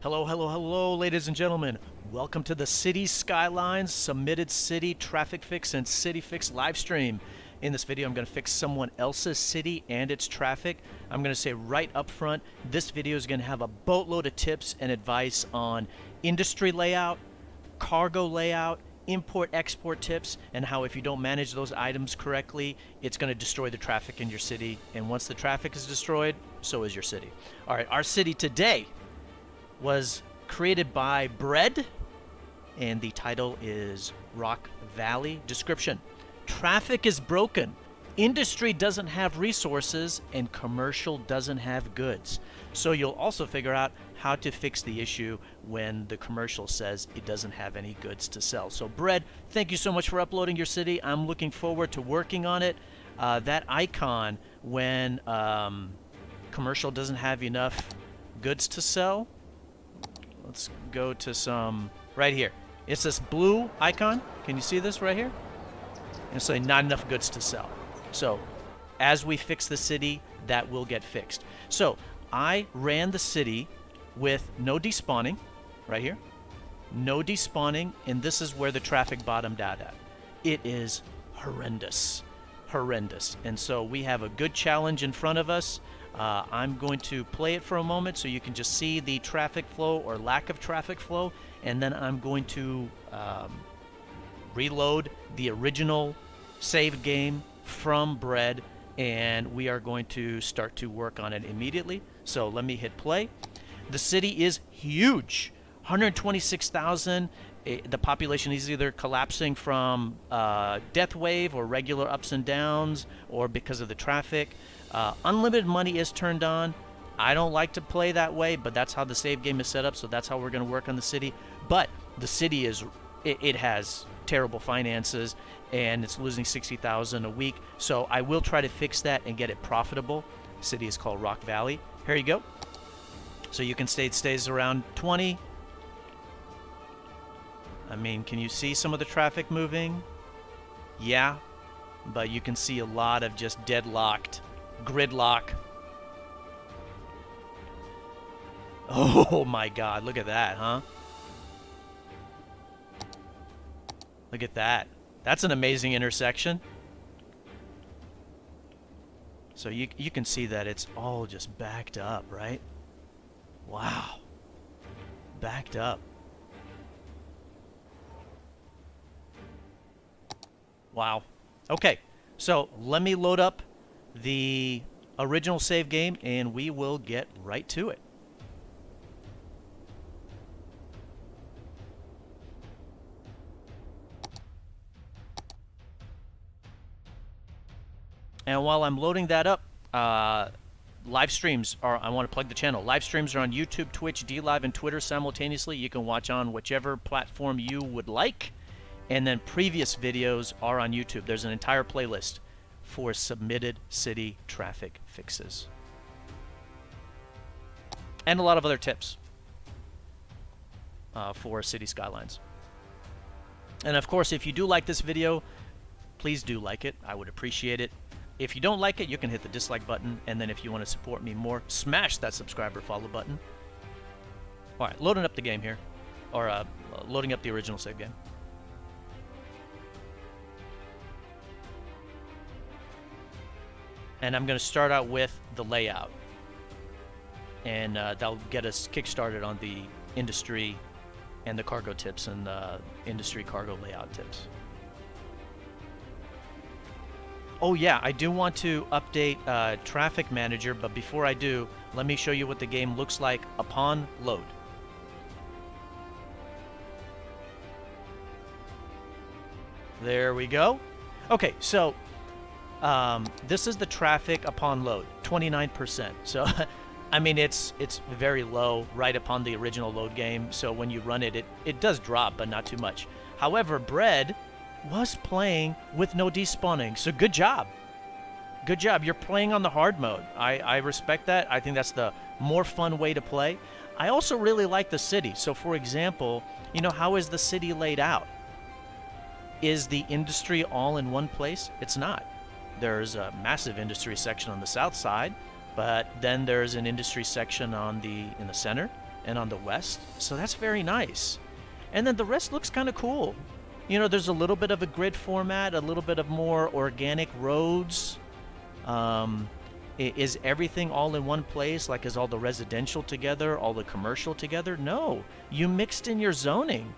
Hello, hello, hello, ladies and gentlemen. Welcome to the Cities Skylines Submitted City Traffic Fix and City Fix live stream. In this video, I'm going to fix someone else's city and its traffic. I'm going to say right up front, this video is going to have a boatload of tips and advice on industry layout, cargo layout, import-export tips, and how if you don't manage those items correctly, it's going to destroy the traffic in your city. And once the traffic is destroyed, so is your city. All right, our city today was created by Bread, and the title is Rock Valley. Description: traffic is broken, industry doesn't have resources, and commercial doesn't have goods. So you'll also figure out how to fix the issue when the commercial says it doesn't have any goods to sell. So Bread, thank you so much for uploading your city. I'm looking forward to working on it. That icon when commercial doesn't have enough goods to sell. Let's go to some right here. It's this blue icon. Can you see this right here? And it's like not enough goods to sell. So as we fix the city, that will get fixed. So I ran the city with no despawning right here. No despawning, and this is where the traffic bottomed out at. It is horrendous. Horrendous. And so we have a good challenge in front of us. I'm going to play it for a moment so you can just see the traffic flow or lack of traffic flow, and then I'm going to reload the original saved game from Bread, and we are going to start to work on it immediately. So let me hit play. The city is huge, 126,000. The population is either collapsing from death wave or regular ups and downs or because of the traffic. Unlimited money is turned on. I don't like to play that way, but that's how the save game is set up, so that's how we're going to work on the city. But the city is, it has terrible finances, and it's losing 60,000 a week, so I will try to fix that and get it profitable. The city is called Rock Valley. Here you go. So you can stay, it stays around 20. I mean, can you see some of the traffic moving? Yeah, but you can see a lot of just deadlocked, gridlock. Oh my God, look at that, huh? Look at that. That's an amazing intersection. So you can see that it's all just backed up, right? Wow. Backed up. Wow. Okay, so let me load up the original save game and we will get right to it. And while I'm loading that up, live streams are, I want to plug the channel. Live streams are on YouTube, Twitch, DLive, and Twitter simultaneously. You can watch on whichever platform you would like. And then previous videos are on YouTube. There's an entire playlist for submitted city traffic fixes. And a lot of other tips for City Skylines. And of course, if you do like this video, please do like it. I would appreciate it. If you don't like it, you can hit the dislike button. And then if you want to support me more, smash that subscribe or follow button. All right, loading up the game here. Or loading up the original save game. And I'm going to start out with the layout. And that'll get us kick-started on the industry and the cargo tips and the industry cargo layout tips. Oh yeah, I do want to update Traffic Manager, but before I do, let me show you what the game looks like upon load. There we go. Okay, so this is the traffic upon load, 29%. So, I mean, it's very low right upon the original load game. So when you run it, it does drop, but not too much. However, Bread was playing with no despawning. So good job. Good job. You're playing on the hard mode. I respect that. I think that's the more fun way to play. I also really like the city. So for example, you know, how is the city laid out? Is the industry all in one place? It's not. There's a massive industry section on the south side, but then there's an industry section in the center, and on the west. So that's very nice. And then the rest looks kind of cool. You know, there's a little bit of a grid format, a little bit of more organic roads. Is everything all in one place? Like, is all the residential together, all the commercial together? No, you mixed in your zoning.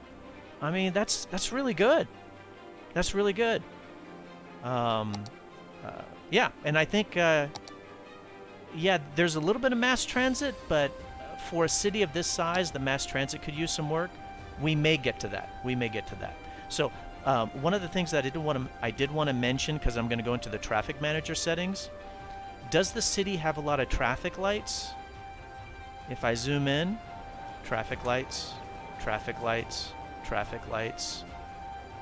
I mean, that's really good. That's really good. Yeah, and I think, yeah, there's a little bit of mass transit, but for a city of this size, the mass transit could use some work. We may get to that. We may get to that. So one of the things that I did want to mention, because I'm going to go into the traffic manager settings. Does the city have a lot of traffic lights? If I zoom in, traffic lights, traffic lights, traffic lights.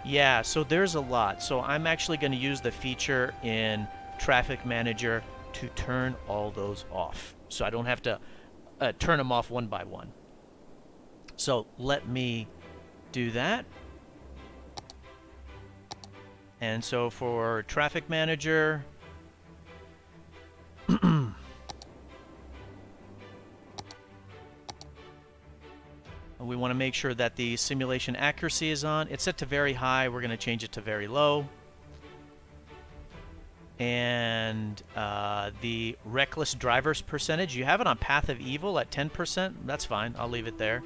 Yeah, so there's a lot. So I'm actually going to use the feature in Traffic Manager to turn all those off. So I don't have to turn them off one by one. So let me do that. And so for Traffic Manager, we want to make sure that the simulation accuracy is on. It's set to very high. We're going to change it to very low. And the reckless drivers percentage, you have it on Path of Evil at 10%. That's fine. I'll leave it there.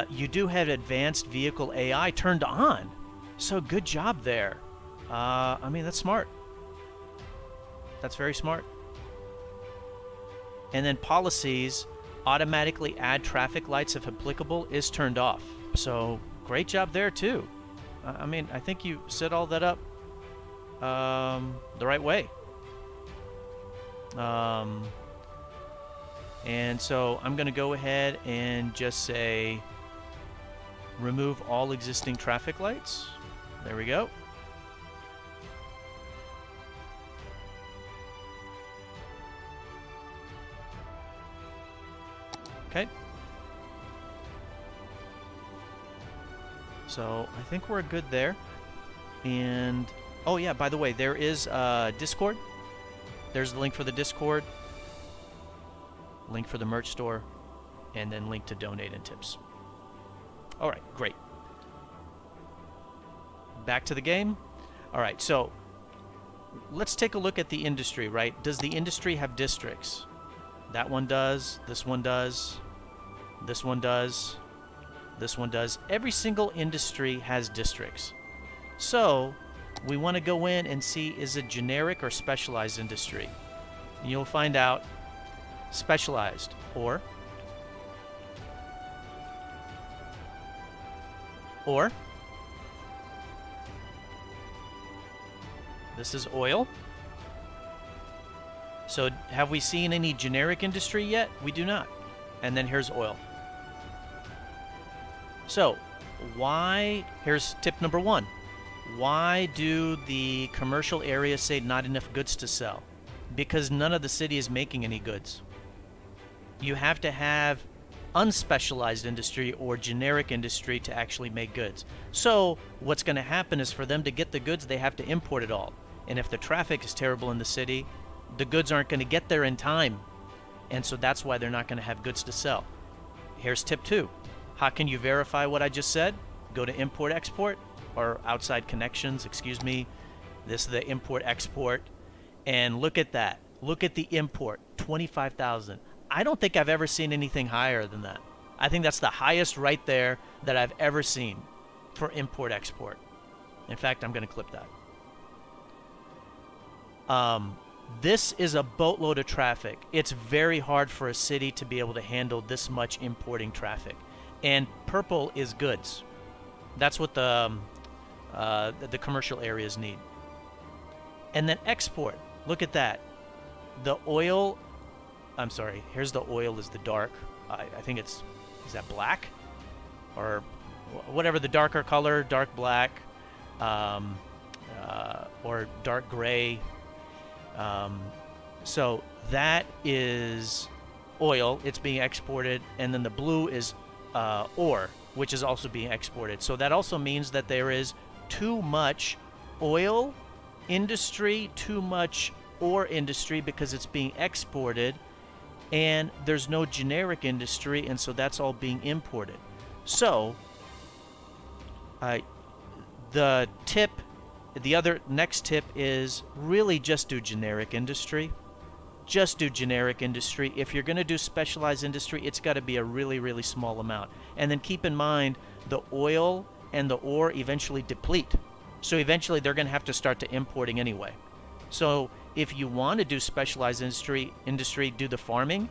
You do have advanced vehicle AI turned on. So good job there. I mean, that's smart. That's very smart. And then policies, automatically add traffic lights if applicable, is turned off. So great job there too. I mean, I think you set all that up the right way. And so I'm going to go ahead and just say remove all existing traffic lights. There we go. Okay. So I think we're good there. And oh yeah, by the way, there is Discord. There's the link for the Discord, link for the merch store, and then link to donate and tips. All right, great. Back to the game. All right, so let's take a look at the industry, right? Does the industry have districts? That one does, this one does, this one does, this one does. Every single industry has districts. So we want to go in and see, is it generic or specialized industry? And you'll find out specialized, or this is oil. So have we seen any generic industry yet? We do not. And then here's oil. So why, here's tip number one. Why do the commercial areas say not enough goods to sell? Because none of the city is making any goods. You have to have unspecialized industry or generic industry to actually make goods. So what's going to happen is for them to get the goods, they have to import it all. And if the traffic is terrible in the city, the goods aren't going to get there in time. And so that's why they're not going to have goods to sell. Here's tip two. How can you verify what I just said? Go to import export, or outside connections, excuse me. This is the import export. And look at that. Look at the import, 25,000. I don't think I've ever seen anything higher than that. I think that's the highest right there that I've ever seen for import export. In fact, I'm going to clip that. This is a boatload of traffic. It's very hard for a city to be able to handle this much importing traffic. And purple is goods. That's what the commercial areas need. And then export. Look at that. The oil, I'm sorry, here's the oil is the dark. I think it's, is that black? Or whatever the darker color, dark black, or dark gray. So that is oil. It's being exported. And then the blue is ore, which is also being exported. So that also means that there is too much oil industry, too much ore industry because it's being exported. and there's no generic industry, and so that's all being imported. So the other next tip is really just do generic industry. Just do generic industry. If you're going to do specialized industry, it's got to be a really, really small amount. And then keep in mind the oil and the ore eventually deplete. So eventually they're going to have to start to importing anyway. So if you want to do specialized industry, do the farming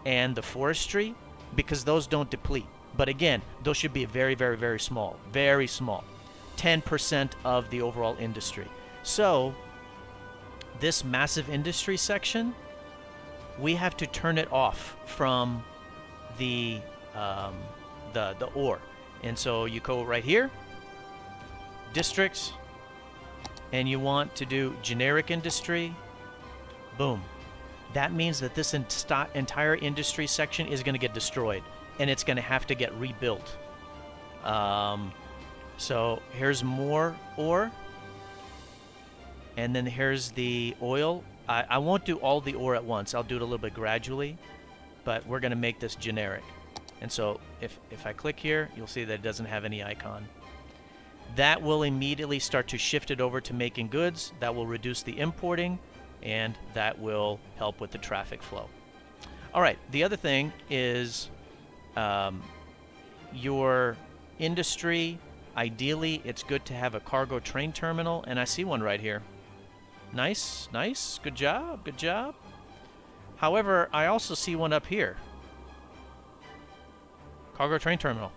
and the forestry, because those don't deplete. But again, those should be very, very, very small. Very small. 10% of the overall industry. So this massive industry section, we have to turn it off from the ore. And so you go right here, districts, and you want to do generic industry. Boom. That means that this entire industry section is going to get destroyed, and it's going to have to get rebuilt. So here's more ore, and then here's the oil. I won't do all the ore at once. I'll do it a little bit gradually, but we're going to make this generic. And so if I click here, you'll see that it doesn't have any icon. That will immediately start to shift it over to making goods. That will reduce the importing, and that will help with the traffic flow. All right, the other thing is your industry. Ideally, it's good to have a cargo train terminal, and I see one right here. Nice, nice, good job, good job. However, I also see one up here. Cargo train terminal.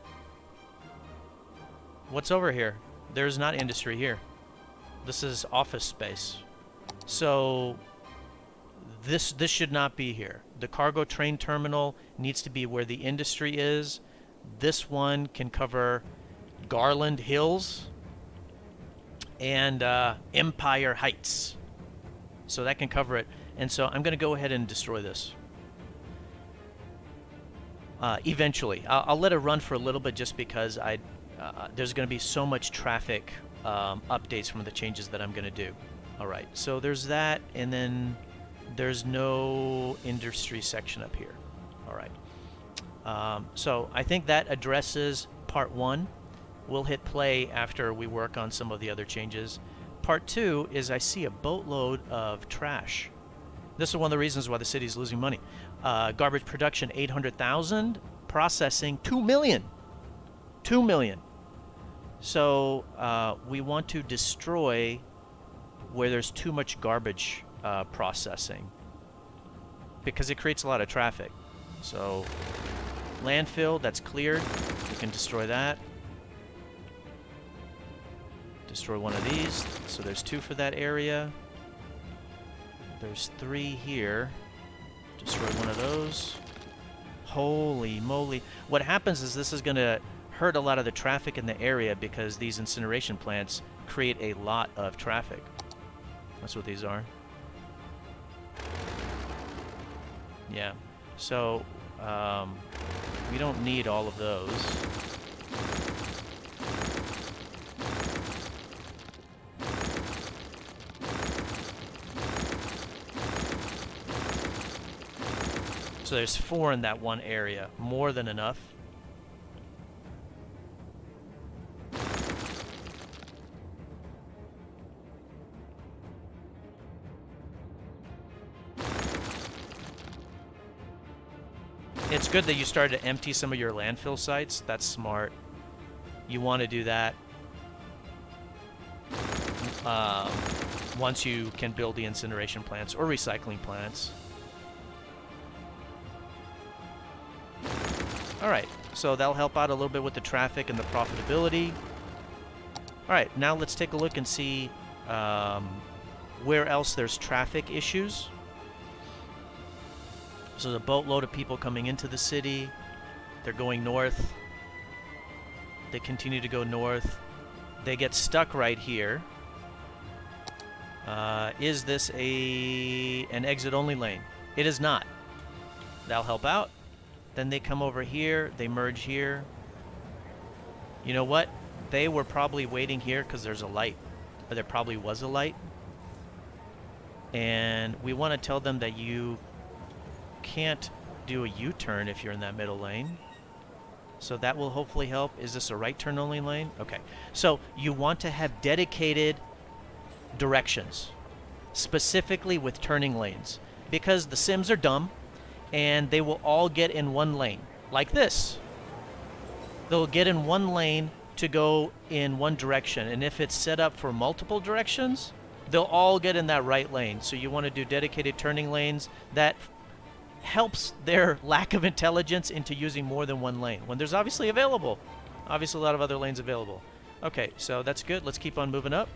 What's over here? There's not industry here. This is office space. So this should not be here. The cargo train terminal needs to be where the industry is. This one can cover Garland Hills and Empire Heights. So that can cover it. And so I'm going to go ahead and destroy this. Eventually. I'll let it run for a little bit just because there's going to be so much traffic updates from the changes that I'm going to do. All right, so there's that, and then there's no industry section up here. All right. So I think that addresses part 1. We'll hit play after we work on some of the other changes. Part 2 is I see a boatload of trash. This is one of the reasons why the city's losing money. Garbage production, 800,000. Processing, 2 million. 2 million. So we want to destroy where there's too much garbage processing, because it creates a lot of traffic. So landfill, that's cleared. We can destroy that. Destroy one of these. So there's 2 for that area. There's 3 here. Destroy one of those. Holy moly. What happens is this is going to hurt a lot of the traffic in the area because these incineration plants create a lot of traffic. That's what these are. Yeah. So we don't need all of those. So there's 4 in that one area. More than enough. It's good that you started to empty some of your landfill sites. That's smart. You want to do that once you can build the incineration plants or recycling plants. Alright, so that'll help out a little bit with the traffic and the profitability. Alright, now let's take a look and see where else there's traffic issues. So there's a boatload of people coming into the city. They're going north. They continue to go north. They get stuck right here. Is this an exit-only lane? It is not. That'll help out. Then they come over here. They merge here. You know what? They were probably waiting here because there's a light. Or there probably was a light. And we want to tell them that you can't do a U-turn if you're in that middle lane. So that will hopefully help. Is this a right turn only lane? Okay. So you want to have dedicated directions, specifically with turning lanes, because the Sims are dumb and they will all get in one lane, like this. They'll get in one lane to go in one direction, and if it's set up for multiple directions, they'll all get in that right lane. So you want to do dedicated turning lanes. That helps their lack of intelligence into using more than one lane when there's obviously a lot of other lanes available. Okay, so that's good. Let's keep on moving up.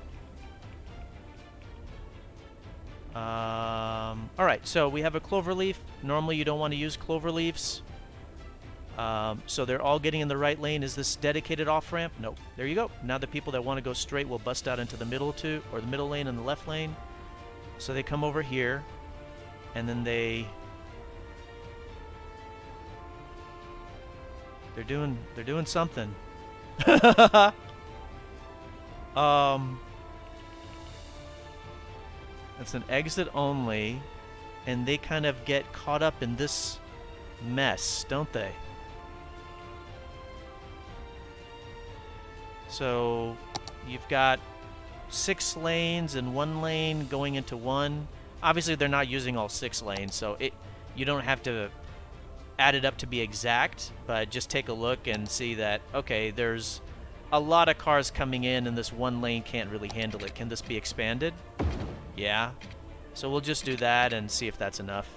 All right, so we have a cloverleaf. Normally you don't want to use cloverleafs. So they're all getting in the right lane. Is this dedicated off-ramp? Nope. There you go. Now the people that want to go straight will bust out into the middle or the middle lane and the left lane. So they come over here, and then they're doing something. It's an exit only, and they kind of get caught up in this mess, don't they? So you've got 6 lanes and 1 lane going into 1. Obviously they're not using all 6 lanes, so you don't have to add it up to be exact, but just take a look and see that, okay, there's a lot of cars coming in and this 1 lane can't really handle it. Can this be expanded? Yeah. So we'll just do that and see if that's enough.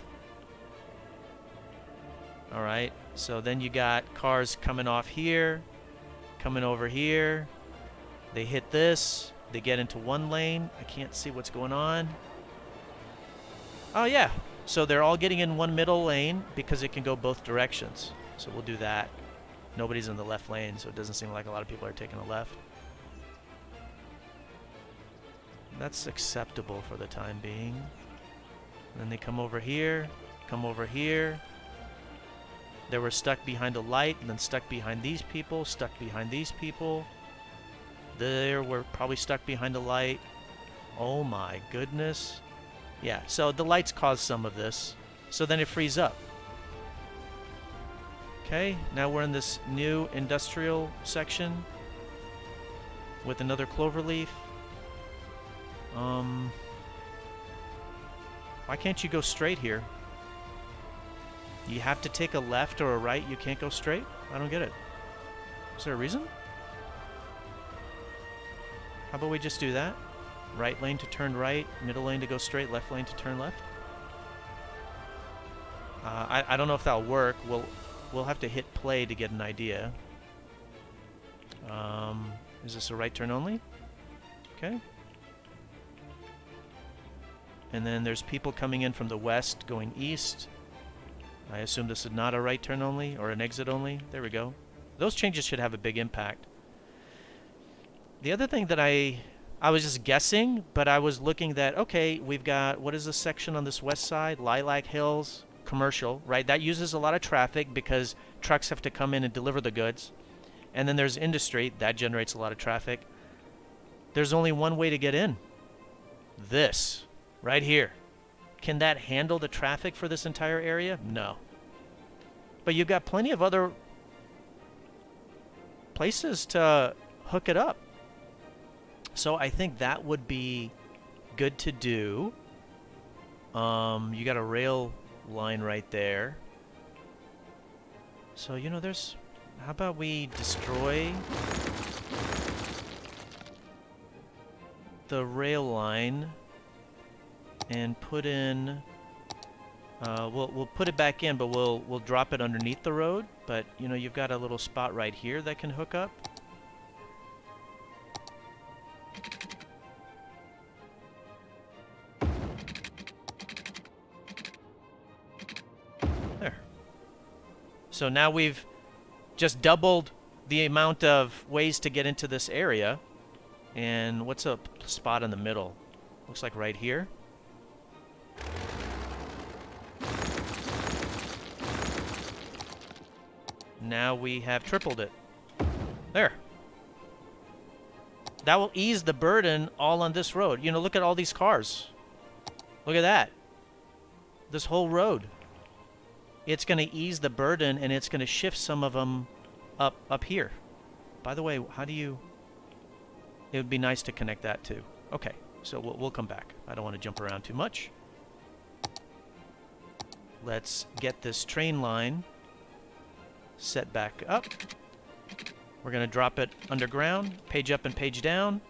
Alright, so then you got cars coming off here, coming over here. They hit this. They get into 1 lane. I can't see what's going on. Oh, yeah. So they're all getting in 1 middle lane because it can go both directions. So we'll do that. Nobody's in the left lane, so it doesn't seem like a lot of people are taking a left. That's acceptable for the time being. And then they come over here, come over here. They were stuck behind a light, and then stuck behind these people, stuck behind these people. They were probably stuck behind a light. Oh my goodness. Yeah, so the lights cause some of this. So then it frees up. Okay, now we're in this new industrial section with another cloverleaf. Why can't you go straight here? You have to take a left or a right. You can't go straight? I don't get it. Is there a reason? How about we just do that? Right lane to turn right, middle lane to go straight, left lane to turn left. I don't know if that'll work. We'll have to hit play to get an idea. Is this a right turn only? Okay. And then there's people coming in from the west going east. I assume this is not a right turn only or an exit only. There we go. Those changes should have a big impact. The other thing that I was just guessing, but I was looking that, okay, we've got, what is this section on this west side? Lilac Hills, commercial, right? That uses a lot of traffic because trucks have to come in and deliver the goods. And then there's industry. That generates a lot of traffic. There's only one way to get in. This, right here. Can that handle the traffic for this entire area? No. But you've got plenty of other places to hook it up. So I think that would be good to do. You got a rail line right there. So, you know, there's... How about we destroy the rail line and put in... we'll put it back in, but we'll drop it underneath the road. But, you know, you've got a little spot right here that can hook up. There. So now we've just doubled the amount of ways to get into this area. And what's a spot in the middle? Looks like right here. Now we have tripled it. There. That will ease the burden all on this road. You know, look at all these cars. Look at that. This whole road. it's going to ease the burden and it's going to shift some of them up here. By the way, how do you... It would be nice to connect that too. Okay, so we'll come back. I don't want to jump around too much. Let's get this train line set back up. We're going to drop it underground, page up and page down.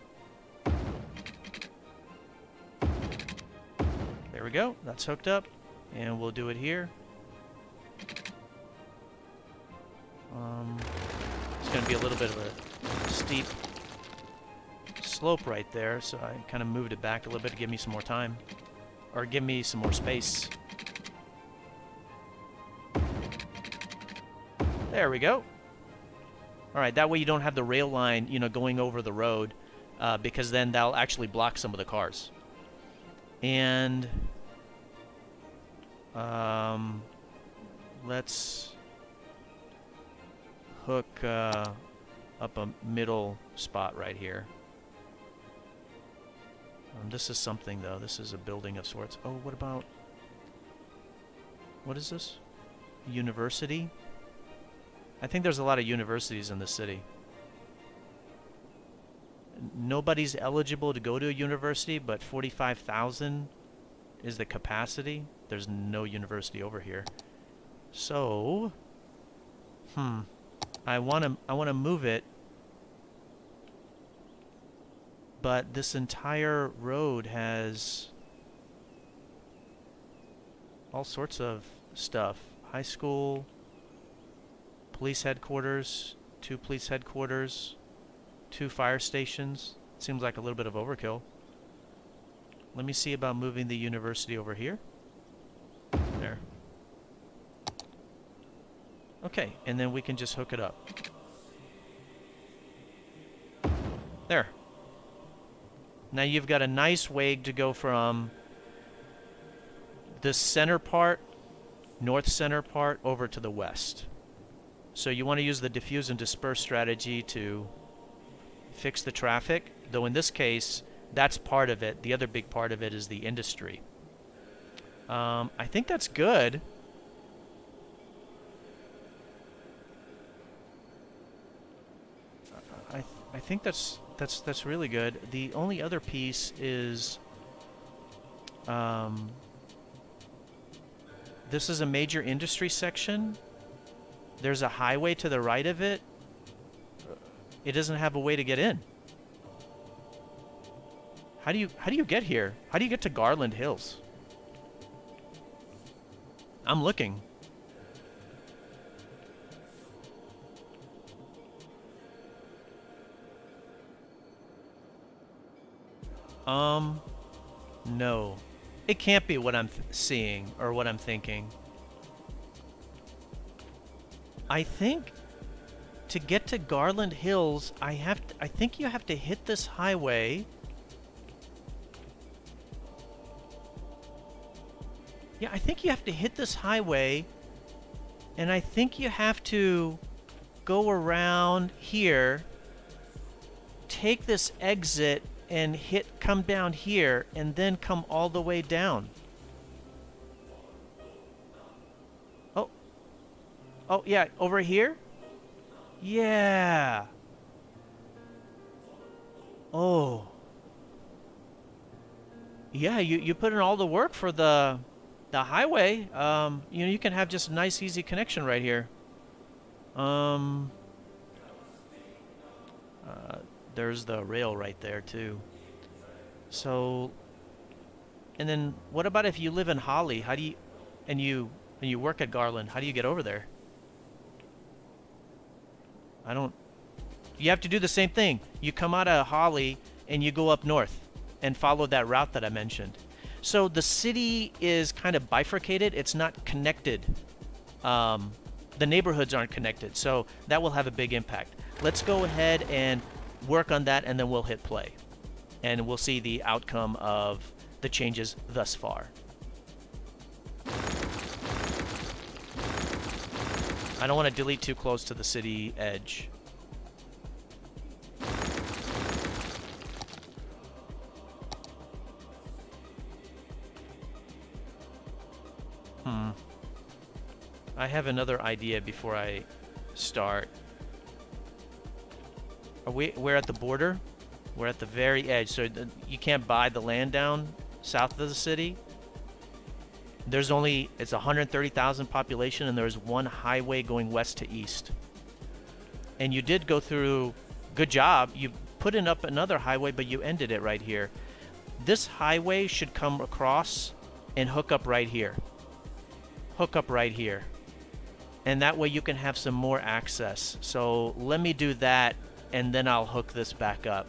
There we go. That's hooked up. And we'll do it here. It's going to be a little bit of a steep slope right there, so I kind of moved it back a little bit to give me some more time. Or give me some more space. There we go. All right, that way you don't have the rail line, you know, going over the road, because then that'll actually block some of the cars. And let's hook up a middle spot right here. This is something, though. This is a building of sorts. Oh, what about... What is this? University? I think there's a lot of universities in the city. Nobody's eligible to go to a university, but 45,000 is the capacity. There's no university over here. So, I want to move it, but this entire road has all sorts of stuff. High school, police headquarters, 2 police headquarters, 2 fire stations. Seems like a little bit of overkill. Let me see about moving the university over here. There. Okay, and then we can just hook it up. There. Now you've got a nice way to go from the center part, north center part, over to the west. So you want to use the diffuse and disperse strategy to fix the traffic, though in this case, that's part of it. The other big part of it is the industry. I think that's good. I think that's really good. The only other piece is this is a major industry section. There's a highway to the right of it. It doesn't have a way to get in. How do you get here? How do you get to Garland Hills? I'm looking. No. It can't be what I'm seeing or what I'm thinking. I think to get to Garland Hills, I think you have to hit this highway. Yeah, I think you have to hit this highway, and I think you have to go around here, take this exit, and come down here, and then come all the way down. Oh, yeah, over here? Yeah. Oh. Yeah, you put in all the work for the highway. You can have just a nice, easy connection right here. There's the rail right there, too. So, and then what about if you live in Holly? How do you, and you work at Garland, how do you get over there? You have to do the same thing. You come out of Holly and you go up north and follow that route that I mentioned. So the city is kind of bifurcated. It's not connected. The neighborhoods aren't connected. So that will have a big impact. Let's go ahead and work on that, and then we'll hit play. And we'll see the outcome of the changes thus far. I don't want to delete too close to the city edge. I have another idea before I start. We're at the border. We're at the very edge, so you can't buy the land down south of the city. It's 130,000 population, and there's one highway going west to east. And you did go through, good job, you put in up another highway, but you ended it right here. This highway should come across and hook up right here. Hook up right here. And that way you can have some more access. So let me do that, and then I'll hook this back up,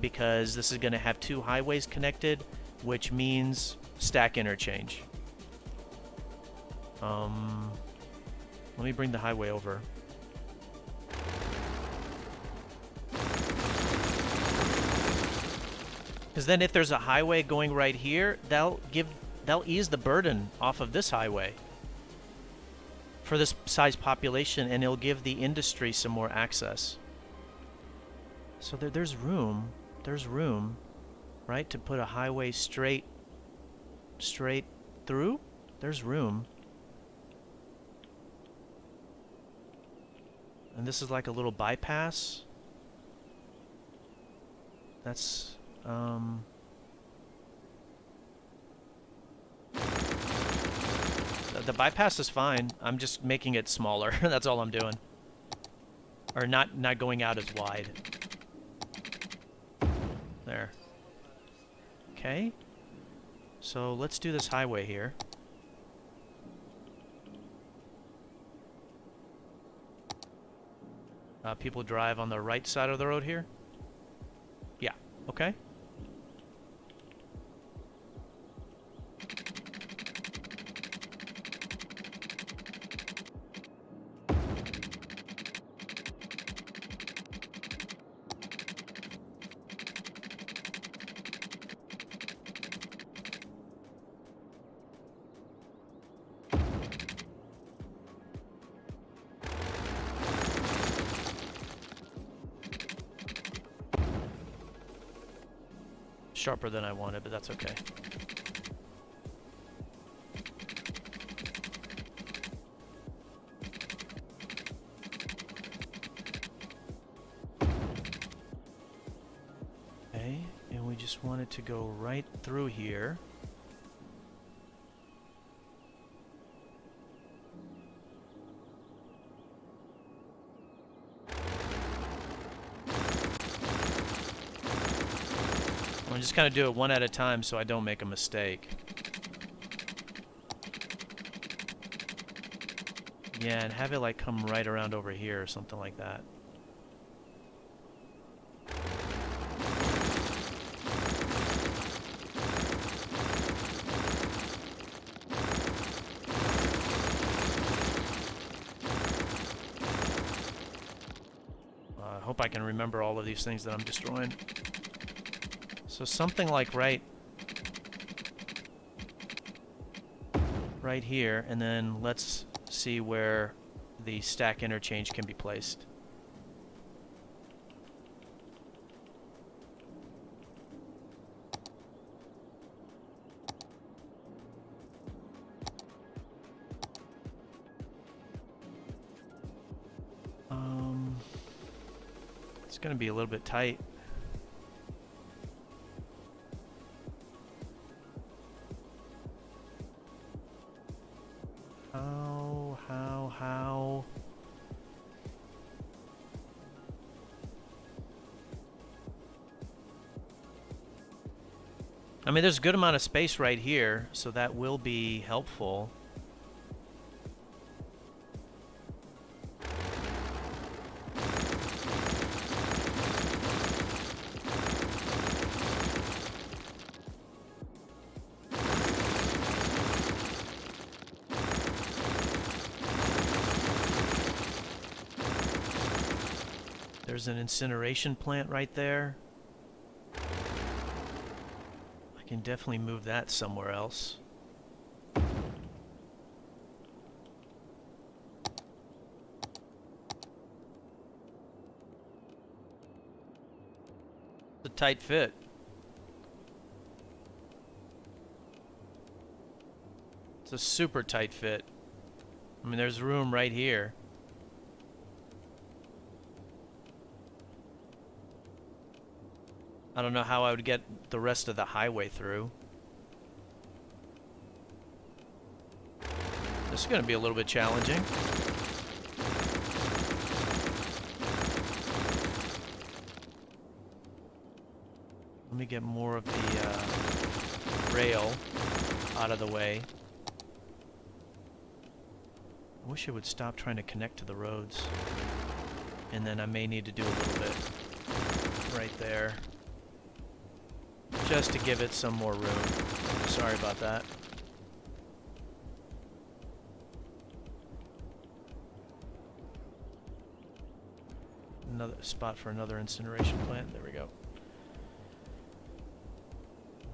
because this is going to have two highways connected, which means stack interchange. Let me bring the highway over. Because then if there's a highway going right here, they'll ease the burden off of this highway for this size population, and it'll give the industry some more access. So there's room, right, to put a highway straight through. There's room. And this is like a little bypass. That's the bypass is fine. I'm just making it smaller. That's all I'm doing. Or not going out as wide. There. Okay. So let's do this highway here. People drive on the right side of the road here? Yeah. Okay. Sharper than I wanted, but that's okay. Okay, and we just want it to go right through here. I'm just going to do it one at a time so I don't make a mistake. Yeah, and have it like come right around over here or something like that. I hope I can remember all of these things that I'm destroying. So something like right here, and then let's see where the stack interchange can be placed. It's going to be a little bit tight. How? I mean, there's a good amount of space right here, so that will be helpful. There's an incineration plant right there. I can definitely move that somewhere else. It's a tight fit. It's a super tight fit. I mean, there's room right here. I don't know how I would get the rest of the highway through. This is going to be a little bit challenging. Let me get more of the rail out of the way. I wish it would stop trying to connect to the roads. And then I may need to do a little bit right there, just to give it some more room. Sorry about that. Another spot for another incineration plant. There we go.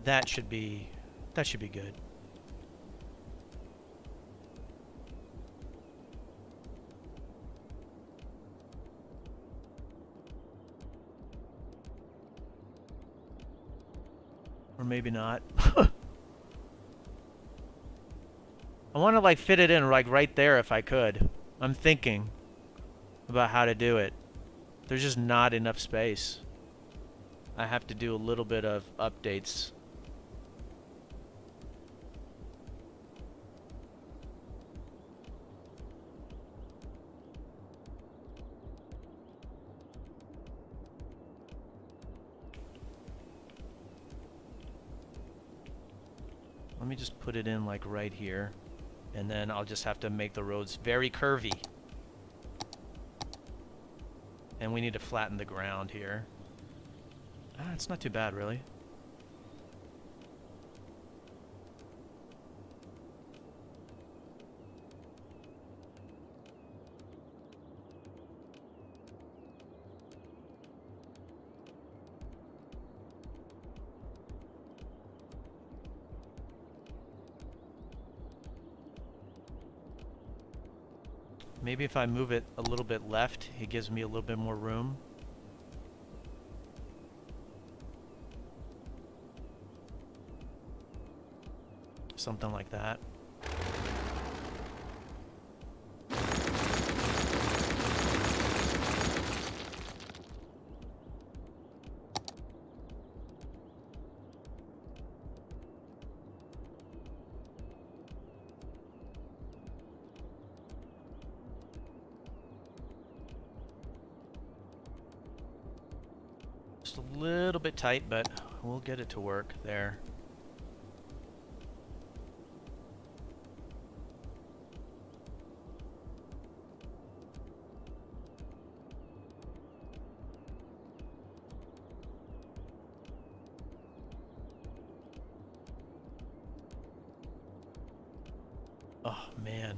That should be good. Or maybe not. I want to like fit it in like right there if I could. I'm thinking about how to do it. There's just not enough space. I have to do a little bit of updates. Let me just put it in like right here, and then I'll just have to make the roads very curvy. And we need to flatten the ground here. It's not too bad, really. Maybe if I move it a little bit left, it gives me a little bit more room. Something like that. Just a little bit tight, but we'll get it to work there. Oh, man.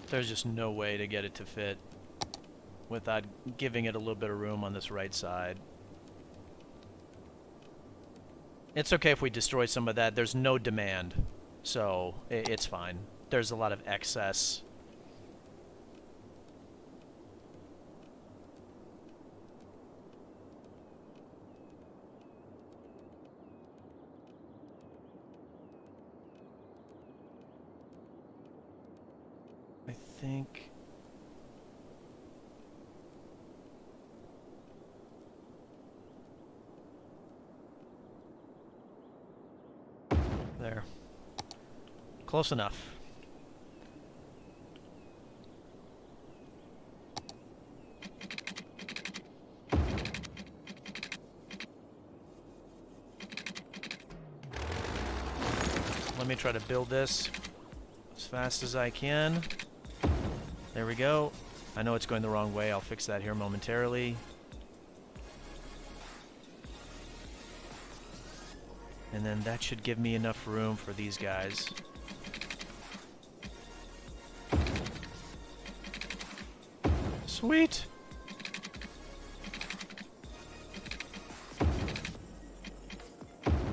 There's just no way to get it to fit without giving it a little bit of room on this right side. It's okay if we destroy some of that. There's no demand, so it's fine. There's a lot of excess. I think there. Close enough. Let me try to build this as fast as I can. There we go. I know it's going the wrong way. I'll fix that here momentarily. And then that should give me enough room for these guys. Sweet!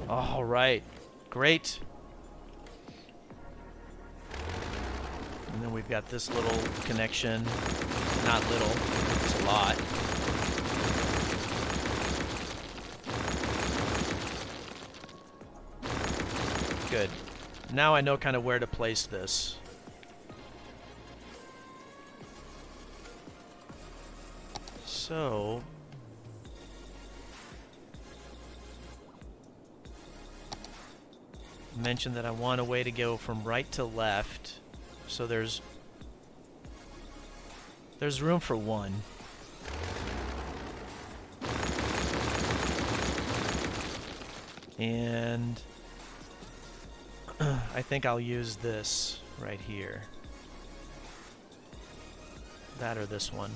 All right. Great. And then we've got this little connection. Not little, it's a lot. Now I know kind of where to place this. So... mentioned that I want a way to go from right to left. So there's room for one. And I think I'll use this right here. That or this one.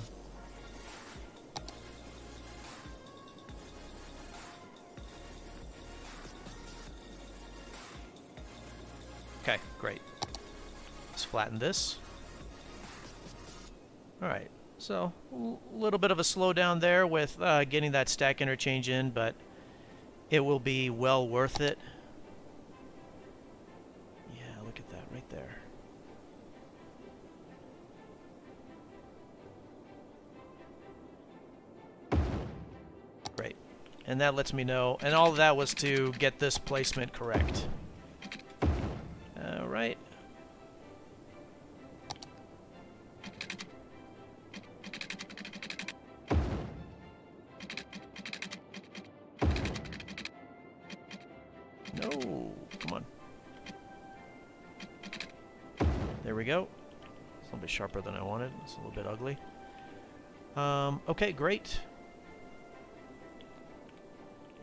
Okay, great. Let's flatten this. Alright, so a little bit of a slowdown there with getting that stack interchange in, but it will be well worth it. Yeah, look at that right there. Great. And that lets me know, and all of that was to get this placement correct. Alright. No, come on. There we go. It's a little bit sharper than I wanted. It's a little bit ugly. Okay, great.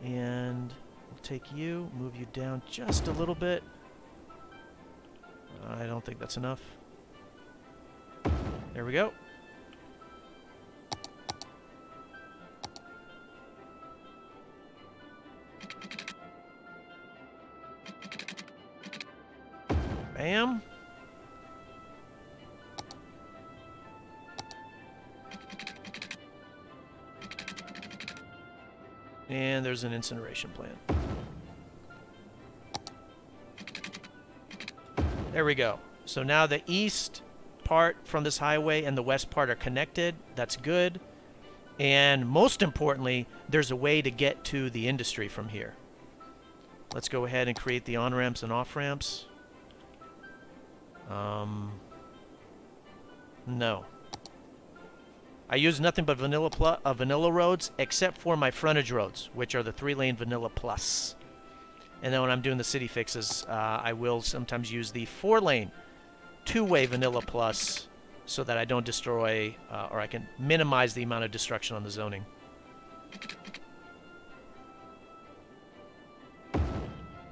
And we'll take you, move you down just a little bit. I don't think that's enough. There we go. Bam. And there's an incineration plant. There we go. So now the east part from this highway and the west part are connected. That's good. And most importantly, there's a way to get to the industry from here. Let's go ahead and create the on-ramps and off-ramps. No. I use nothing but vanilla roads except for my frontage roads, which are the 3-lane vanilla plus. And then when I'm doing the city fixes, I will sometimes use the 4-lane 2-way vanilla plus so that I don't destroy, or I can minimize the amount of destruction on the zoning.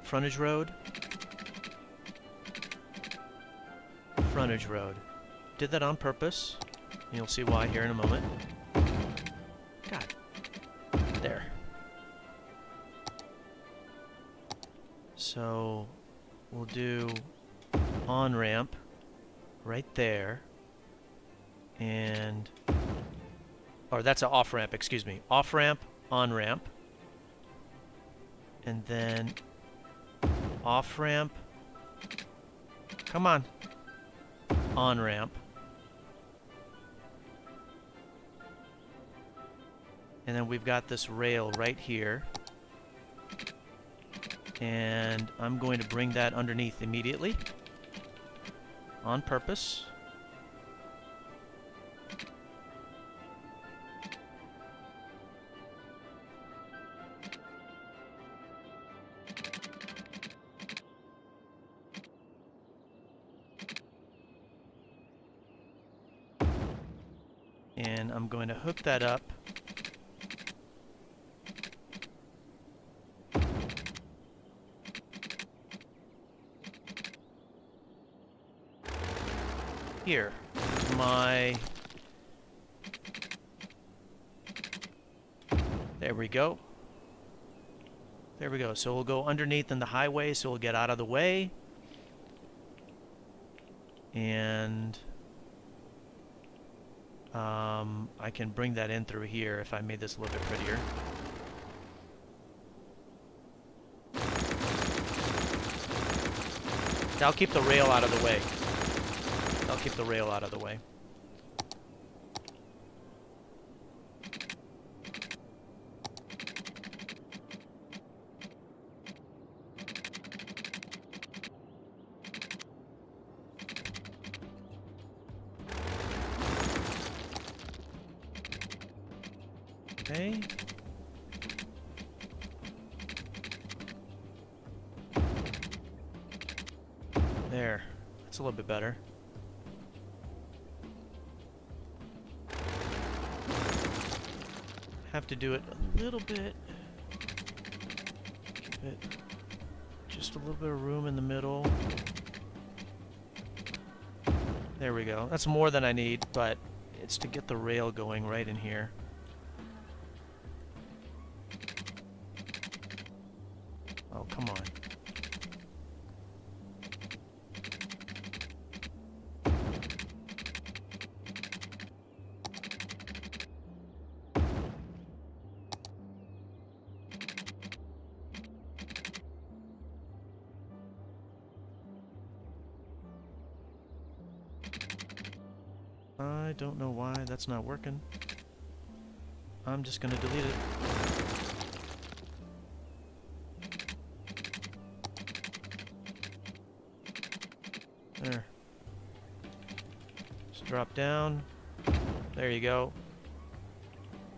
Frontage road. Frontage road. Did that on purpose. And you'll see why here in a moment. God. There. So we'll do on-ramp right there. And... or that's an off-ramp, excuse me. Off-ramp, on-ramp. And then off-ramp. Come on. On-ramp. And then we've got this rail right here. And I'm going to bring that underneath immediately. On purpose. And I'm going to hook that up. Here, my... there we go. There we go. So we'll go underneath in the highway, so we'll get out of the way. And... I can bring that in through here if I made this a little bit prettier. I'll keep the rail out of the way. I'll keep the rail out of the way. Okay. There. That's a little bit better. Have to do it a little bit. Give it just a little bit of room in the middle. There we go. That's more than I need, but it's to get the rail going right in here. Oh, come on. I don't know why that's not working. I'm just gonna delete it. There. Just drop down. There you go.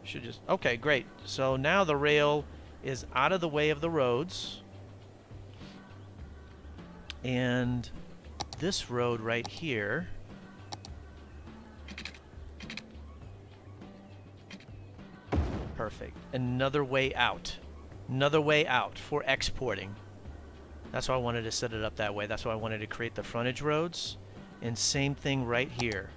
Should just... Okay, great. So now the rail is out of the way of the roads. And this road right here... Perfect. Another way out. Another way out for exporting. That's why I wanted to set it up that way. That's why I wanted to create the frontage roads. And same thing right here.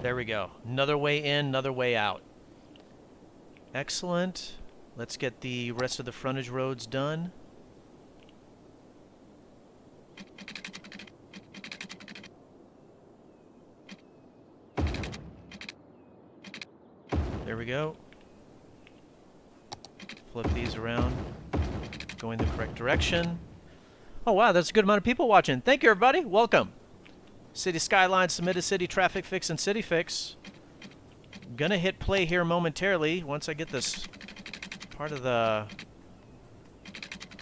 There we go. Another way in, another way out. Excellent. Let's get the rest of the frontage roads done. There we go. Flip these around. Going the correct direction. Oh wow, that's a good amount of people watching. Thank you everybody. Welcome. Cities Skylines, submitted city traffic fix and city fix. Gonna hit play here momentarily once I get this part of the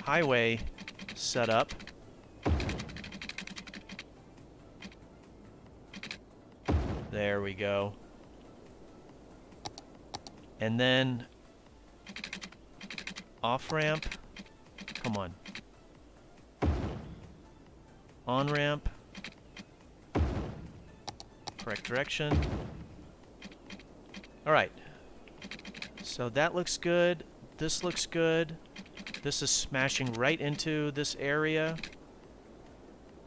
highway set up. There we go. And then off-ramp. Come on. On-ramp. Correct direction. All right. So that looks good. This looks good. This is smashing right into this area.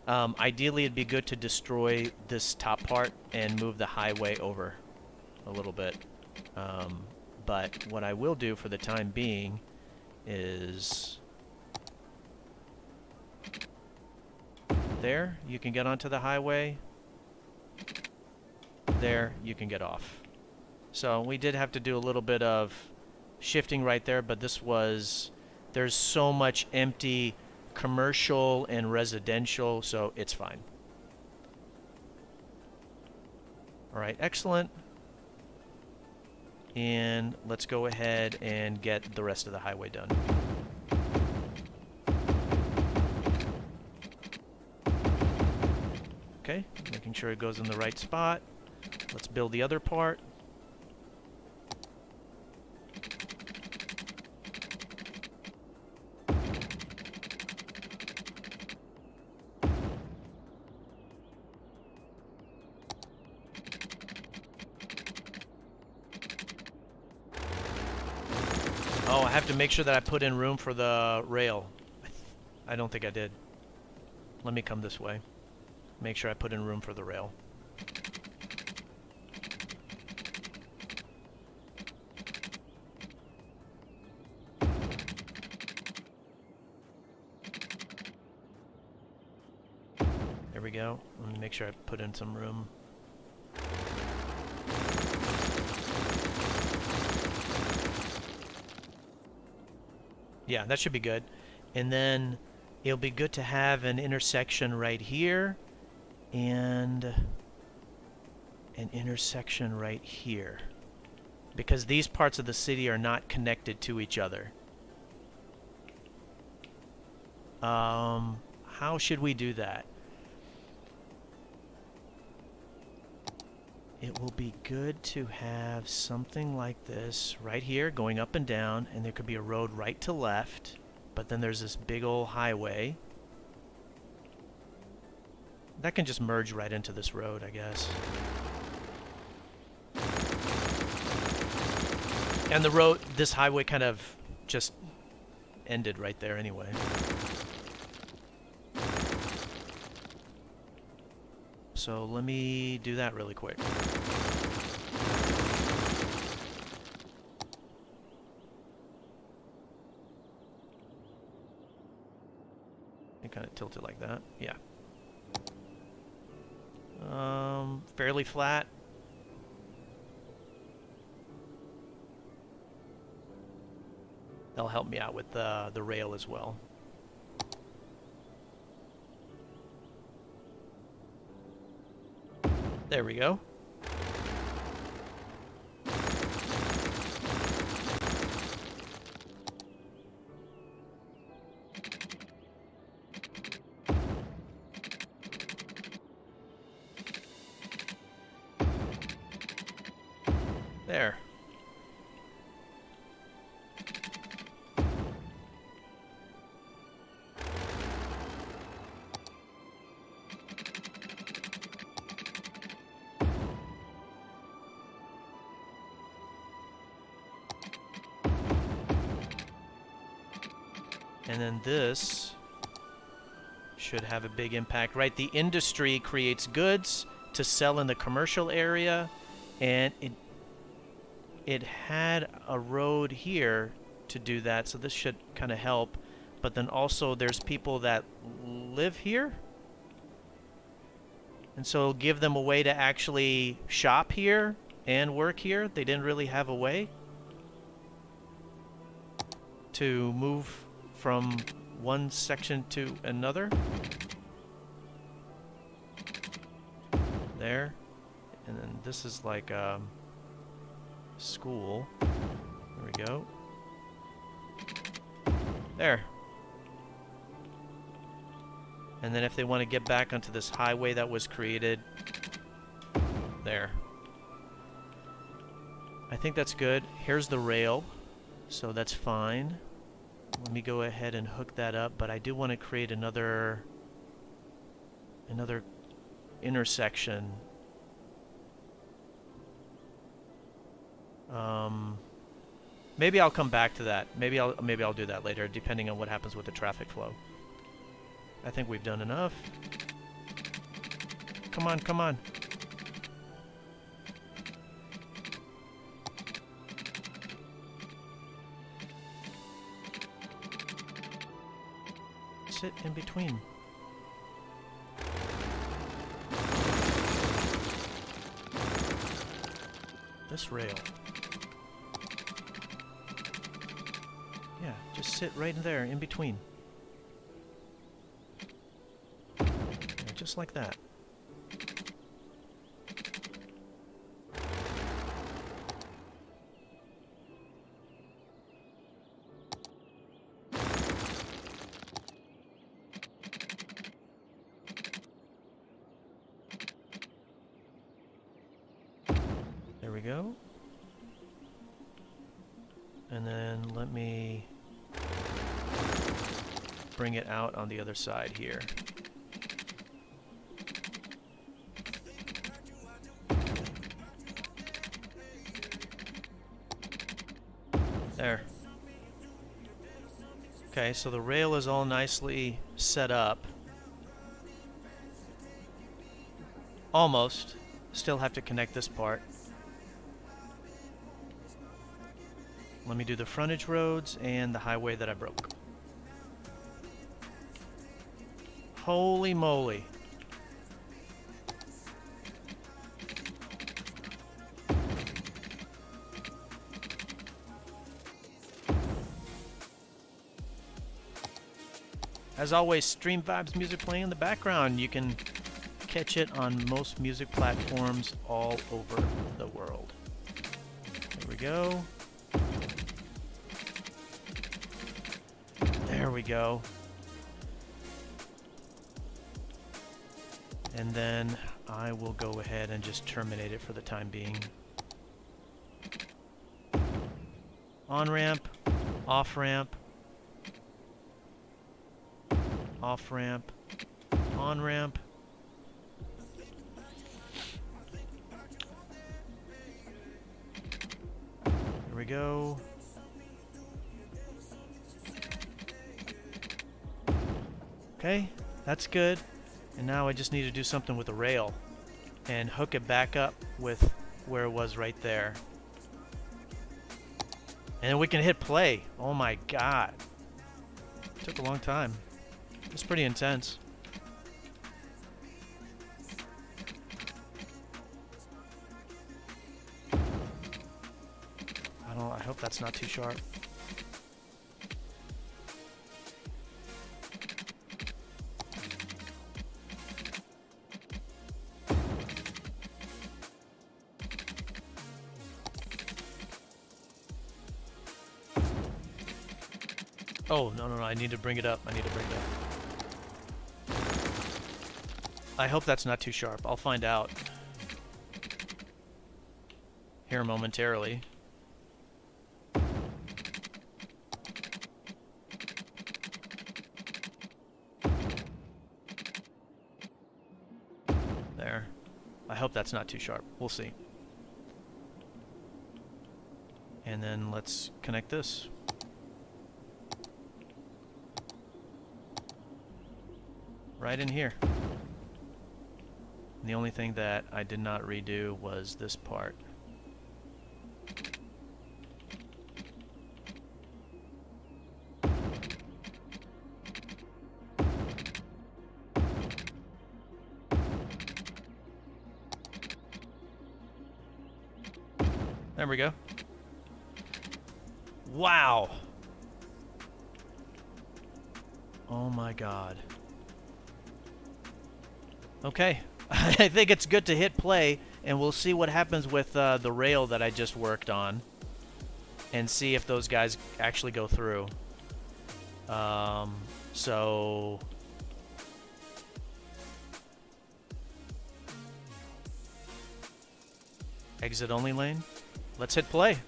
Ideally, it'd be good to destroy this top part and move the highway over a little bit. But what I will do for the time being is... There, you can get onto the highway. There, you can get off. So we did have to do a little bit of shifting right there, but this was... There's so much empty commercial and residential, so it's fine. All right, excellent. And let's go ahead and get the rest of the highway done. Okay, making sure it goes in the right spot. Let's build the other part. Oh, I have to make sure that I put in room for the rail. I don't think I did. Let me come this way. Make sure I put in room for the rail. There we go. Let me make sure I put in some room. Yeah, that should be good. And then it'll be good to have an intersection right here and an intersection right here, because these parts of the city are not connected to each other. How should we do that? It will be good to have something like this right here going up and down, and there could be a road right to left, but then there's this big old highway. That can just merge right into this road, I guess. And the road, this highway kind of just ended right there anyway. So let me do that really quick. And kind of tilt it like that. Yeah. Fairly flat. That'll help me out with the rail as well. There we go. There. And then this should have a big impact, right? The industry creates goods to sell in the commercial area, and it had a road here to do that, so this should kind of help. But then also there's people that live here, and so it'll give them a way to actually shop here and work here. They didn't really have a way to move from one section to another. There. And then this is like school. There we go. There. And then if they want to get back onto this highway that was created, there. I think that's good. Here's the rail, so that's fine. Let me go ahead and hook that up, but I do want to create another intersection. Maybe I'll come back to that. Maybe I'll do that later, depending on what happens with the traffic flow. I think we've done enough. Come on, come on. Sit in between. This rail. Yeah, just sit right in there, in between. Yeah, just like that. There we go. And then let me bring it out on the other side here. There. Okay, so the rail is all nicely set up. Almost. Still have to connect this part. Let me do the frontage roads and the highway that I broke. Holy moly. As always, Stream Vibes music playing in the background. You can catch it on most music platforms all over the world. There we go. There we go. And then I will go ahead and just terminate it for the time being. On-ramp, off-ramp, off-ramp, on-ramp. Here we go. Okay, that's good. And now I just need to do something with the rail and hook it back up with where it was right there. And then we can hit play. Oh my god. Took a long time. It's pretty intense. I hope that's not too sharp. Oh, no, I need to bring it up. I hope that's not too sharp. I'll find out here momentarily. There. I hope that's not too sharp. We'll see. And then let's connect this. Right in here. And the only thing that I did not redo was this part. There we go. Wow. Oh my god. Okay. I think it's good to hit play, and we'll see what happens with the rail that I just worked on, and see if those guys actually go through. So... exit only lane. Let's hit play.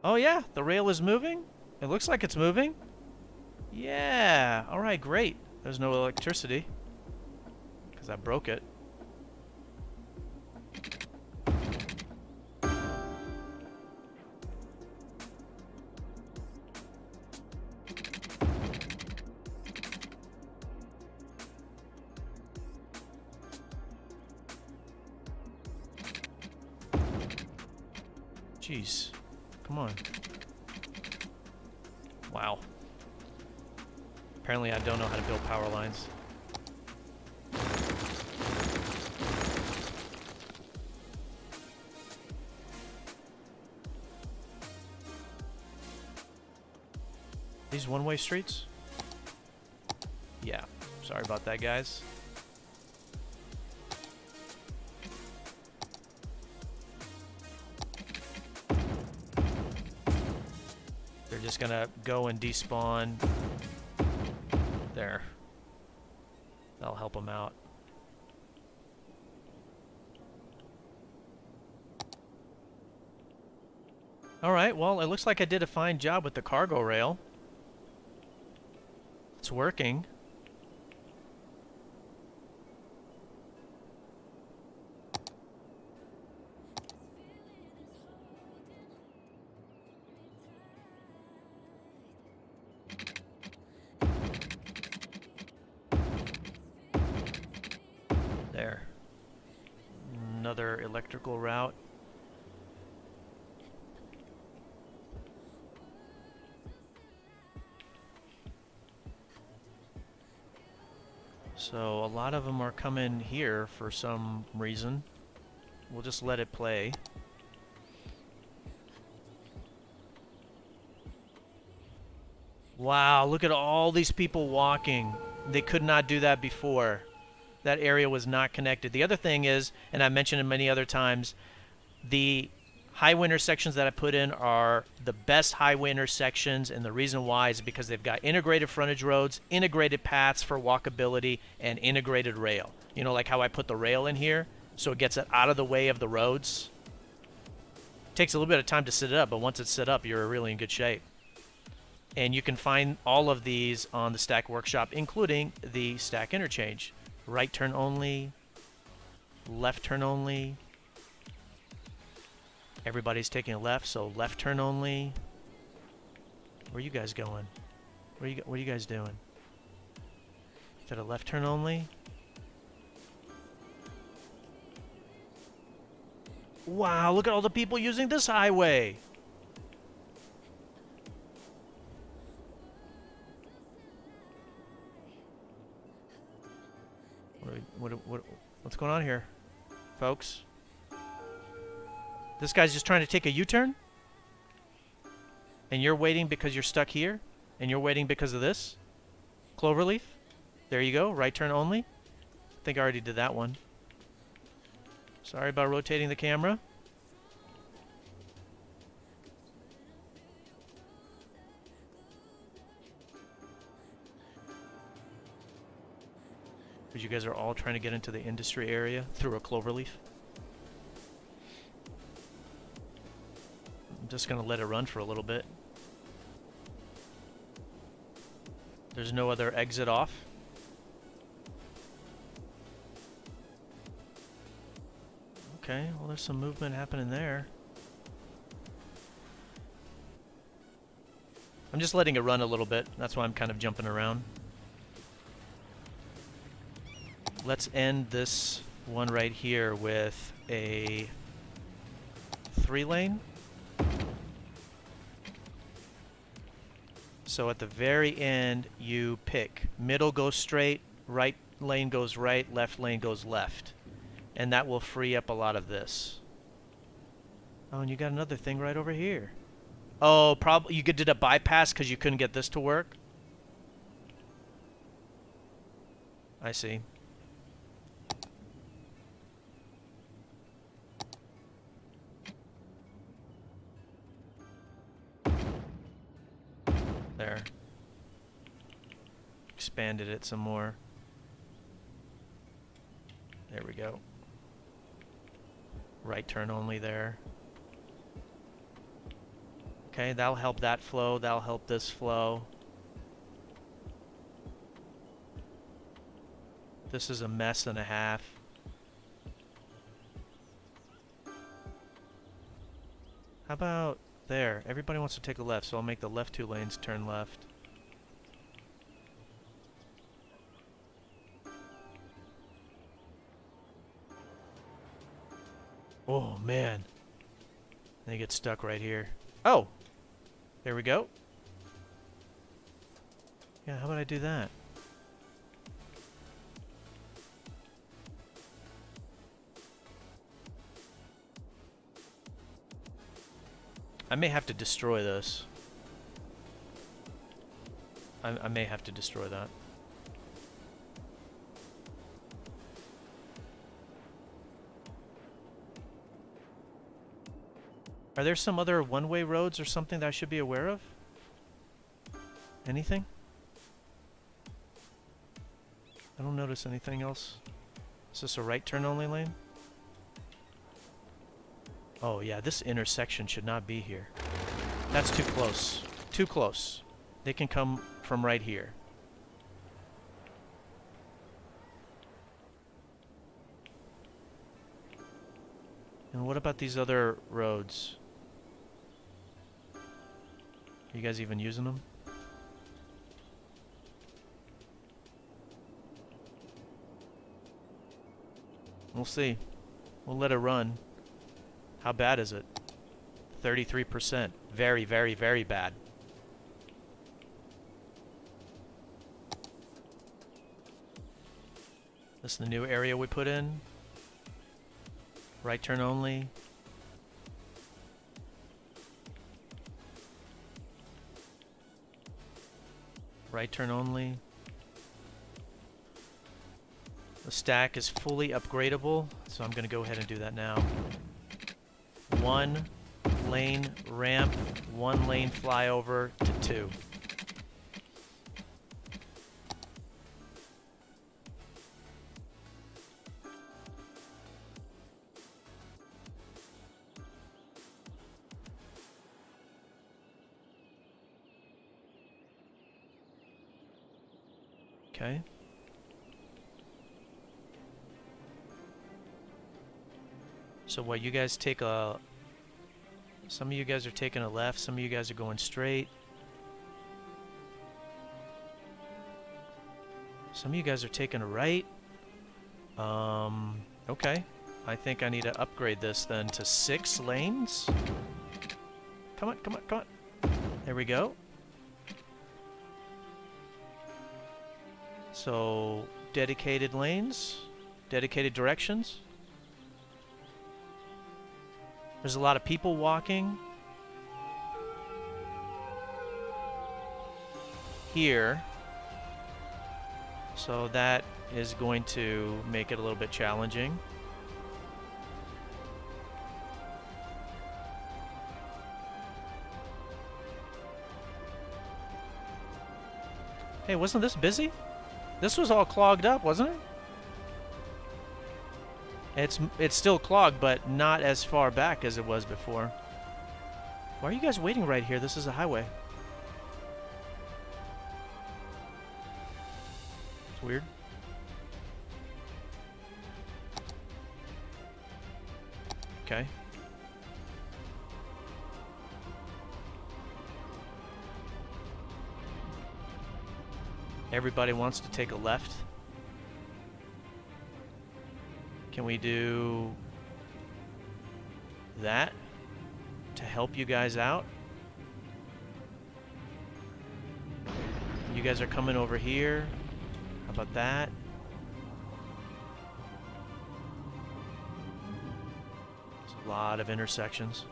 Oh yeah, the rail is moving. It looks like it's moving. Yeah, alright, great. There's no electricity, because I broke it. Jeez. Come on. Wow. Apparently I don't know how to build power lines. These one-way streets? Yeah. Sorry about that, guys. Just gonna go and despawn there. That'll help them out. Alright, well, it looks like I did a fine job with the cargo rail. It's working. There. Another electrical route. So a lot of them are coming here for some reason. We'll just let it play. Wow, look at all these people walking. They could not do that before. That area was not connected. The other thing is, and I mentioned it many other times, the highway intersections that I put in are the best highway intersections, and the reason why is because they've got integrated frontage roads, integrated paths for walkability, and integrated rail. You know, like how I put the rail in here, so it gets it out of the way of the roads. Takes a little bit of time to set it up, but once it's set up, you're really in good shape. And you can find all of these on the Stack Workshop, including the Stack Interchange. Right turn only, left turn only. Everybody's taking a left, so left turn only. Where are you guys going? What are you guys doing? Is that a left turn only? Wow, look at all the people using this highway. What's going on here, folks? This guy's just trying to take a U-turn? And you're waiting because you're stuck here? And you're waiting because of this? Cloverleaf? There you go, right turn only. I think I already did that one. Sorry about rotating the camera. Because you guys are all trying to get into the industry area through a cloverleaf. I'm just going to let it run for a little bit. There's no other exit off. Okay, well there's some movement happening there. I'm just letting it run a little bit. That's why I'm kind of jumping around. Let's end this one right here with a 3-lane. So at the very end, you pick. Middle goes straight, right lane goes right, left lane goes left. And that will free up a lot of this. Oh, and you got another thing right over here. Oh, probably you did a bypass because you couldn't get this to work. I see. There. Expanded it some more. There we go. Right turn only there. Okay, that'll help that flow. That'll help this flow. This is a mess and a half. How about there? Everybody wants to take a left, so I'll make the left 2 lanes turn left. Oh, man. They get stuck right here. Oh! There we go. Yeah, how about I do that? I may have to destroy this. I may have to destroy that. Are there some other one-way roads or something that I should be aware of? Anything? I don't notice anything else. Is this a right turn only lane? Oh yeah, this intersection should not be here. That's too close. Too close. They can come from right here. And what about these other roads? Are you guys even using them? We'll see. We'll let it run. How bad is it? 33%. Very, very, very bad. This is the new area we put in. Right turn only. Right turn only. The stack is fully upgradable, so I'm going to go ahead and do that now. 1 lane ramp, 1 lane flyover to 2. Okay. So what, you guys take a... Some of you guys are taking a left, some of you guys are going straight. Some of you guys are taking a right. Okay. I think I need to upgrade this then to 6 lanes. Come on, come on, come on. There we go. So, dedicated lanes, dedicated directions. There's a lot of people walking. Here. So that is going to make it a little bit challenging. Hey, wasn't this busy? This was all clogged up, wasn't it? It's still clogged, but not as far back as it was before. Why are you guys waiting right here? This is a highway. It's weird. Okay. Everybody wants to take a left. Can we do that to help you guys out? You guys are coming over here. How about that? There's a lot of intersections.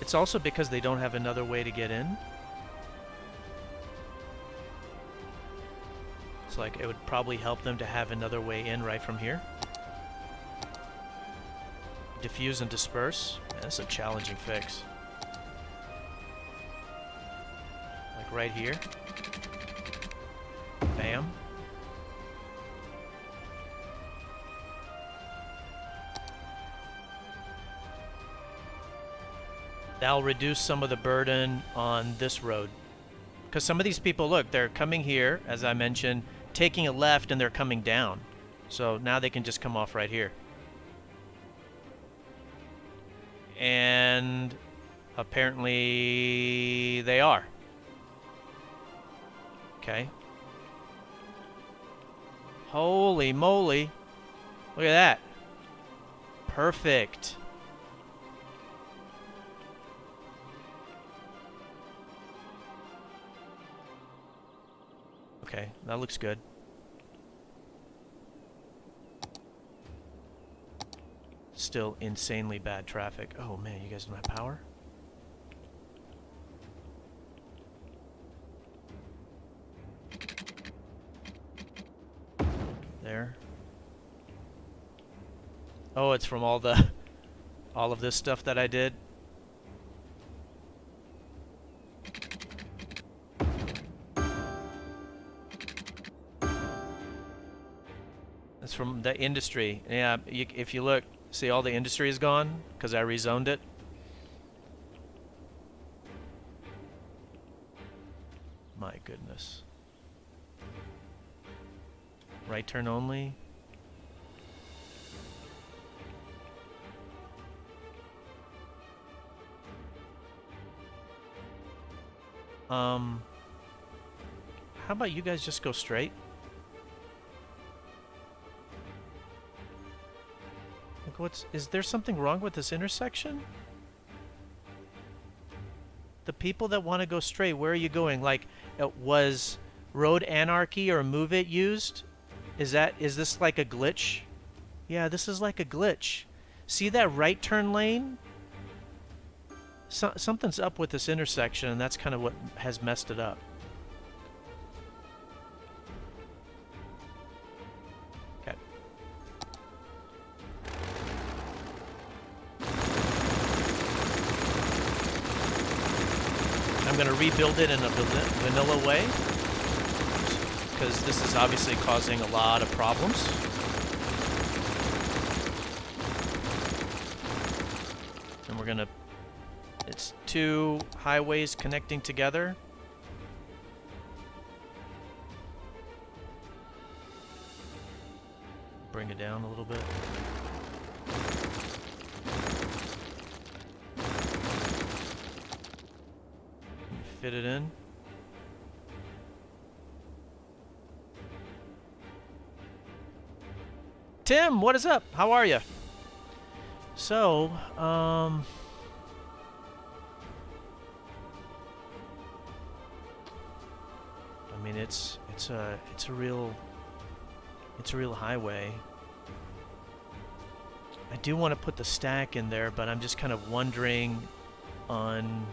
It's also because they don't have another way to get in. It's like it would probably help them to have another way in right from here. Diffuse and disperse. Man, that's a challenging fix. Like right here. Bam. That'll reduce some of the burden on this road. Because some of these people, look, they're coming here, as I mentioned, taking a left, and they're coming down. So now they can just come off right here. And apparently they are. Okay. Holy moly. Look at that. Perfect. Okay, that looks good. Still insanely bad traffic. Oh man, you guys don't have power? There. Oh, it's from all of this stuff that I did. It's from the industry. Yeah, if you look, see all the industry is gone because I rezoned it. My goodness. Right turn only. How about you guys just go straight? Is there something wrong with this intersection? The people that want to go straight, where are you going? Like, was road anarchy or move it used? Is this like a glitch? Yeah, this is like a glitch. See that right turn lane? something's up with this intersection, and that's kind of what has messed it up. Okay. I'm going to rebuild it in a vanilla way, because this is obviously causing a lot of problems. And we're going to... It's two highways connecting together. Bring it down a little bit. Fit it in. Tim, what is up? How are you? So, I mean, it's a real highway. I do want to put the stack in there, but I'm just kind of wondering on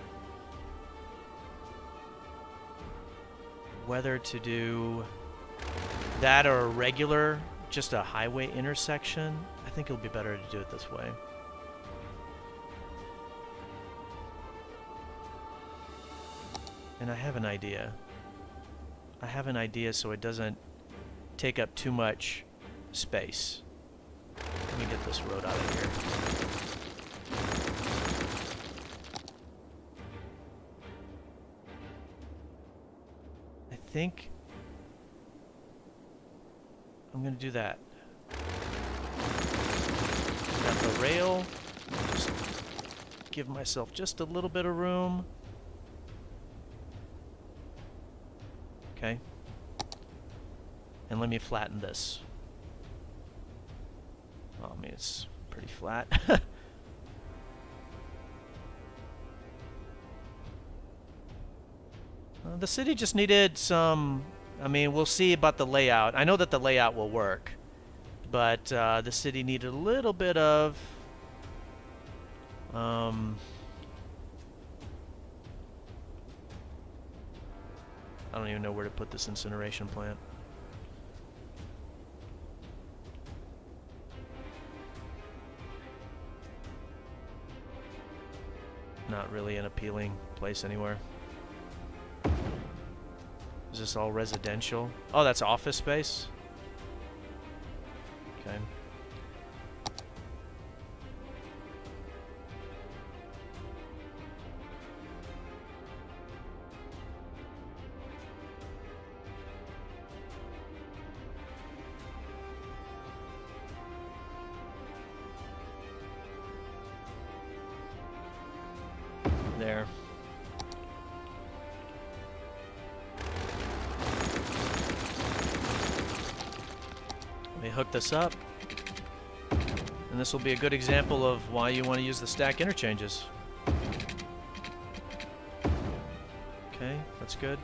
whether to do that or a regular, just a highway intersection. I think it'll be better to do it this way. And I have an idea. I have an idea so it doesn't take up too much space. Let me get this road out of here. I think I'm going to do that. Got the rail. Just give myself just a little bit of room. Okay. And let me flatten this. Oh, I mean, it's pretty flat. The city just needed some... I mean, we'll see about the layout. I know that the layout will work, but the city needed a little bit of... I don't even know where to put this incineration plant. Not really an appealing place anywhere. Is this all residential? Oh, that's office space? Okay. There. Let me hook this up. And this will be a good example of why you want to use the stack interchanges. Okay, that's good.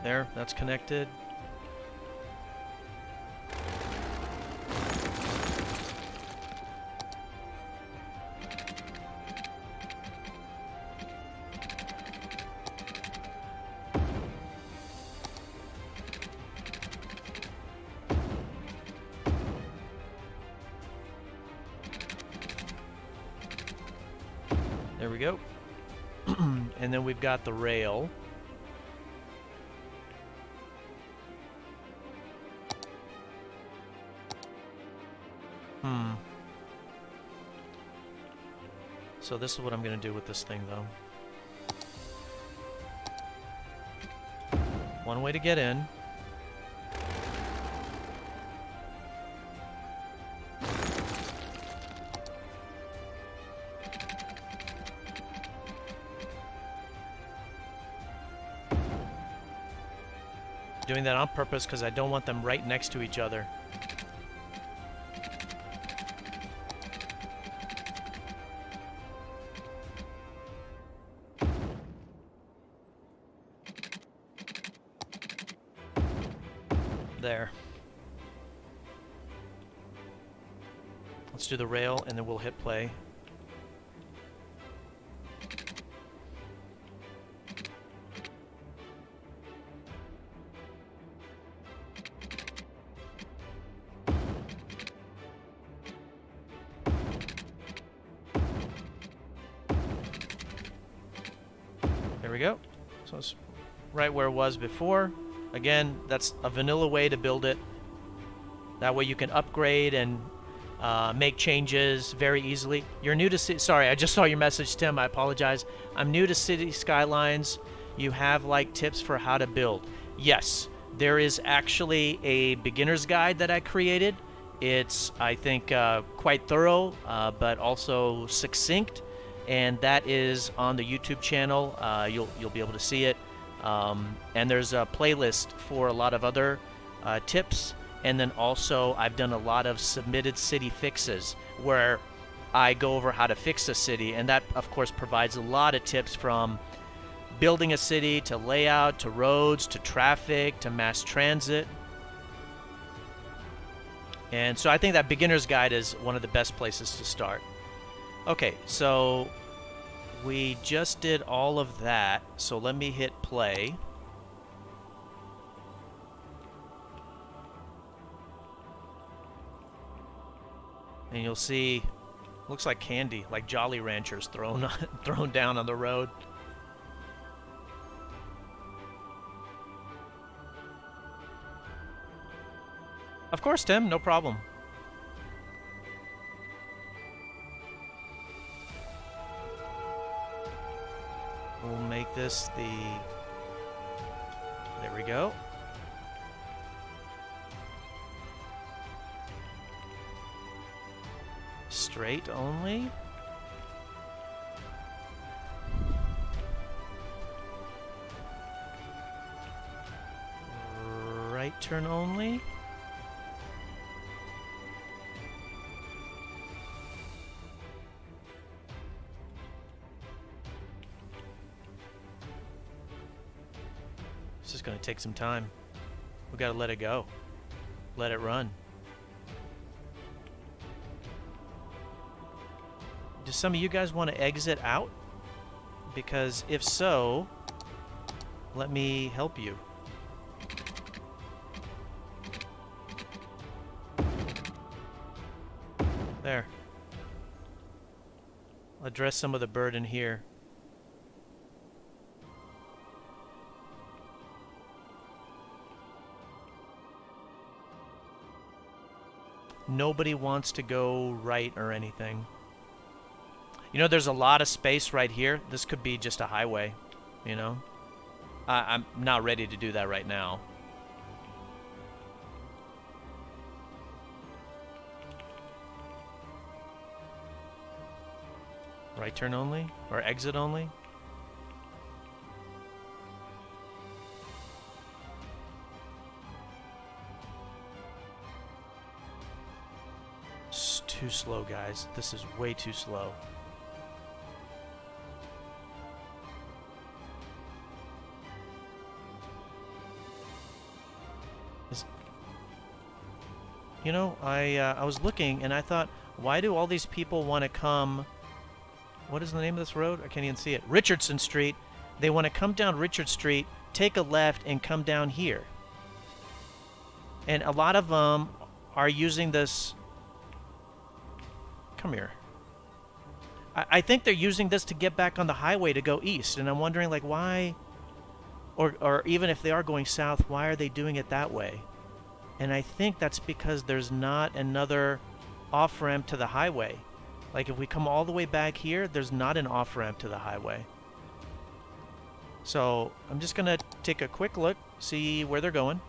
There, that's connected. There we go. And then we've got the rail. So this is what I'm going to do with this thing, though. One way to get in. Doing that on purpose because I don't want them right next to each other. There. Let's do the rail, and then we'll hit play. There we go. So it's right where it was before. Again, that's a vanilla way to build it. That way you can upgrade and make changes very easily. You're new to sorry, I just saw your message, Tim. I apologize. I'm new to Cities Skylines. You have like tips for how to build. Yes, there is actually a beginner's guide that I created. It's, I think, quite thorough, but also succinct, and that is on the YouTube channel. You'll be able to see it. And there's a playlist for a lot of other tips. And then also, I've done a lot of submitted city fixes where I go over how to fix a city. And that, of course, provides a lot of tips from building a city to layout, to roads, to traffic, to mass transit. And so I think that beginner's guide is one of the best places to start. Okay, so we just did all of that. So let me hit play. And you'll see, looks like candy, like Jolly Ranchers thrown down on the road. Of course, Tim, no problem. We'll make this the... There we go. Straight only. Right turn only. This is going to take some time. We got to let it go. Let it run. Do some of you guys want to exit out? Because if so, let me help you. There. I'll address some of the burden here. Nobody wants to go right or anything. You know, there's a lot of space right here. This could be just a highway, you know? I'm not ready to do that right now. Right turn only? Or exit only? It's too slow, guys. This is way too slow. You know, I was looking and I thought, why do all these people want to come? What is the name of this road? I can't even see it. Richardson Street. They want to come down Richard Street, take a left, and come down here. And a lot of them are using this. Come here. I think they're using this to get back on the highway to go east, and I'm wondering, like, why? Or even if they are going south, why are they doing it that way? And I think that's because there's not another off-ramp to the highway. Like, if we come all the way back here, there's not an off-ramp to the highway. So, I'm just going to take a quick look, see where they're going.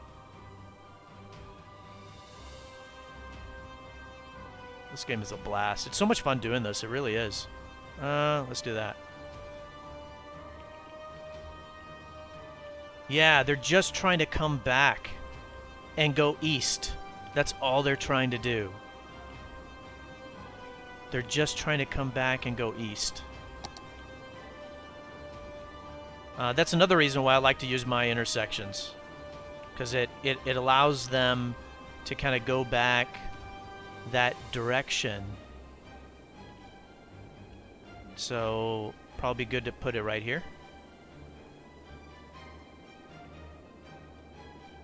This game is a blast. It's so much fun doing this. It really is. Let's do that. Yeah, they're just trying to come back and go east. That's all they're trying to do. They're just trying to come back and go east. That's another reason why I like to use my intersections. because it allows them to kind of go back that direction. So probably good to put it right here.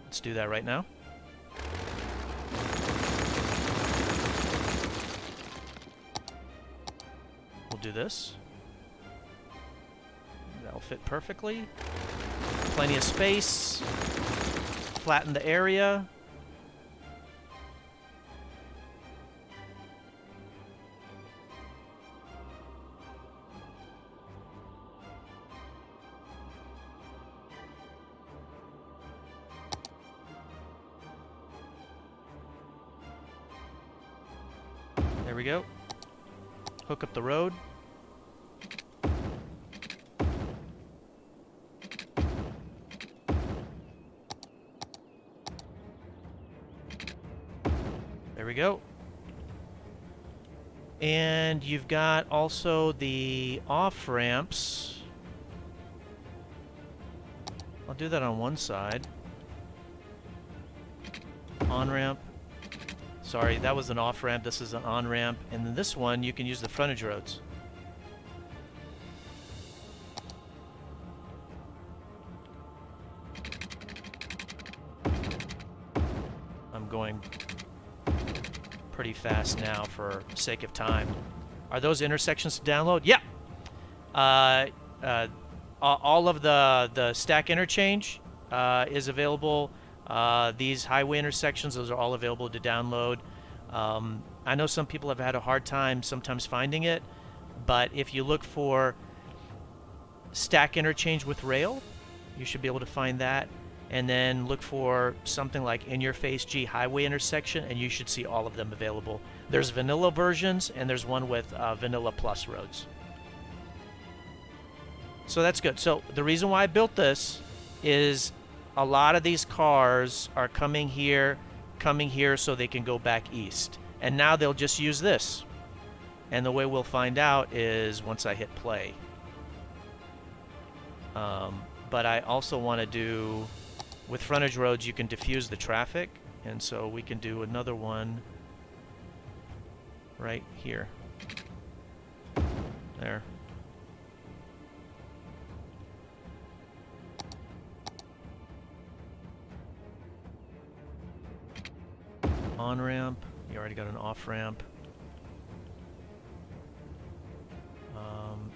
Let's do that right now. We'll do this. That'll fit perfectly. Plenty of space. Flatten the area. There we go. Hook up the road. There we go. And you've got also the off-ramps. I'll do that on one side. On-ramp. Sorry, that was an off-ramp. This is an on-ramp. And then this one, you can use the frontage roads. I'm going pretty fast now for sake of time. Are those intersections to download? Yeah. All of the stack interchange is available. These highway intersections, those are all available to download. I know some people have had a hard time sometimes finding it, but if you look for stack interchange with rail, you should be able to find that. And then look for something like in your face G highway intersection, and you should see all of them available. There's vanilla versions, and there's one with vanilla plus roads. So that's good. So the reason why I built this is a lot of these cars are coming here so they can go back east. And now they'll just use this. And the way we'll find out is once I hit play. But I also want to do, with frontage roads, you can diffuse the traffic. And so we can do another one right here. There. On-ramp. You already got an off-ramp.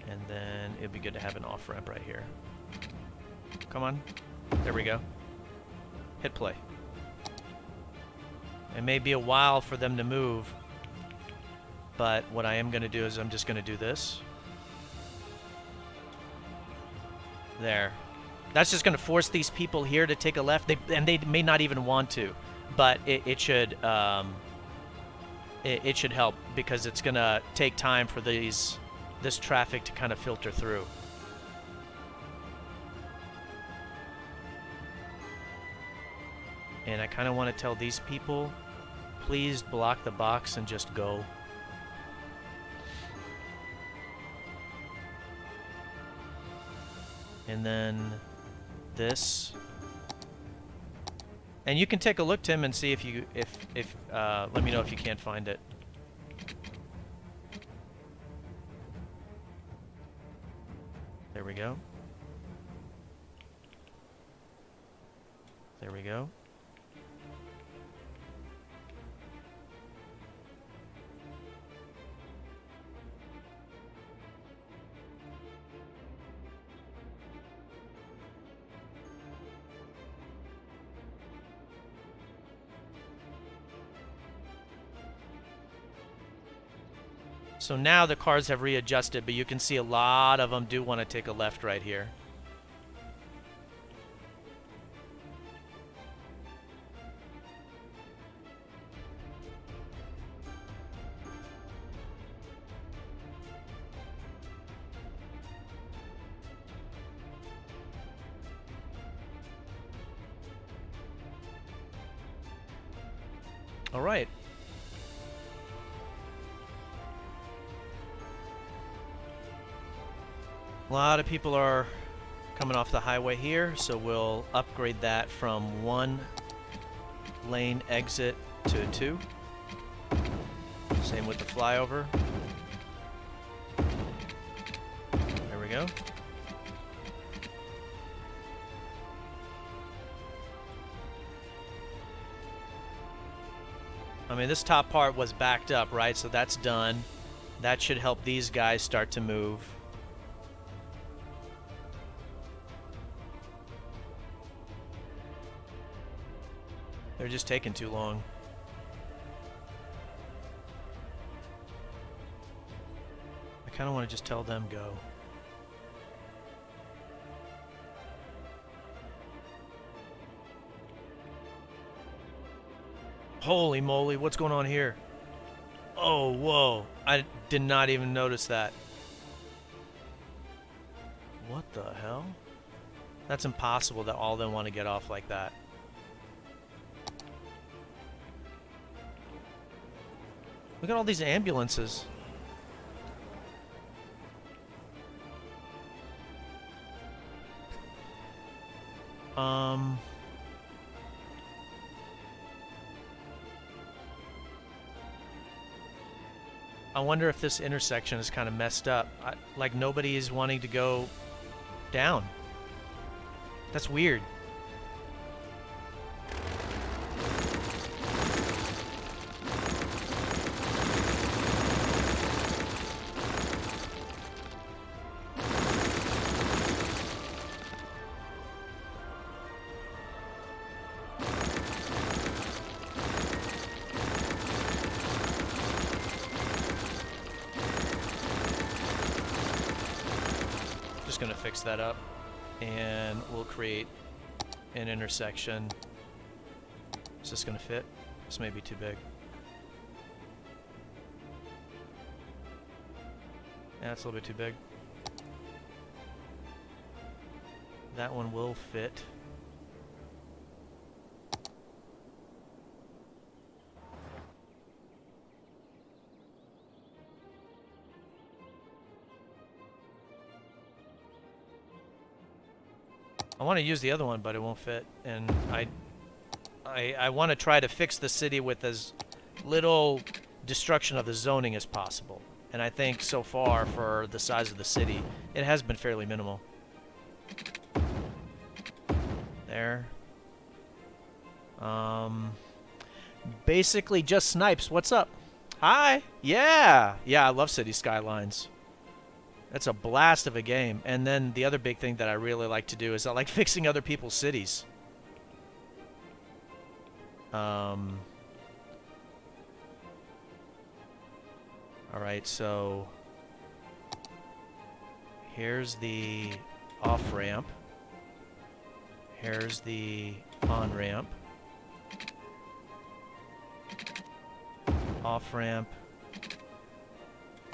And then it'd be good to have an off-ramp right here. Come on. There we go. Hit play. It may be a while for them to move, but what I am going to do is I'm just going to do this. There. That's just going to force these people here to take a left, and they may not even want to, but it should help, because it's going to take time for this traffic to kind of filter through. And I kind of want to tell these people, please block the box and just go. And then this. And you can take a look, Tim, and see if let me know if you can't find it. There we go. There we go. So now the cars have readjusted, but you can see a lot of them do want to take a left right here. All right. A lot of people are coming off the highway here, so we'll upgrade that from 1 lane exit to 2. Same with the flyover. There we go. I mean, this top part was backed up, right? So that's done. That should help these guys start to move. They're just taking too long. I kind of want to just tell them go. Holy moly, what's going on here? Oh, whoa. I did not even notice that. What the hell? That's impossible that all of them want to get off like that. Look at all these ambulances. I wonder if this intersection is kind of messed up. Like nobody is wanting to go down. That's weird. Just gonna fix that up, and we'll create an intersection. Is this gonna fit? This may be too big. Yeah, it's a little bit too big. That one will fit. I want to use the other one, but it won't fit, and I want to try to fix the city with as little destruction of the zoning as possible. And I think so far, for the size of the city, it has been fairly minimal. There. Basically just snipes. What's up? Hi. Yeah. Yeah, I love Cities Skylines. That's a blast of a game. And then the other big thing that I really like to do is I like fixing other people's cities. Alright, so here's the off-ramp. Here's the on-ramp. Off-ramp.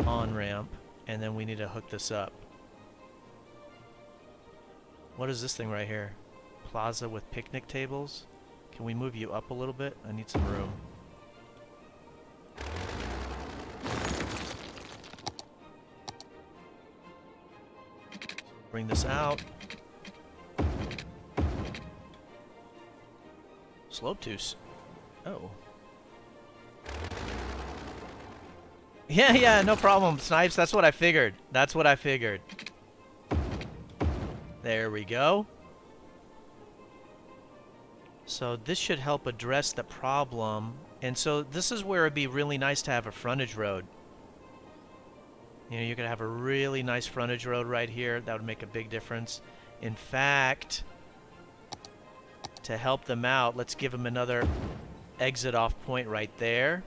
On-ramp. And then we need to hook this up. What is this thing right here? Plaza with picnic tables? Can we move you up a little bit? I need some room. Bring this out. Slope-toos. Oh. Yeah, no problem, Snipes. That's what I figured. That's what I figured. There we go. So this should help address the problem. And so this is where it'd be really nice to have a frontage road. You know, you could have a really nice frontage road right here. That would make a big difference. In fact, to help them out, let's give them another exit off point right there.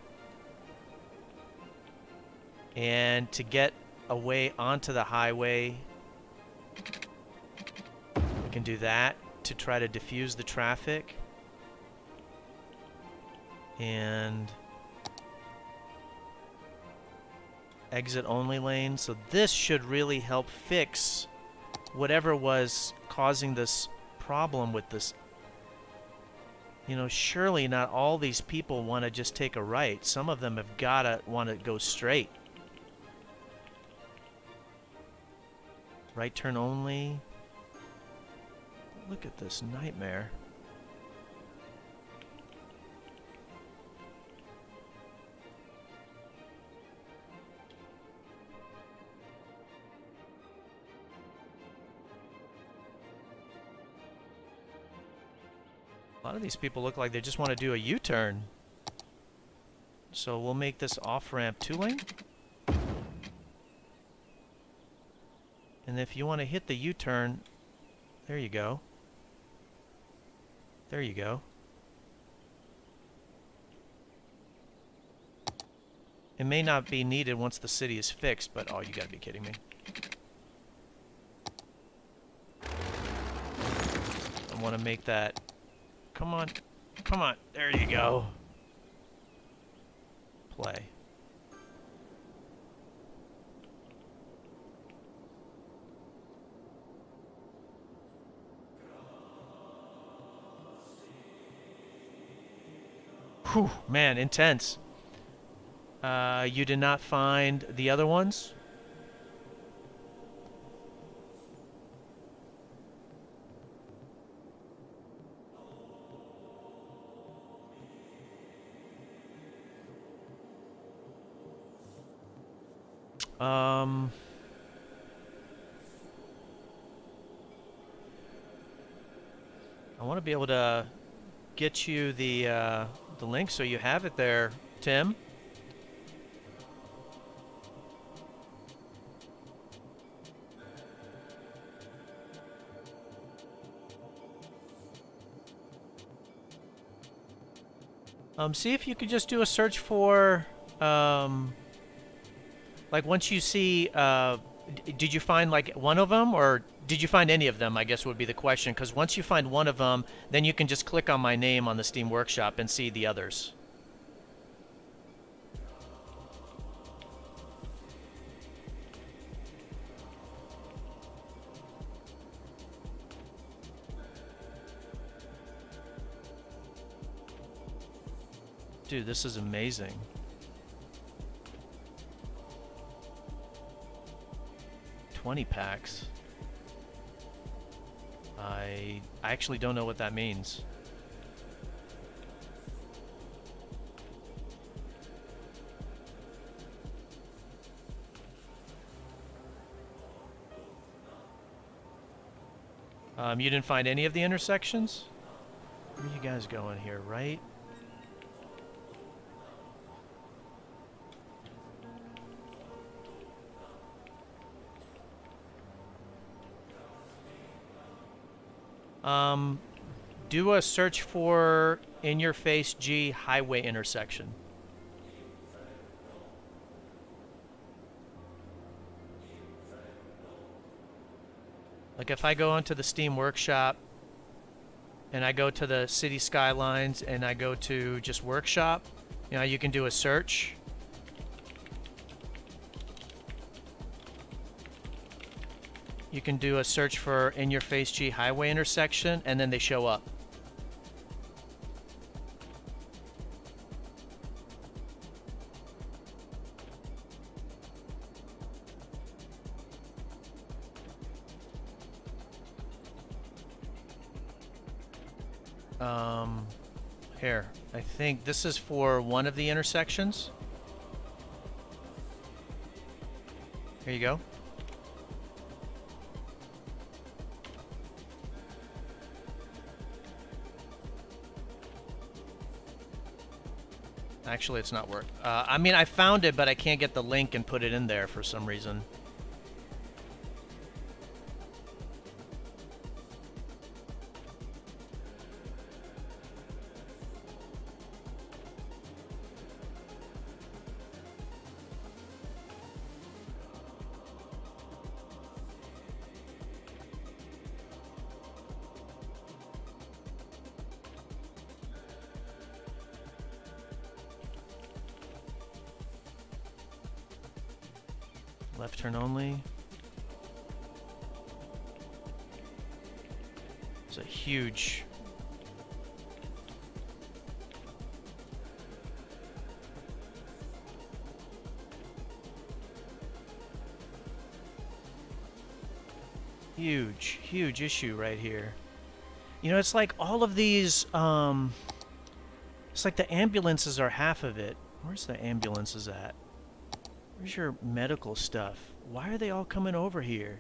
And to get away onto the highway, we can do that to try to diffuse the traffic. And exit only lane. So this should really help fix whatever was causing this problem with this. You know, surely not all these people want to just take a right. Some of them have got to want to go straight. Right turn only. Look at this nightmare. A lot of these people look like they just want to do a U-turn. So we'll make this off-ramp 2-lane. And if you want to hit the U-turn, there you go. There you go. It may not be needed once the city is fixed, but oh, you gotta be kidding me. I want to make that. Come on. Come on. There you go. Play. Whew, man, intense. You did not find the other ones? I want to be able to get you the link so you have it there, Tim. See if you could just do a search for, like once you see, did you find like one of them, or did you find any of them, I guess would be the question, because once you find one of them, then you can just click on my name on the Steam Workshop and see the others. Dude, this is amazing. $20 packs. I actually don't know what that means. You didn't find any of the intersections? Where are you guys going here, right? Do a search for In Your Face G highway intersection. Like if I go into the Steam Workshop and I go to the Cities Skylines and I go to just Workshop, you know, you can do a search. You can do a search for In Your Face G highway intersection and then they show up. Here, I think this is for one of the intersections. Here you go. Actually, it's not work. I mean, I found it, but I can't get the link and put it in there for some reason. Left turn only. It's a huge... huge issue right here. You know, it's like all of these, it's like the ambulances are half of it. Where's the ambulances at? Where's your medical stuff? Why are they all coming over here?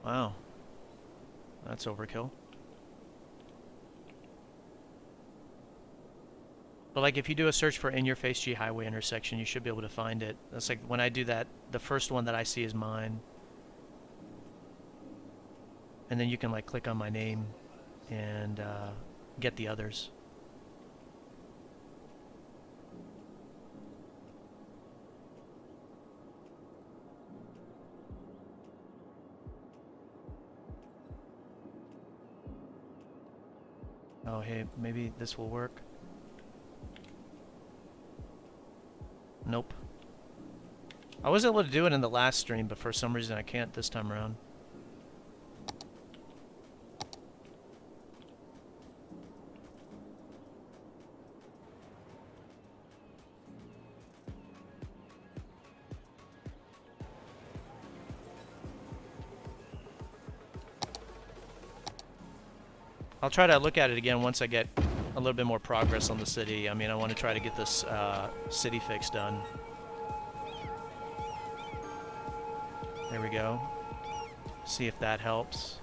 Wow. That's overkill. But like if you do a search for in your face G highway intersection, you should be able to find it. That's like when I do that, the first one that I see is mine. And then you can like click on my name and get the others. Oh, hey, maybe this will work. Nope. I was able to do it in the last stream, but for some reason I can't this time around. I'll try to look at it again once I get a little bit more progress on the city. I mean, I want to try to get this city fix done. There we go. See if that helps.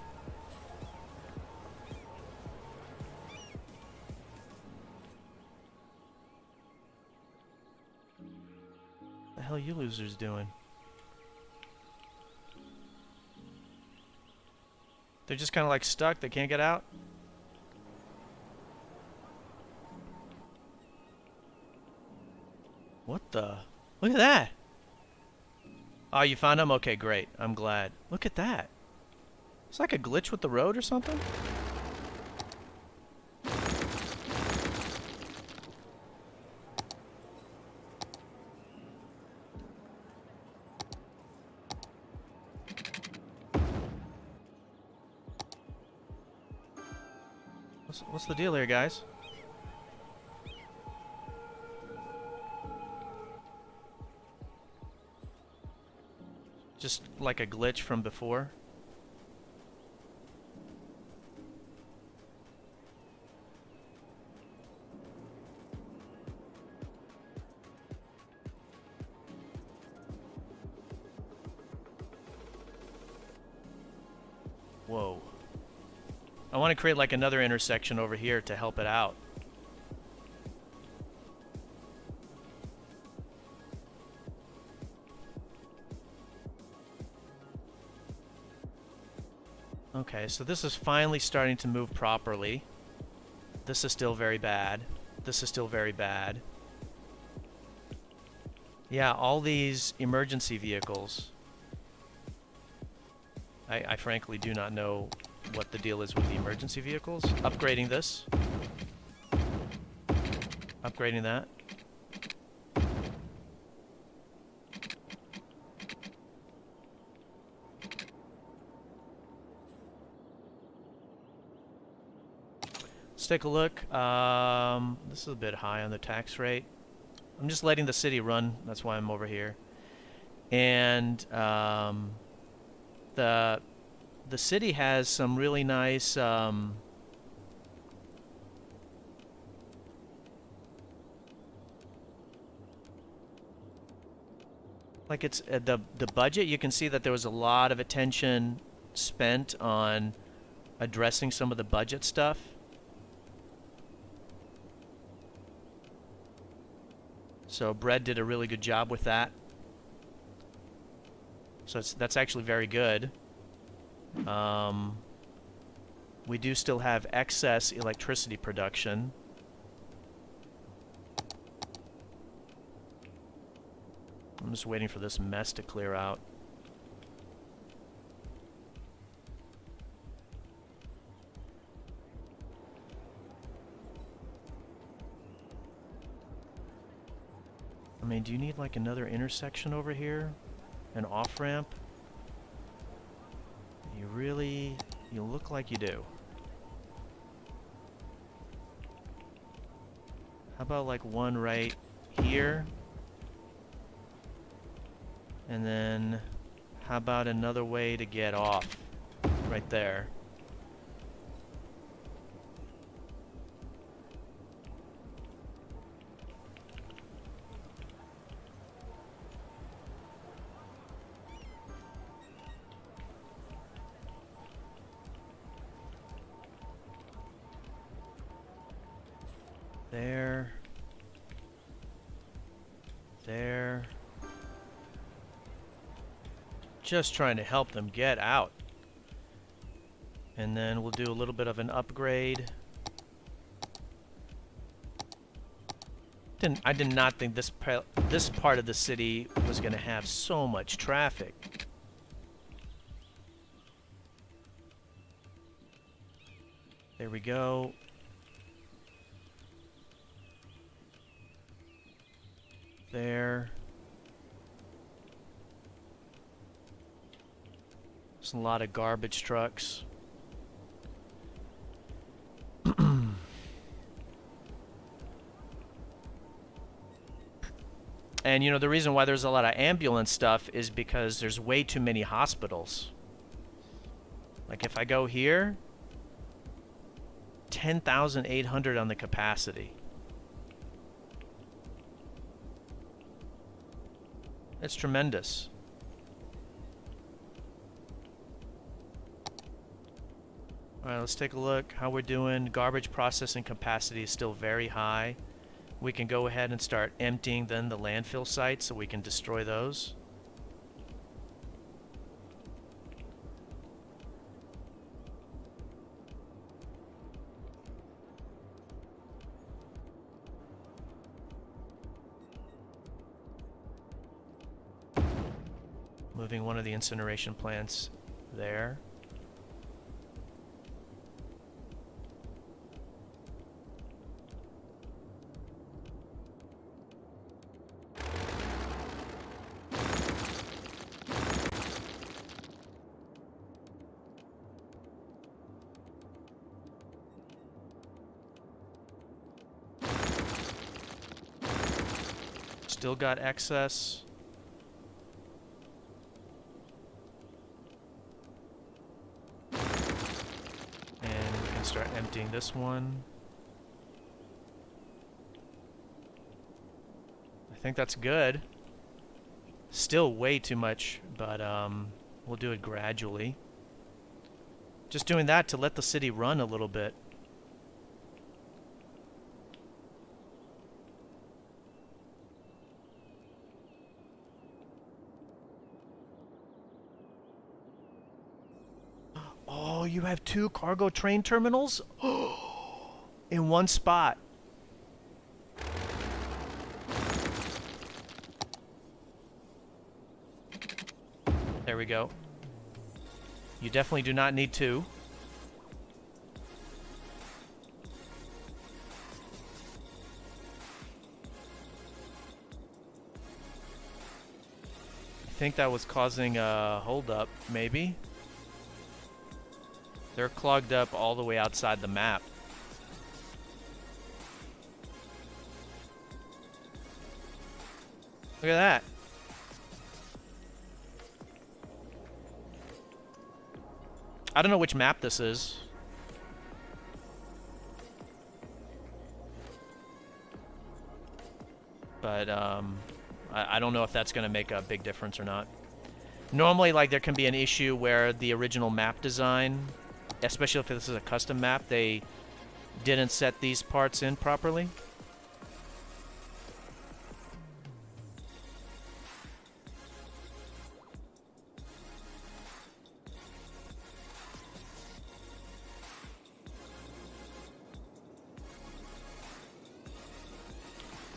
What the hell are you losers doing? They're just kind of like stuck. They can't get out. What the? Look at that! Oh, you found them? Okay, great. I'm glad. Look at that. It's like a glitch with the road or something. What's the deal here, guys? Just like a glitch from before. Whoa. I want to create like another intersection over here to help it out. Okay, so this is finally starting to move properly. This is still very bad. This is still very bad. Yeah, all these emergency vehicles. I frankly do not know what the deal is with the emergency vehicles. Upgrading this. Upgrading that. Let's take a look. This is a bit high on the tax rate. I'm just letting the city run. That's why I'm over here. And the city has some really nice like it's the budget. You can see that there was a lot of attention spent on addressing some of the budget stuff. So Bread did a really good job with that. So that's actually very good. We do still have excess electricity production. I'm just waiting for this mess to clear out. I mean, do you need like another intersection over here? An off-ramp? You look like you do. How about like one right here? And then, how about another way to get off? Right there. There. There. Just trying to help them get out. And then we'll do a little bit of an upgrade. I did not think this part of the city was going to have so much traffic. There we go. There. There's a lot of garbage trucks. And you know, the reason why there's a lot of ambulance stuff is because there's way too many hospitals. Like if I go here, 10,800 on the capacity. It's tremendous. Alright, let's take a look how we're doing. Garbage processing capacity is still very high. We can go ahead and start emptying then the landfill sites so we can destroy those. Moving one of the incineration plants there. Still got excess. And we can start emptying this one. I think that's good. Still way too much, but we'll do it gradually. Just doing that to let the city run a little bit. Oh, you have 2 cargo train terminals? In one spot. There we go. You definitely do not need 2. I think that was causing a holdup, maybe. They're clogged up all the way outside the map. Look at that. I don't know which map this is. But I don't know if that's going to make a big difference or not. Normally, like, there can be an issue where the original map design, especially if this is a custom map, they didn't set these parts in properly.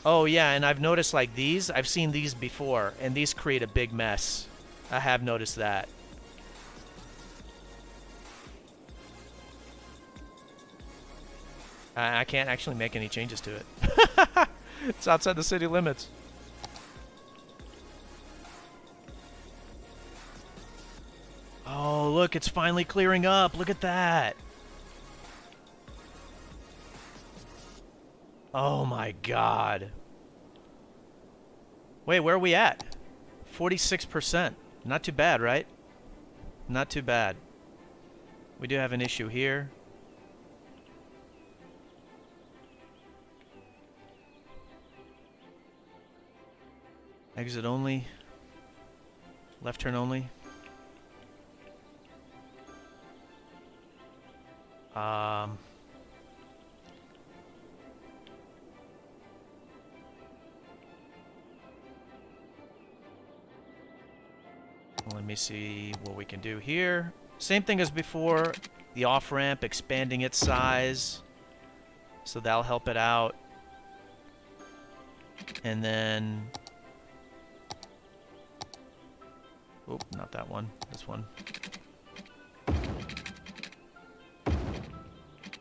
Oh yeah, and I've noticed like these, I've seen these before, and these create a big mess. I have noticed that. I can't actually make any changes to it. It's outside the city limits. Oh, look, it's finally clearing up. Look at that. Oh my god. Wait, where are we at? 46%. Not too bad, right? Not too bad. We do have an issue here. Exit only. Left turn only. Let me see what we can do here. Same thing as before. The off-ramp, expanding its size. So that'll help it out. And then... Oop, not that one. This one.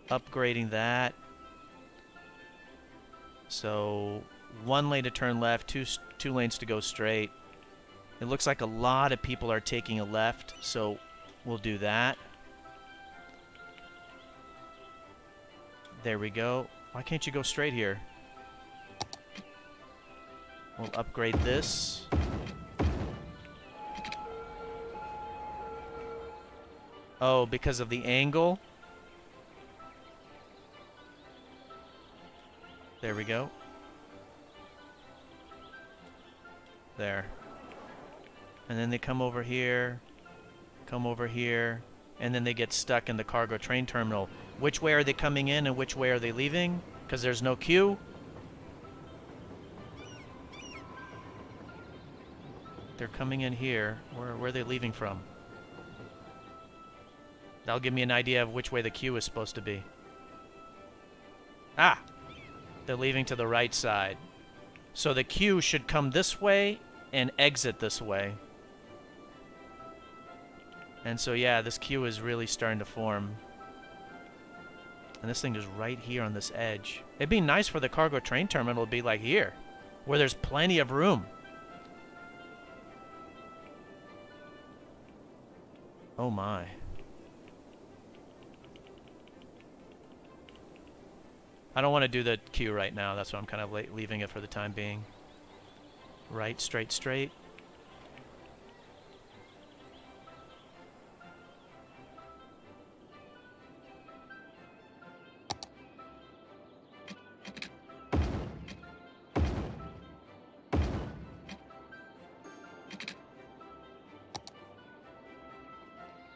Upgrading that. So, 1 lane to turn left, two lanes to go straight. It looks like a lot of people are taking a left, so we'll do that. There we go. Why can't you go straight here? We'll upgrade this. Oh, because of the angle? There we go. There. And then they come over here, and then they get stuck in the cargo train terminal. Which way are they coming in and which way are they leaving? Because there's no queue. They're coming in here. Where are they leaving from? That'll give me an idea of which way the queue is supposed to be. Ah! They're leaving to the right side. So the queue should come this way and exit this way. And so, yeah, this queue is really starting to form. And this thing is right here on this edge. It'd be nice for the cargo train terminal to be like here, where there's plenty of room. Oh my. I don't want to do the queue right now. That's why I'm kind of leaving it for the time being. Right, straight, straight.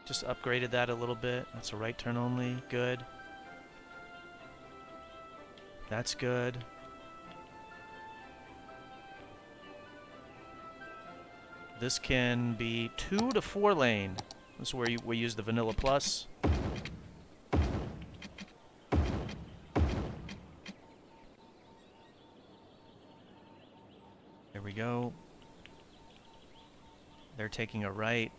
Just upgraded that a little bit. That's a right turn only. Good. That's good. This can be 2 to 4 lane. This is where we use the Vanilla Plus. There we go. They're taking a right,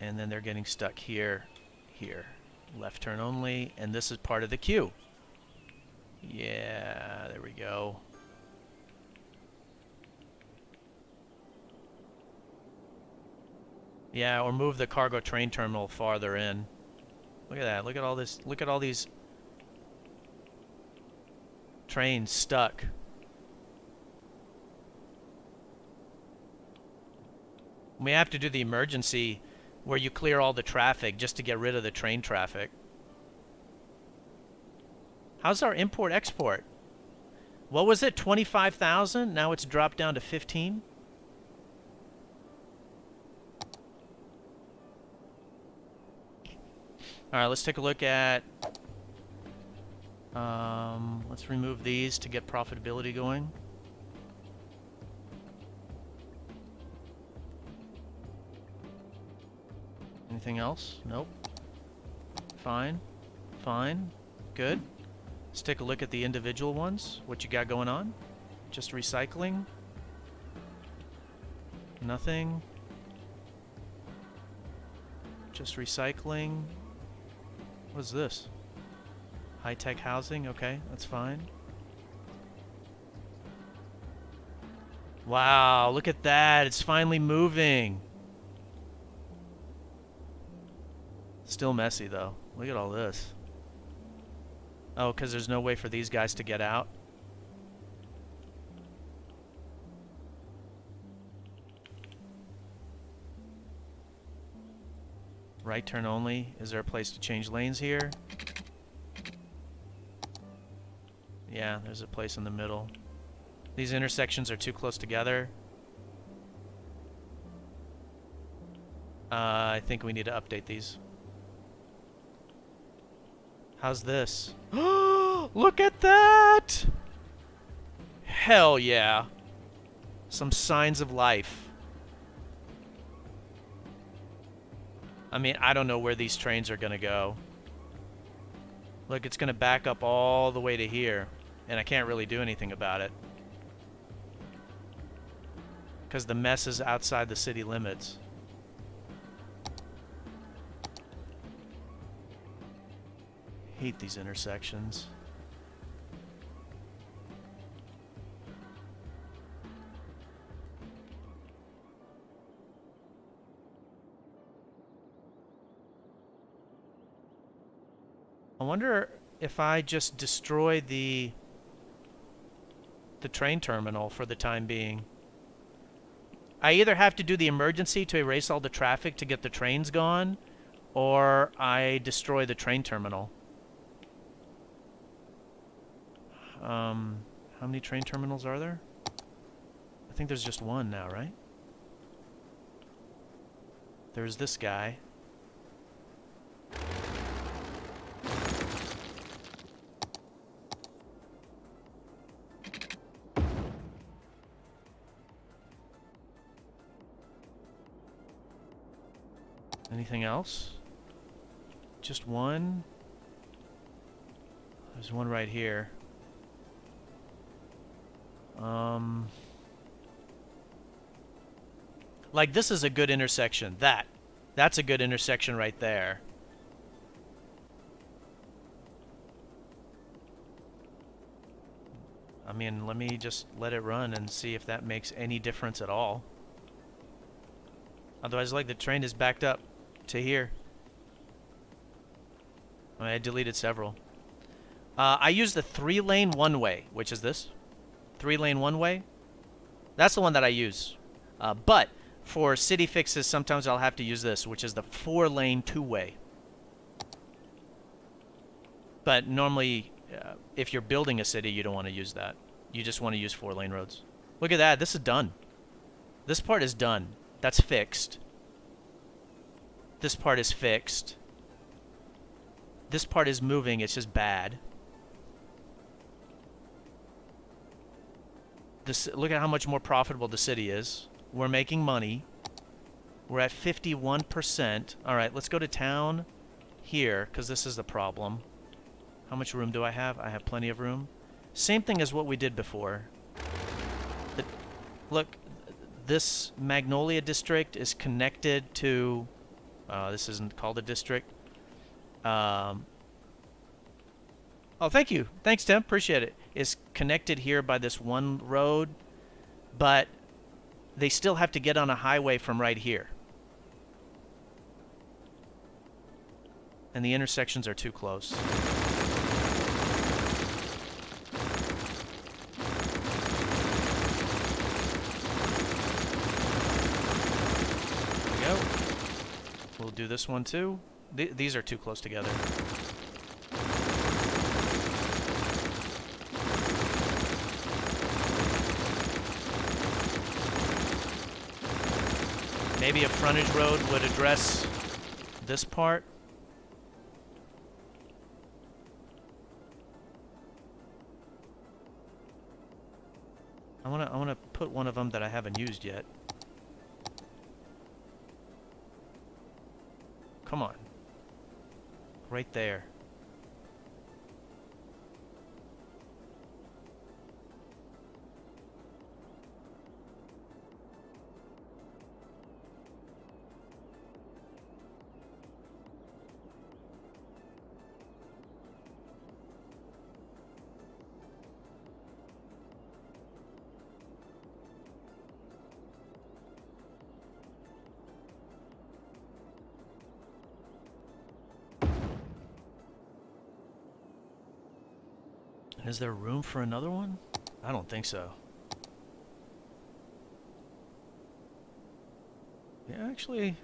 and then they're getting stuck here, here. Left turn only, and this is part of the queue. Yeah, there we go. Yeah, or move the cargo train terminal farther in. Look at that. Look at all this. Look at all these trains stuck. We have to do the emergency where you clear all the traffic just to get rid of the train traffic. How's our import-export? What was it, 25,000? Now it's dropped down to 15? All right, let's take a look at... let's remove these to get profitability going. Anything else? Nope. Fine. Fine. Good. Let's take a look at the individual ones. What you got going on? Just recycling. Nothing. Just recycling. What is this? High-tech housing. Okay, that's fine. Wow, look at that. It's finally moving. Still messy, though. Look at all this. Oh, because there's no way for these guys to get out. Right turn only. Is there a place to change lanes here? Yeah, there's a place in the middle. These intersections are too close together. I think we need to update these. How's this? Look at that! Hell yeah. Some signs of life. I mean, I don't know where these trains are going to go. Look, it's going to back up all the way to here. And I can't really do anything about it. Because the mess is outside the city limits. Hate these intersections. I wonder if I just destroy the train terminal for the time being. I either have to do the emergency to erase all the traffic to get the trains gone, or I destroy the train terminal. How many train terminals are there? I think there's just one now, right? There's this guy. Anything else? Just one? There's one right here. Like, this is a good intersection. That's a good intersection right there. I mean, let me just let it run and see if that makes any difference at all. Otherwise, like, the train is backed up to here. I mean, I deleted several. I use the 3-lane one-way, which is this. 3-lane one-way. That's the one that I use. But for city fixes, sometimes I'll have to use this, which is the 4-lane two-way. But normally, if you're building a city, you don't want to use that. You just want to use 4-lane roads. Look at that. This is done. This part is done. That's fixed. This part is fixed. This part is moving. It's just bad. Look at how much more profitable the city is. We're making money. We're at 51%. All right, let's go to town here, because this is the problem. How much room do I have? I have plenty of room. Same thing as what we did before. Look, this Magnolia district is connected to... this isn't called a district. Oh, thank you. Thanks, Tim. Appreciate it. It's connected here by this one road, but they still have to get on a highway from right here. And the intersections are too close. There we go. We'll do this one too. These are too close together. Maybe a frontage road would address this part. I wanna put one of them that I haven't used yet. Come on. Right there. Is there room for another one? I don't think so. Yeah, actually...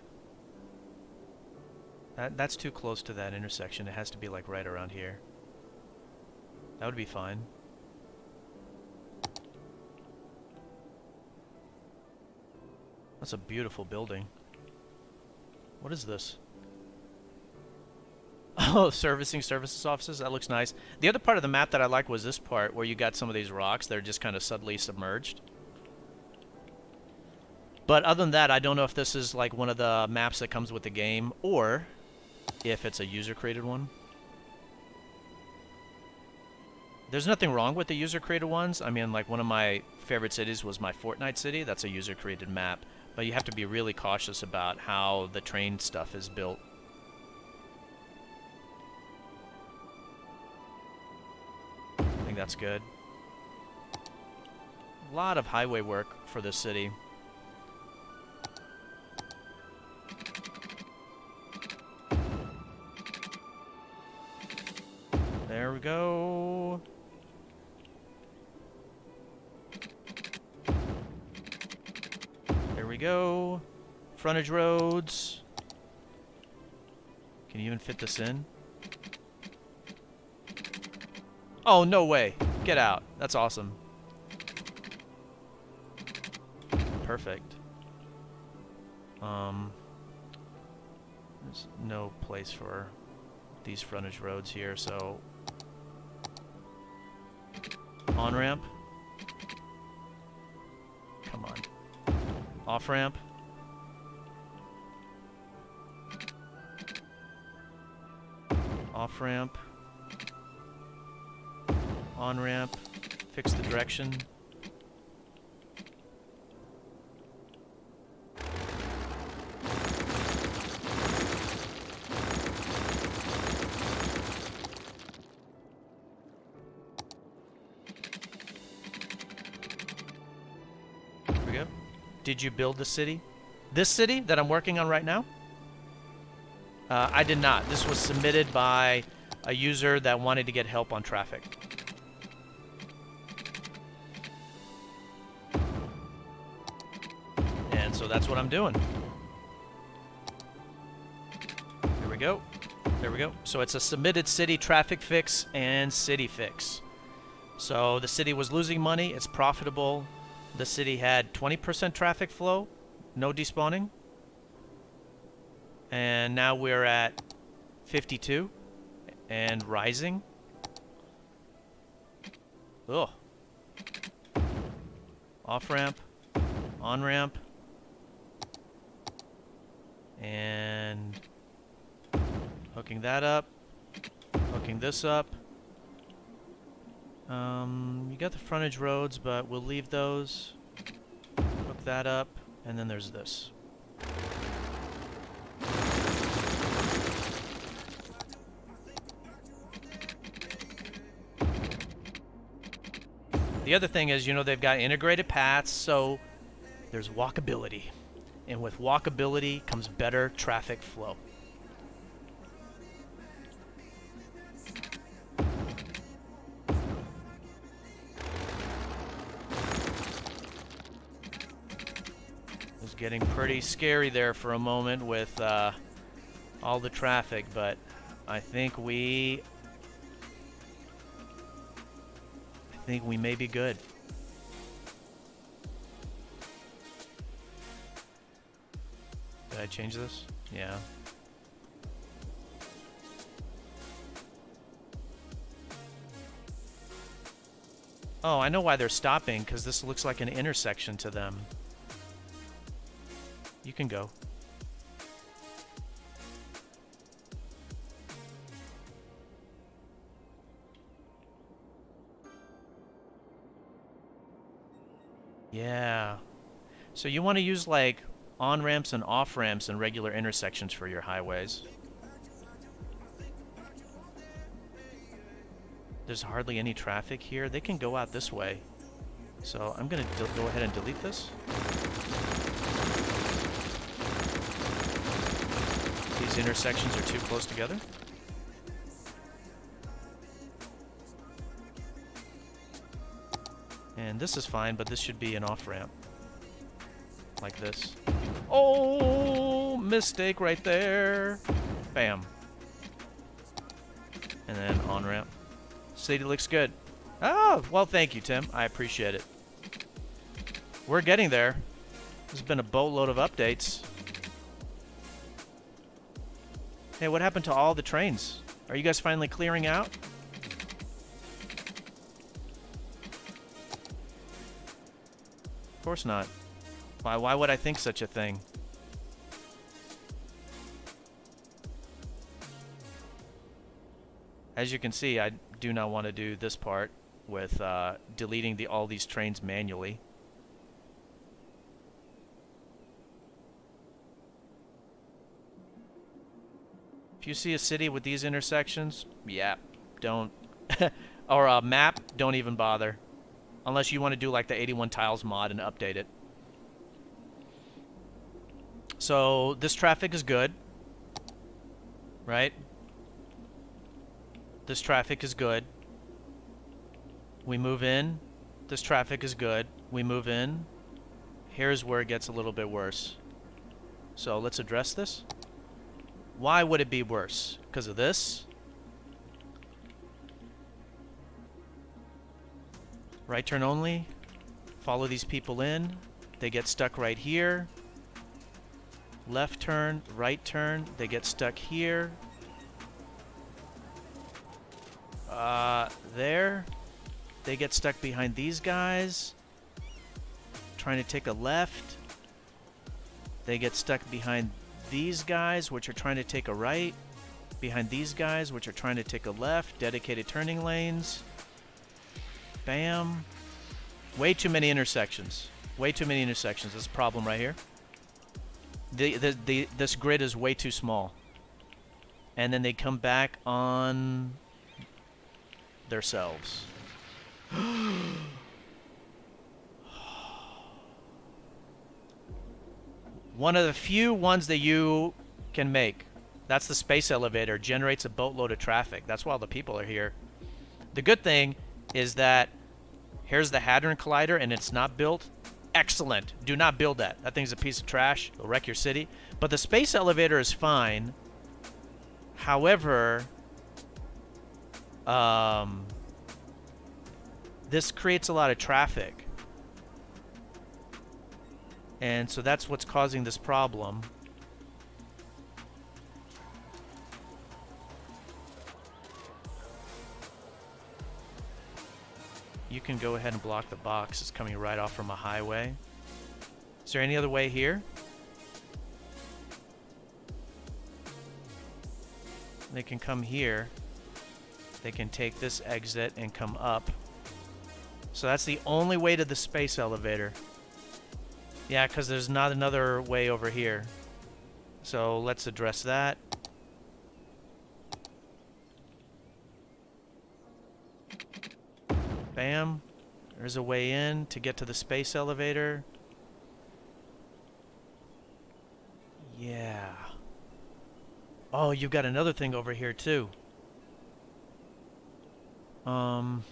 That's too close to that intersection. It has to be like right around here. That would be fine. That's a beautiful building. What is this? Oh, servicing services offices. That looks nice. The other part of the map that I like was this part where you got some of these rocks that are just kind of suddenly submerged. But other than that, I don't know if this is like one of the maps that comes with the game or if it's a user-created one. There's nothing wrong with the user-created ones. I mean, like one of my favorite cities was my Fortnite city. That's a user-created map. But you have to be really cautious about how the train stuff is built. I think that's good. A lot of highway work for this city. There we go. There we go. Frontage roads. Can you even fit this in? Oh, no way. Get out. That's awesome. Perfect. There's no place for these frontage roads here, so on-ramp. Come on. Off-ramp. Off-ramp. On-ramp. Fix the direction. Did you build the city? This city that I'm working on right now? I did not. This was submitted by a user that wanted to get help on traffic. And so that's what I'm doing. There we go. There we go. So it's a submitted city traffic fix and city fix. So the city was losing money. It's profitable. The city had 20% traffic flow, no despawning. And now we're at 52 and rising. Ugh. Off-ramp, on-ramp, and hooking that up, hooking this up. You got the frontage roads, but we'll leave those. Hook that up, and then there's this. The other thing is, you know, they've got integrated paths, so there's walkability. And with walkability comes better traffic flow. Getting pretty scary there for a moment with all the traffic, but I think we may be good. Did I change this? Yeah. Oh, I know why they're stopping, because this looks like an intersection to them. You can go. Yeah. So you want to use like on-ramps and off-ramps and regular intersections for your highways. There's hardly any traffic here. They can go out this way. So I'm going to go ahead and delete this. These intersections are too close together. And this is fine, but this should be an off-ramp. Like this. Oh, mistake right there. Bam. And then on-ramp. City looks good. Oh, well, thank you, Tim. I appreciate it. We're getting there. There's been a boatload of updates. Hey, what happened to all the trains? Are you guys finally clearing out? Of course not. Why would I think such a thing? As you can see, I do not want to do this part with deleting all these trains manually. If you see a city with these intersections, yeah, don't. Or a map, don't even bother. Unless you want to do like the 81 tiles mod and update it. So this traffic is good, right? This traffic is good. We move in. This traffic is good. We move in. Here's where it gets a little bit worse. So let's address this. Why would it be worse? Because of this? Right turn only. Follow these people in. They get stuck right here. Left turn, right turn. They get stuck here. There. They get stuck behind these guys. Trying to take a left. They get stuck behind these guys, which are trying to take a right. Behind these guys, which are trying to take a left. Dedicated turning lanes. Bam. Way too many intersections. Way too many intersections. That's a problem right here. This grid is way too small. And then they come back on themselves. One of the few ones that you can make. That's the space elevator. Generates a boatload of traffic. That's why all the people are here. The good thing is that here's the Hadron Collider and it's not built. Excellent. Do not build that. That thing's a piece of trash. It'll wreck your city. But the space elevator is fine. However, this creates a lot of traffic. And so that's what's causing this problem. You can go ahead and block the box. It's coming right off from a highway. Is there any other way here? They can come here. They can take this exit and come up. So that's the only way to the space elevator. Yeah, because there's not another way over here. So let's address that. Bam. There's a way in to get to the space elevator. Yeah. Oh, you've got another thing over here too. I'm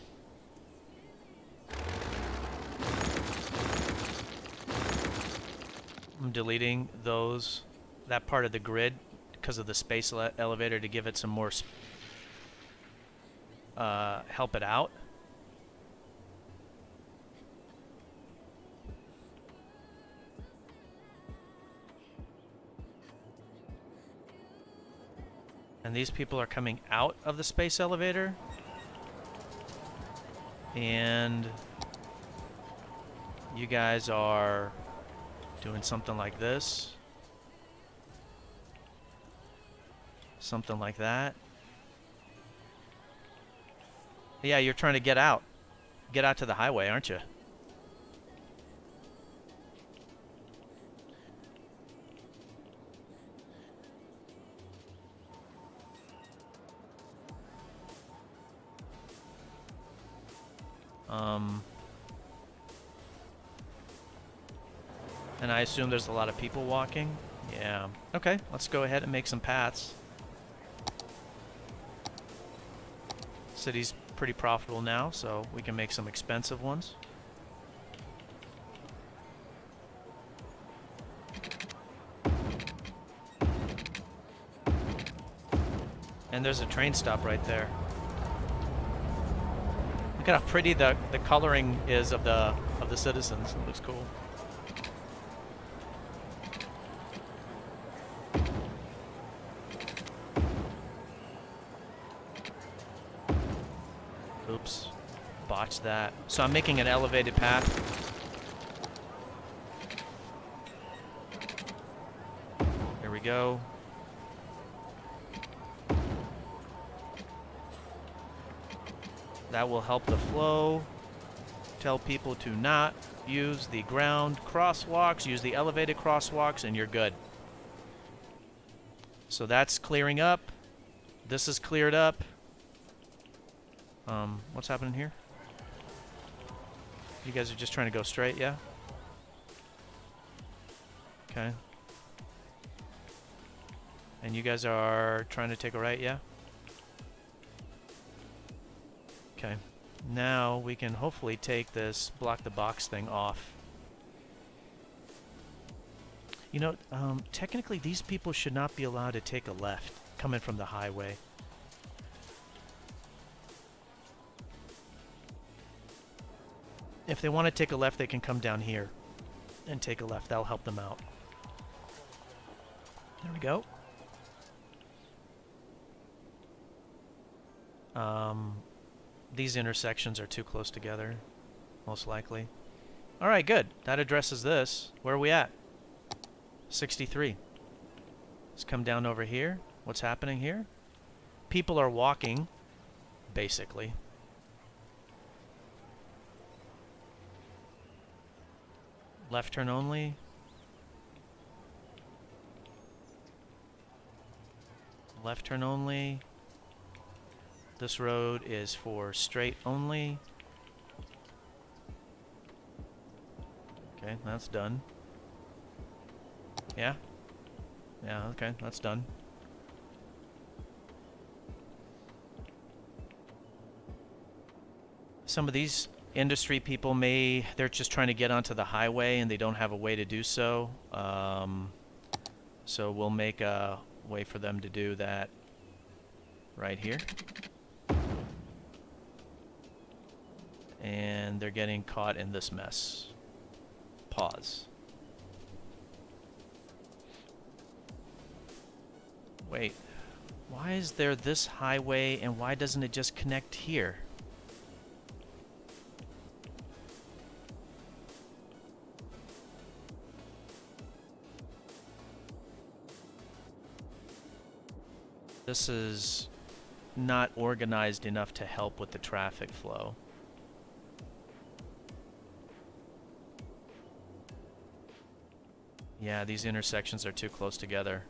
deleting that part of the grid because of the space elevator to give it some more help it out. And these people are coming out of the space elevator. And you guys are doing something like this. Something like that. Yeah, you're trying to get out. Get out to the highway, aren't you? And I assume there's a lot of people walking. Yeah. Okay, let's go ahead and make some paths. City's pretty profitable now, so we can make some expensive ones. And there's a train stop right there. Look at how pretty the coloring is of the citizens. It looks cool. Oops. Botched that. So I'm making an elevated path. Here we go. That will help the flow. Tell people to not use the ground crosswalks, use the elevated crosswalks, and you're good. So that's clearing up. This is cleared up. What's happening here? You guys are just trying to go straight, yeah? Okay. And you guys are trying to take a right, yeah? Okay. Now we can hopefully take this block the box thing off. You know, technically these people should not be allowed to take a left coming from the highway. If they want to take a left, they can come down here and take a left. That'll help them out. There we go. These intersections are too close together, most likely. All right, good. That addresses this. Where are we at? 63. Let's come down over here. What's happening here? People are walking, basically. Left turn only. Left turn only. This road is for straight only. Okay, that's done. Yeah? Yeah, okay, that's done. Some of these industry people they're just trying to get onto the highway and they don't have a way to do so. So we'll make a way for them to do that right here. And they're getting caught in this mess. Pause. Wait, why is there this highway and why doesn't it just connect here? This is not organized enough to help with the traffic flow. Yeah, these intersections are too close together.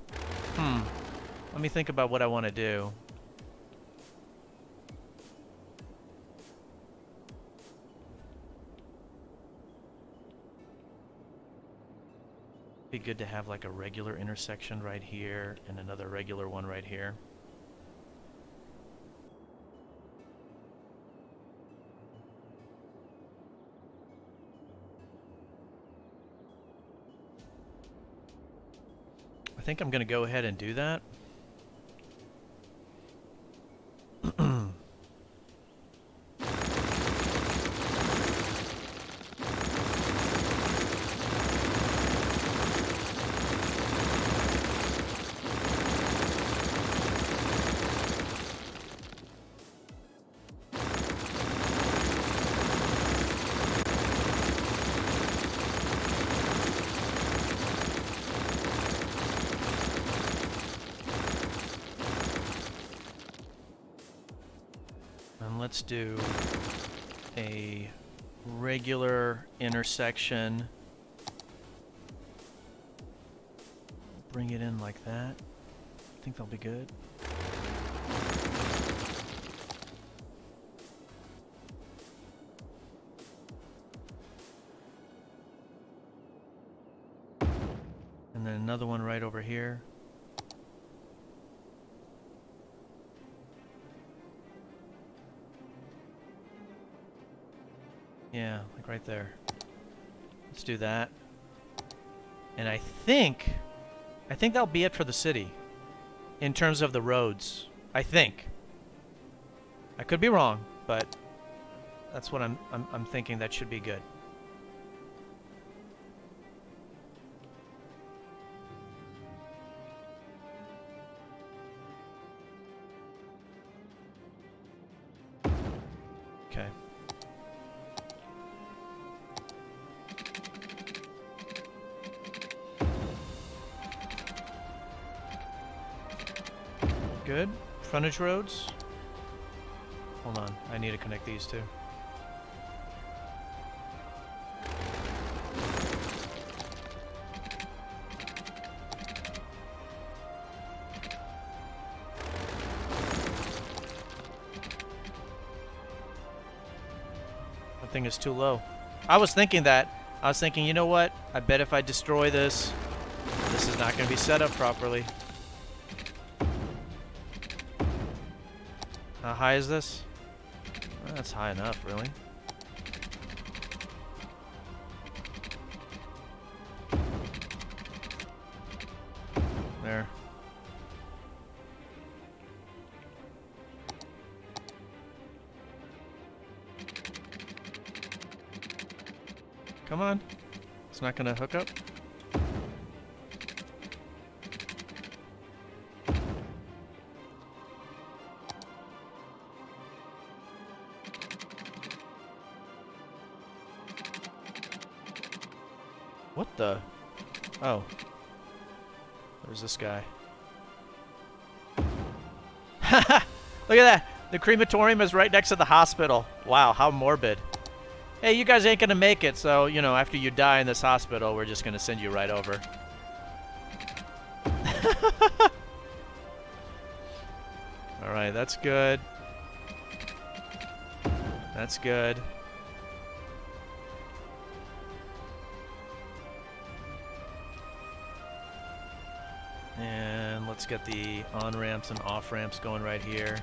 Let me think about what I want to do. Be good to have like a regular intersection right here and another regular one right here. I think I'm going to go ahead and do that. Let's do a regular intersection. Bring it in like that. I think that'll be good. And then another one right over here. Yeah, like right there. Let's do that. And I think that'll be it for the city in terms of the roads. I think. I could be wrong, but that's what I'm thinking. That should be good. Okay. Good. Frontage roads. Hold on. I need to connect these two. That thing is too low. I was thinking that. I was thinking, you know what? I bet if I destroy this, this is not going to be set up properly. How high is this? Well, that's high enough, really. There. Come on. It's not going to hook up. What the? Oh. There's this guy. Haha! Look at that! The crematorium is right next to the hospital. Wow, how morbid. Hey, you guys ain't gonna make it, so, you know, after you die in this hospital, we're just gonna send you right over. Alright, that's good. That's good. And let's get the on-ramps and off-ramps going right here.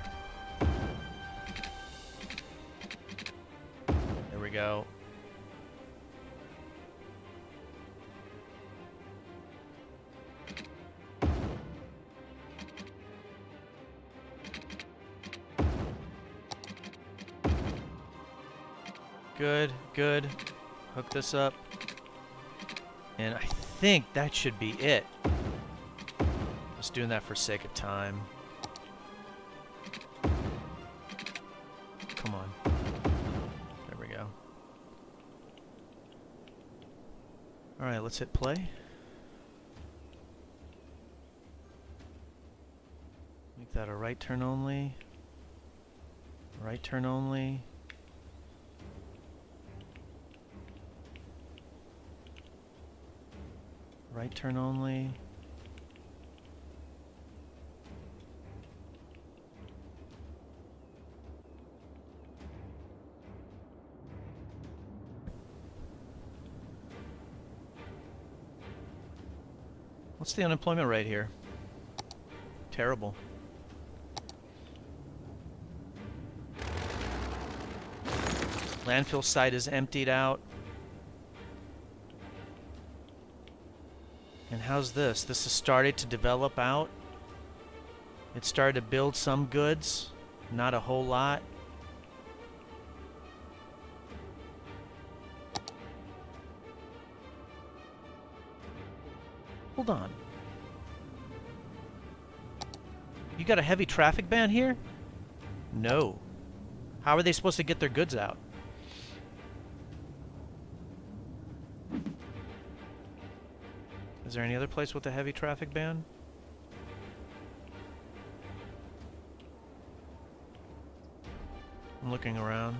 There we go. Good, good. Hook this up. And I think that should be it. Just doing that for sake of time. Come on. There we go. Alright, let's hit play. Make that a right turn only. Right turn only. Right turn only. What's the unemployment rate here? Terrible. Landfill site is emptied out. And how's this? This has started to develop out. It started to build some goods, not a whole lot. Hold on. You got a heavy traffic ban here? No. How are they supposed to get their goods out? Is there any other place with a heavy traffic ban? I'm looking around.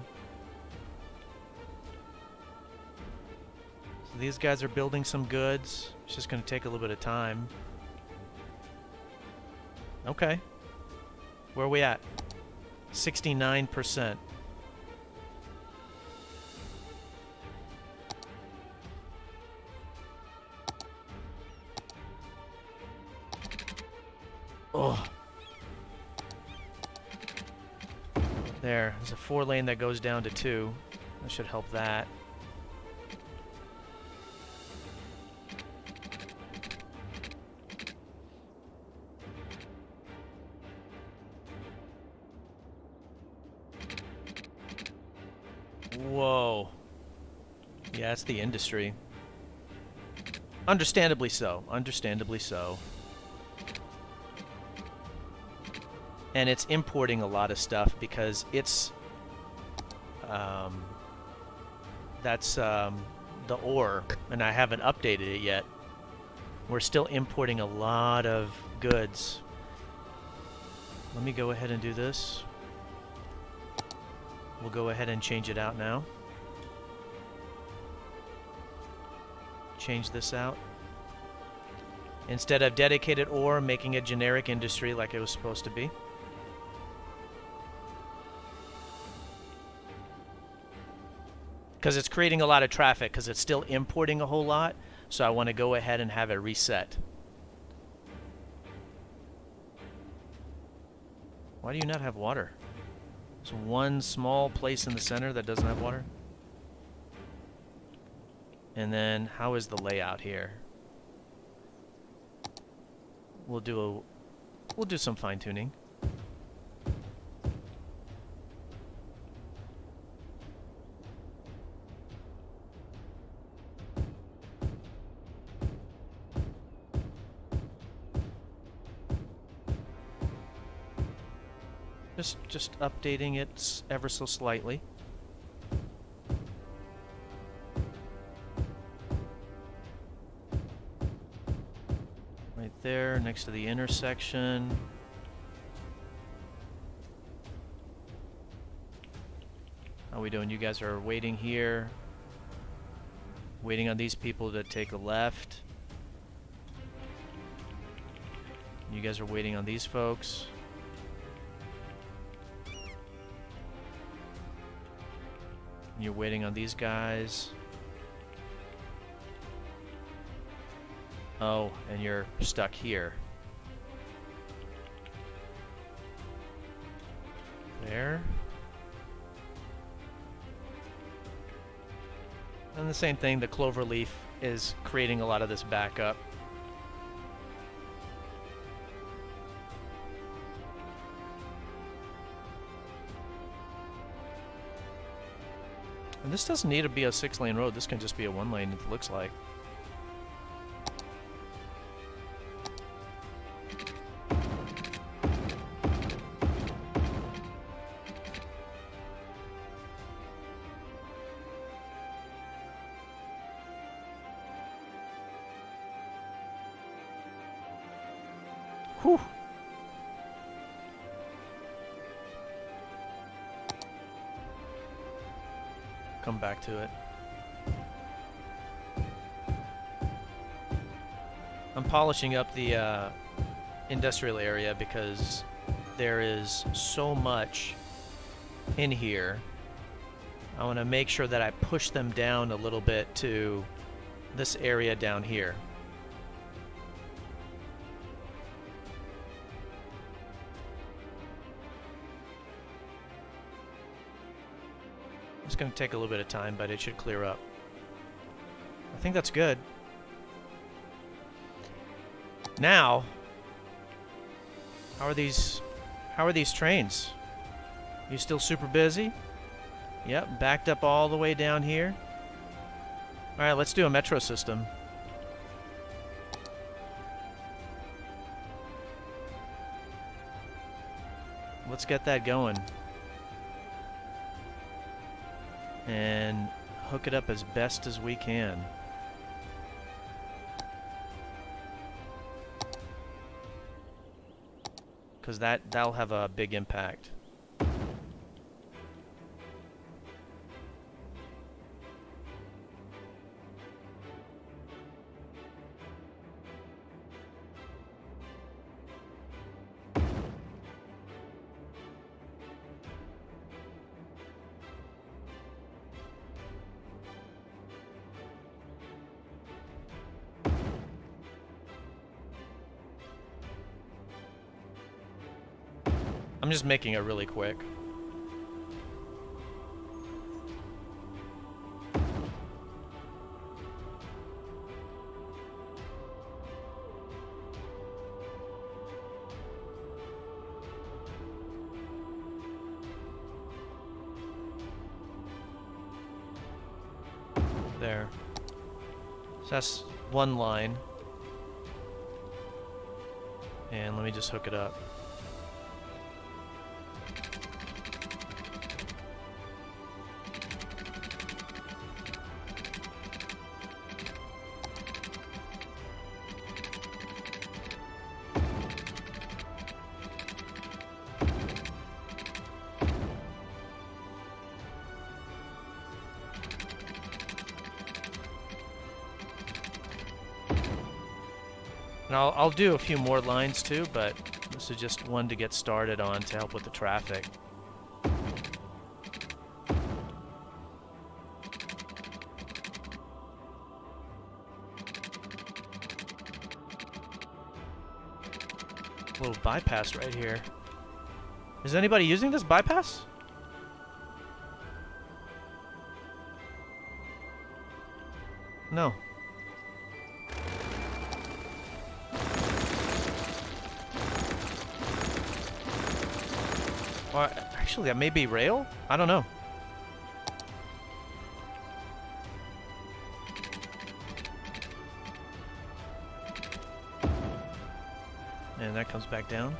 So these guys are building some goods. It's just going to take a little bit of time. Okay. Where are we at? 69%. Oh. There's a 4-lane that goes down to 2. That should help that. Whoa. Yeah, it's the industry. Understandably so. Understandably so. And it's importing a lot of stuff because it's... that's the ore, and I haven't updated it yet. We're still importing a lot of goods. Let me go ahead and do this. We'll go ahead and change it out now. Change this out. Instead of dedicated ore, making a generic industry like it was supposed to be. Because it's creating a lot of traffic, because it's still importing a whole lot. So I want to go ahead and have it reset. Why do you not have water? There's one small place in the center that doesn't have water. And then, how is the layout here? We'll do some fine tuning. Just updating it ever so slightly. Right there, next to the intersection. How are we doing? You guys are waiting here. Waiting on these people to take a left. You guys are waiting on these folks. You're waiting on these guys. Oh, and you're stuck here. There. And the same thing, the clover leaf is creating a lot of this backup. And this doesn't need to be a 6-lane road. This can just be a 1-lane, it looks like. Whew. Come back to it. I'm polishing up the industrial area because there is so much in here. I want to make sure that I push them down a little bit to this area down here. It's going to take a little bit of time, but it should clear up. I think that's good. Now, how are these trains? You still super busy? Yep, backed up all the way down here. All right, let's do a metro system. Let's get that going. And hook it up as best as we can. Because that'll have a big impact. I'm just making it really quick. There. So that's one line. And let me just hook it up. And I'll do a few more lines too, but this is just one to get started on to help with the traffic. Little bypass right here. Is anybody using this bypass? No. Or actually, that may be rail? I don't know. And that comes back down.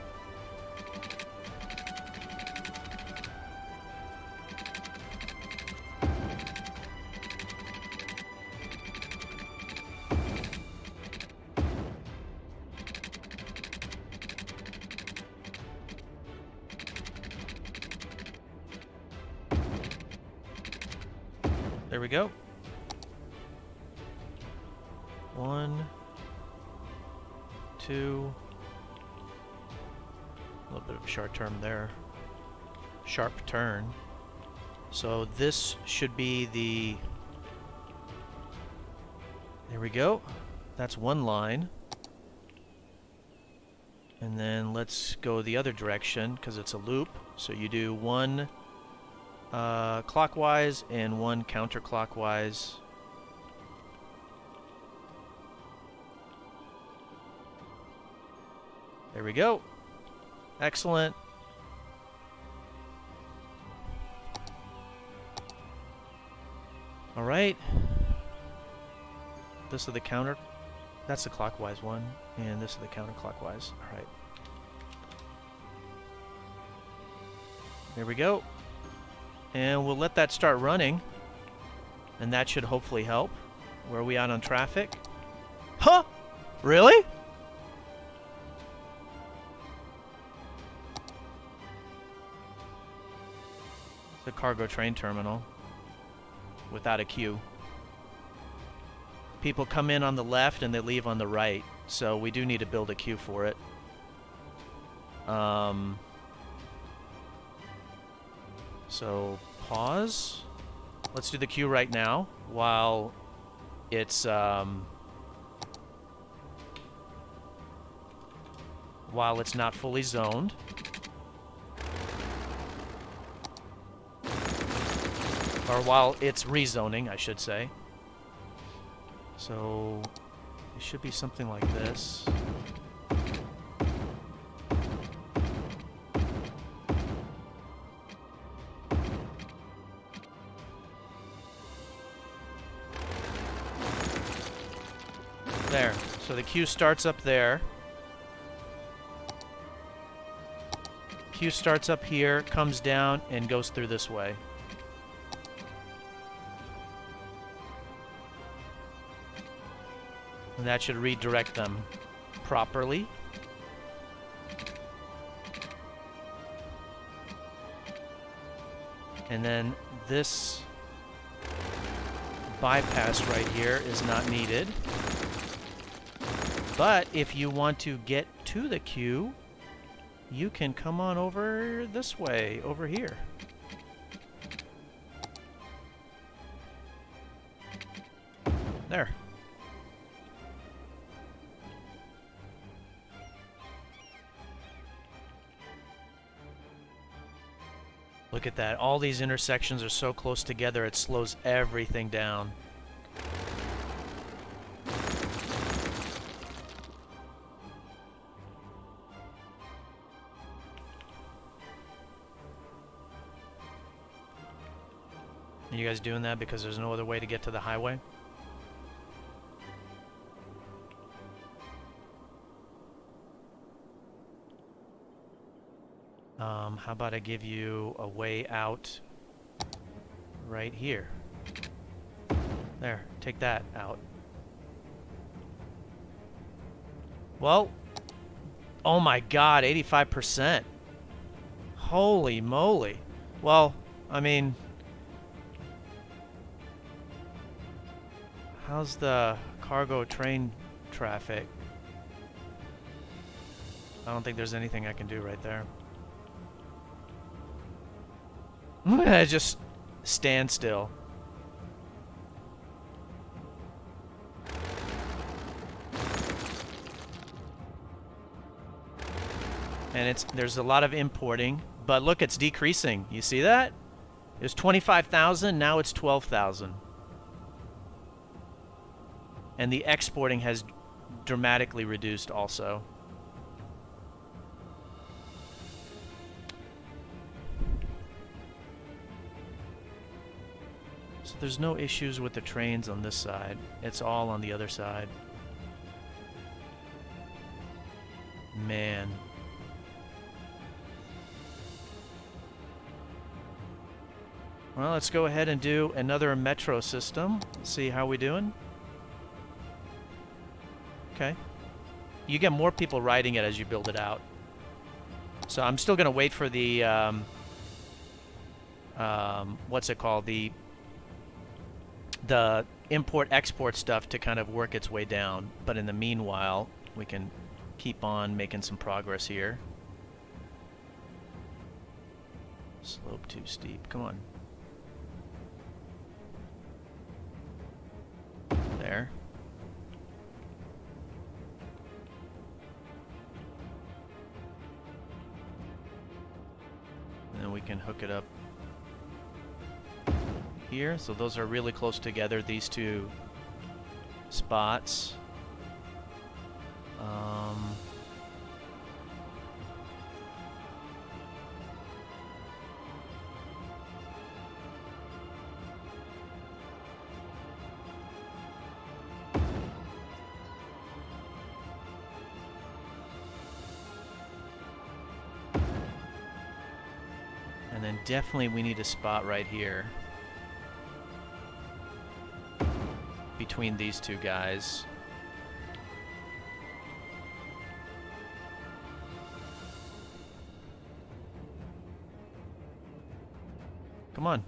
There we go. 1, 2. A little bit of a sharp turn there. Sharp turn. So this should be the... There we go. That's one line. And then let's go the other direction because it's a loop. So you do one clockwise and one counterclockwise. There we go. Excellent. All right. This is the counter. That's the clockwise one, and this is the counterclockwise. All right. There we go. And we'll let that start running, and that should hopefully help. Where are we at on traffic? Huh? Really? It's a cargo train terminal without a queue. People come in on the left and they leave on the right, so we do need to build a queue for it. So pause. Let's do the queue right now while it's not fully zoned. Or while it's rezoning, I should say. So it should be something like this. There. So the queue starts up there. Queue starts up here, comes down, and goes through this way. And that should redirect them properly. And then this bypass right here is not needed. But if you want to get to the queue, you can come on over this way, over here. There. Look at that. All these intersections are so close together, it slows everything down. Are you guys doing that because there's no other way to get to the highway? How about I give you a way out right here? There, take that out. Well, oh my god, 85%. Holy moly. Well, I mean, how's the cargo train traffic? I don't think there's anything I can do right there. Just stand still. And there's a lot of importing, but look, it's decreasing. You see that? It was 25,000, now it's 12,000. And the exporting has dramatically reduced also. So there's no issues with the trains on this side. It's all on the other side. Man. Well, let's go ahead and do another metro system. See how we doing. Okay. You get more people riding it as you build it out. So I'm still going to wait for the, what's it called? The import-export stuff to kind of work its way down. But in the meanwhile, we can keep on making some progress here. Slope too steep. Come on. There. And then we can hook it up here. So those are really close together, these two spots. And then definitely we need a spot right here between these two guys. Come on.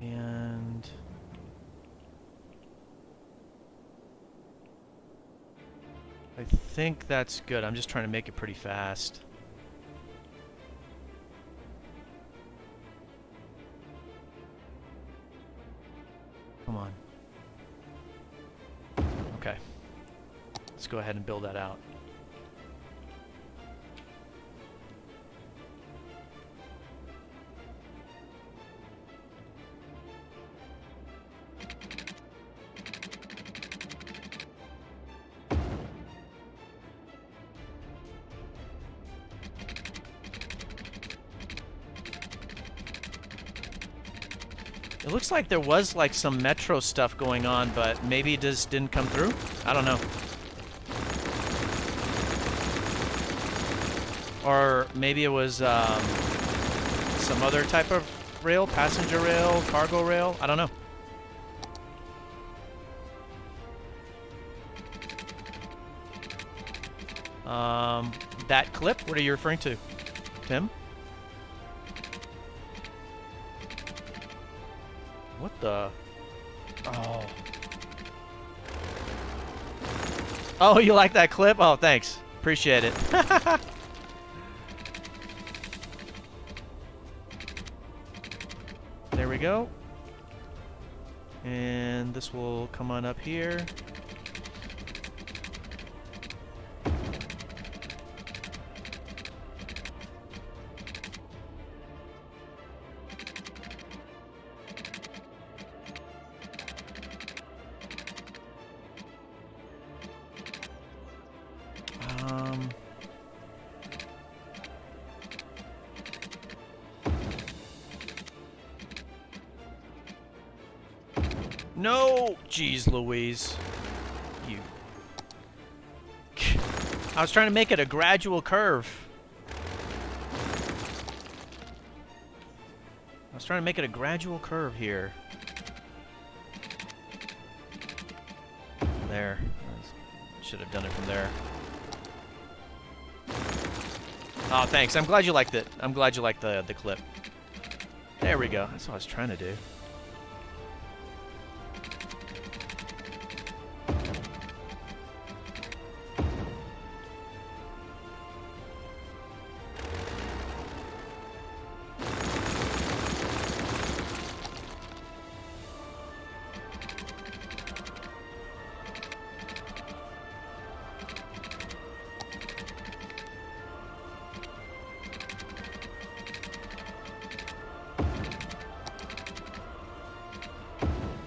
And I think that's good. I'm just trying to make it pretty fast. Come on. Okay. Let's go ahead and build that out. It looks like there was like some metro stuff going on, but maybe it just didn't come through? I don't know. Or maybe it was some other type of rail, passenger rail, cargo rail, I don't know. That clip, what are you referring to, Tim? What the? Oh. Oh, you like that clip? Oh, thanks. Appreciate it. There we go. And this will come on up here. No! Jeez Louise. You... I was trying to make it a gradual curve. I was trying to make it a gradual curve here. There. Should have done it from there. Oh, thanks. I'm glad you liked it. I'm glad you liked the clip. There we go. That's what I was trying to do.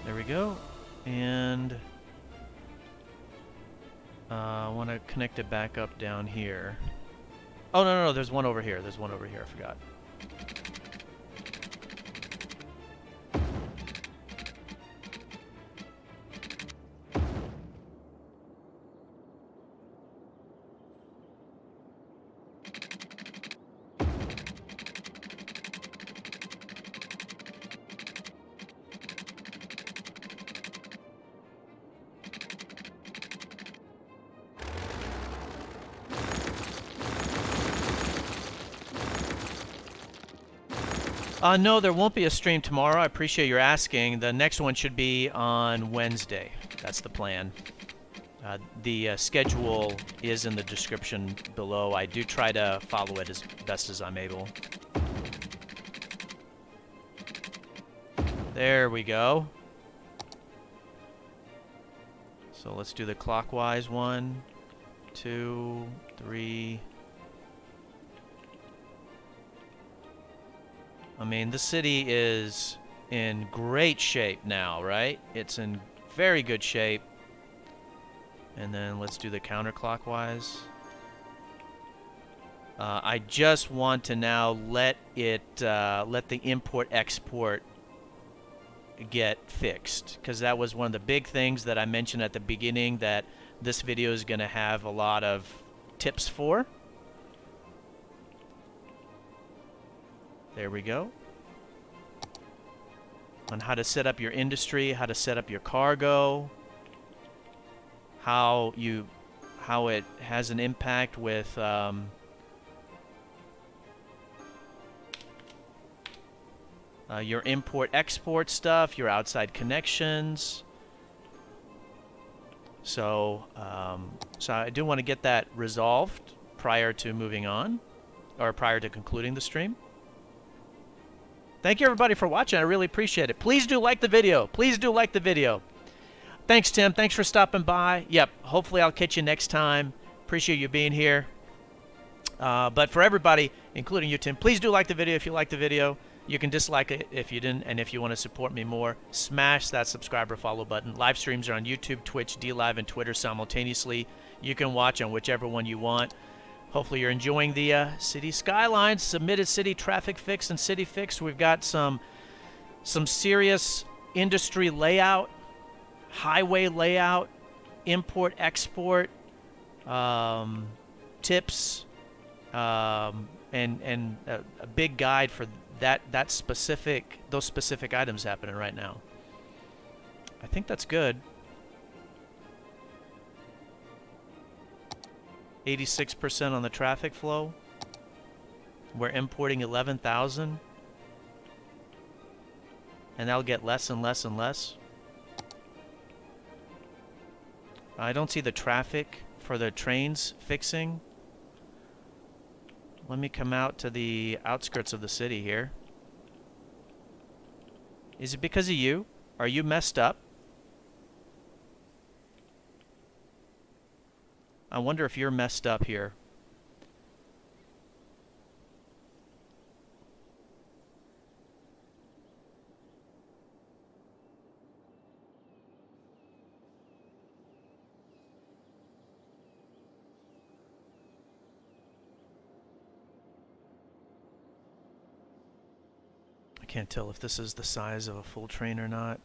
There we go. And I want to connect it back up down here. Oh, no, there's one over here. There's one over here. I forgot. No, there won't be a stream tomorrow. I appreciate your asking. The next one should be on Wednesday. That's the plan. The schedule is in the description below. I do try to follow it as best as I'm able. There we go. So let's do the clockwise 1, 2, 3. I mean, the city is in great shape now, right? It's in very good shape. And then let's do the counterclockwise. I just want to now let the import-export get fixed, because that was one of the big things that I mentioned at the beginning that this video is going to have a lot of tips for. There we go. On how to set up your industry, how to set up your cargo, how it has an impact with your import-export stuff, your outside connections. So I do want to get that resolved prior to moving on, or prior to concluding the stream. Thank you, everybody, for watching. I really appreciate it. Please do like the video. Please do like the video. Thanks, Tim. Thanks for stopping by. Yep, hopefully I'll catch you next time. Appreciate you being here. But for everybody, including you, Tim, please do like the video if you like the video. You can dislike it if you didn't, and if you want to support me more, smash that subscribe or follow button. Live streams are on YouTube, Twitch, DLive, and Twitter simultaneously. You can watch on whichever one you want. Hopefully you're enjoying the Cities Skylines, submitted city traffic fix and city fix. We've got some serious industry layout, highway layout, import-export tips, and a big guide for those specific items happening right now. I think that's good. 86% on the traffic flow. We're importing 11,000. And that'll get less and less and less. I don't see the traffic for the trains fixing. Let me come out to the outskirts of the city here. Is it because of you? Are you messed up? I wonder if you're messed up here. I can't tell if this is the size of a full train or not.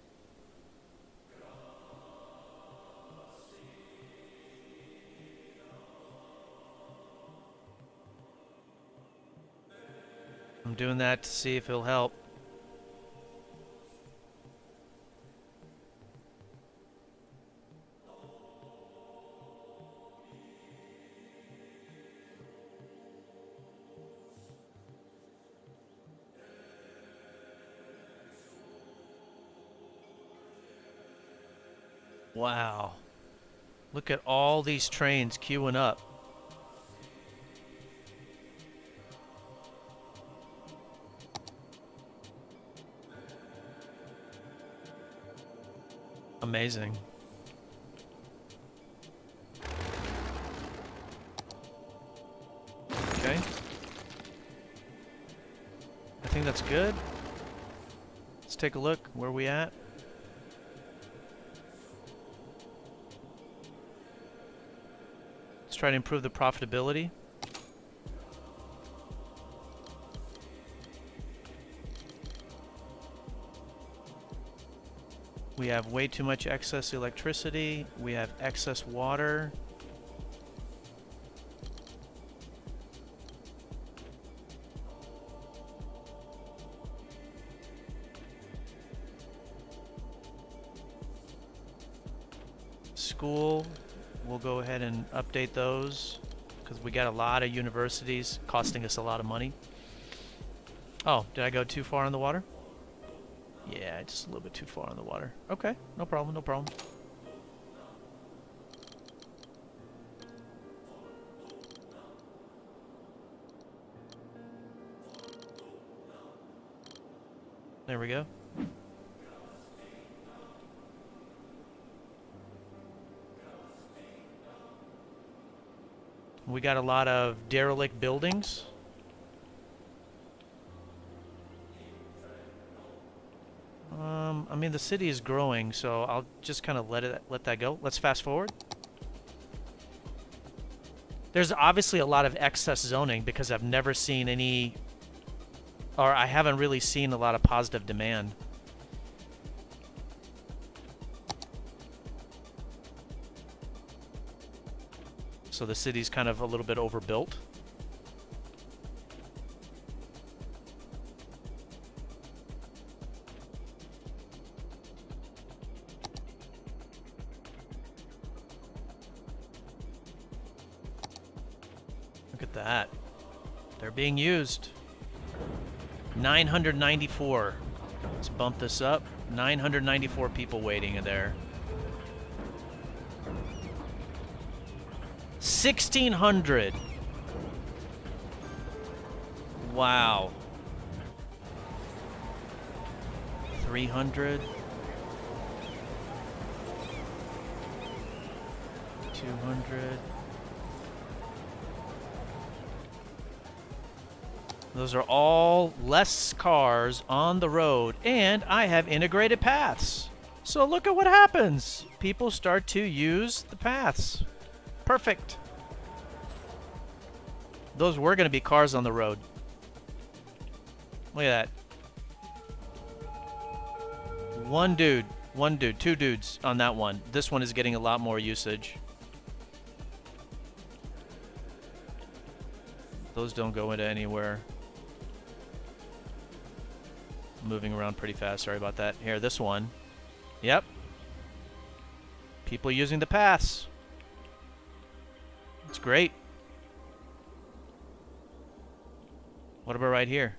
I'm doing that to see if he'll help. Wow. Look at all these trains queuing up. Amazing. Okay. I think that's good. Let's take a look. Where are we at? Let's try to improve the profitability. We have way too much excess electricity. We have excess water. School, we'll go ahead and update those because we got a lot of universities costing us a lot of money. Oh, did I go too far in the water? Yeah, just a little bit too far on the water. Okay, no problem, no problem. There we go. We got a lot of derelict buildings. I mean, the city is growing, so I'll just kind of let that go. Let's fast forward. There's obviously a lot of excess zoning because I've never seen any, or I haven't really seen a lot of positive demand. So the city's kind of a little bit overbuilt. Look at that. They're being used. 994. Let's bump this up. 994 people waiting in there. 1,600. Wow. 300. 200. Those are all less cars on the road, and I have integrated paths. So look at what happens. People start to use the paths. Perfect. Those were going to be cars on the road. Look at that. One dude, two dudes on that one. This one is getting a lot more usage. Those don't go into anywhere. Moving around pretty fast. Sorry about that. Here, this one. Yep. People using the paths. It's great. What about right here?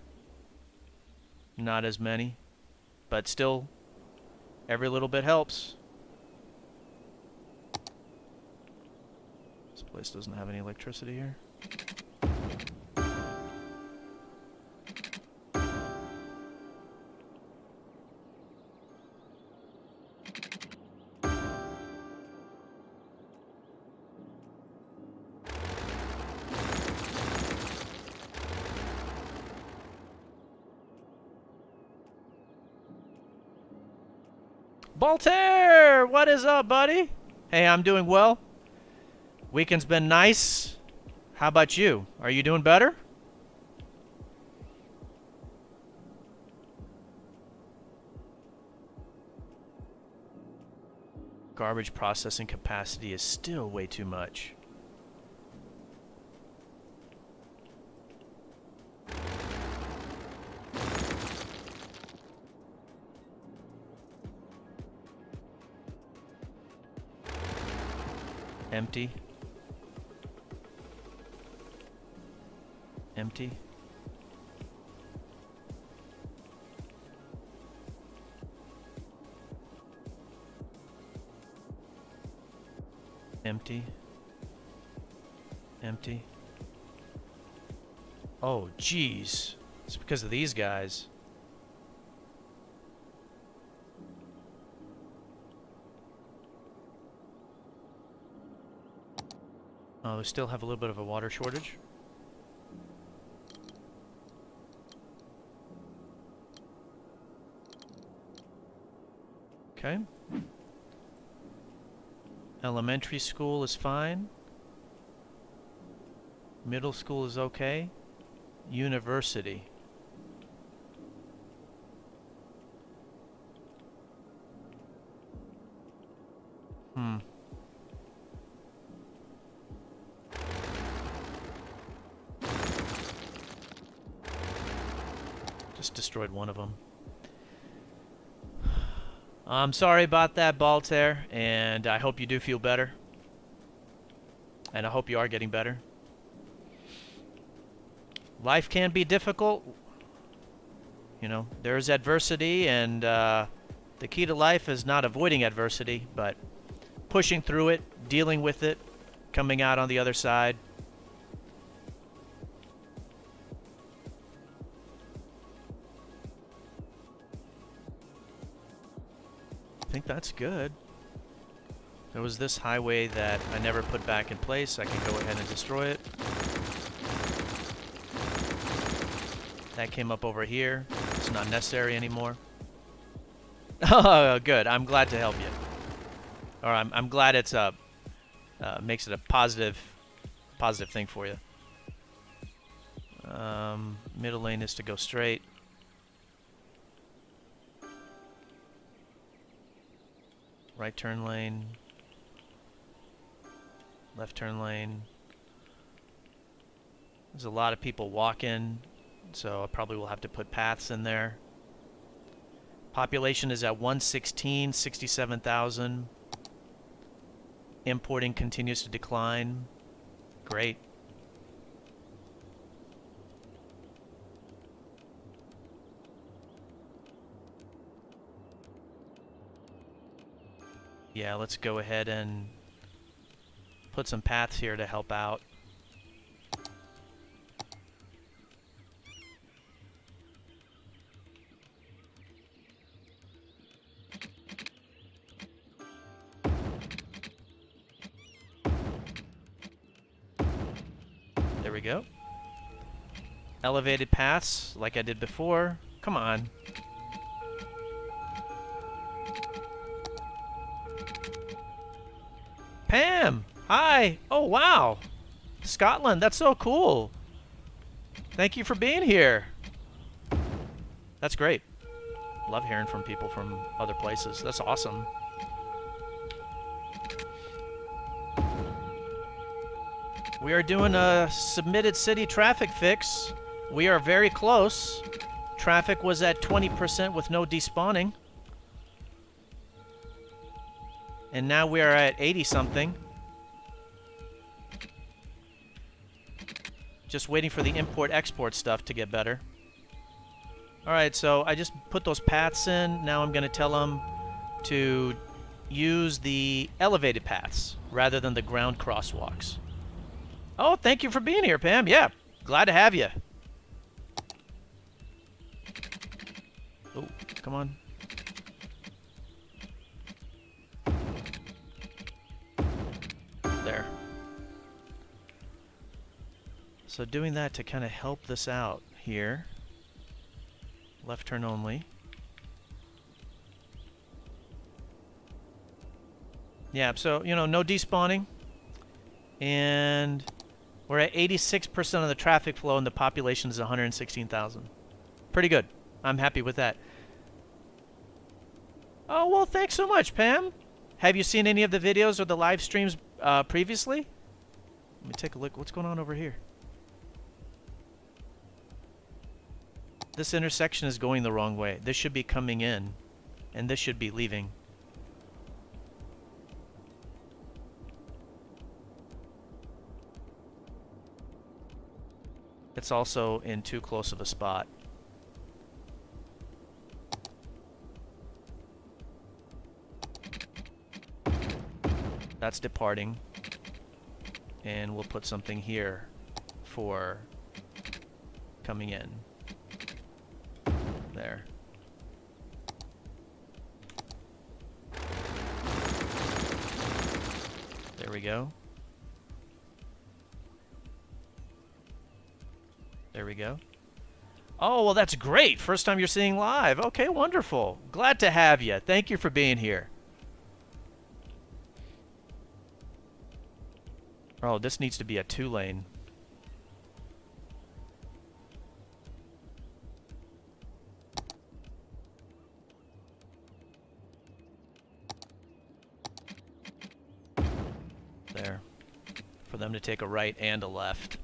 Not as many, but still, every little bit helps. This place doesn't have any electricity here. Voltaire! What is up, buddy? Hey, I'm doing well. Weekend's been nice. How about you? Are you doing better? Garbage processing capacity is still way too much. Empty. Empty. Empty. Empty. Oh, jeez. It's because of these guys. Oh, we still have a little bit of a water shortage. Okay. Elementary school is fine. Middle school is okay. University. Just destroyed one of them. I'm sorry about that, Baltair, and I hope you do feel better. And I hope you are getting better. Life can be difficult. You know, there's adversity, and the key to life is not avoiding adversity, but pushing through it, dealing with it, coming out on the other side. I think that's good. There was this highway that I never put back in place. I can go ahead and destroy it. That came up over here. It's not necessary anymore. Oh, good. I'm glad to help you. Or I'm glad it's makes it a positive thing for you. Middle lane is to go straight. Right turn lane. Left turn lane. There's a lot of people walking, so I probably will have to put paths in there. Population is at 116, 67,000. Importing continues to decline. Great. Yeah, let's go ahead and put some paths here to help out. There we go. Elevated paths, like I did before. Come on. Pam! Hi! Oh, wow! Scotland, that's so cool! Thank you for being here! That's great. Love hearing from people from other places. That's awesome. We are doing a submitted city traffic fix. We are very close. Traffic was at 20% with no despawning. And now we are at 80-something. Just waiting for the import-export stuff to get better. Alright, so I just put those paths in. Now I'm going to tell them to use the elevated paths rather than the ground crosswalks. Oh, thank you for being here, Pam. Yeah, glad to have you. Oh, come on. There. So doing that to kind of help this out here. Left turn only. Yeah, so, you know, no despawning. And we're at 86% of the traffic flow and the population is 116,000. Pretty good. I'm happy with that. Oh, well, thanks so much, Pam. Have you seen any of the videos or the live streams previously? Let me take a look. What's going on over here? This intersection is going the wrong way. This should be coming in, and this should be leaving. It's also in too close of a spot. That's departing. And we'll put something here for coming in. There. There we go. There we go. Oh, well, that's great. First time you're seeing live. Okay, wonderful. Glad to have you. Thank you for being here. Oh, this needs to be a 2-lane. There. For them to take a right and a left.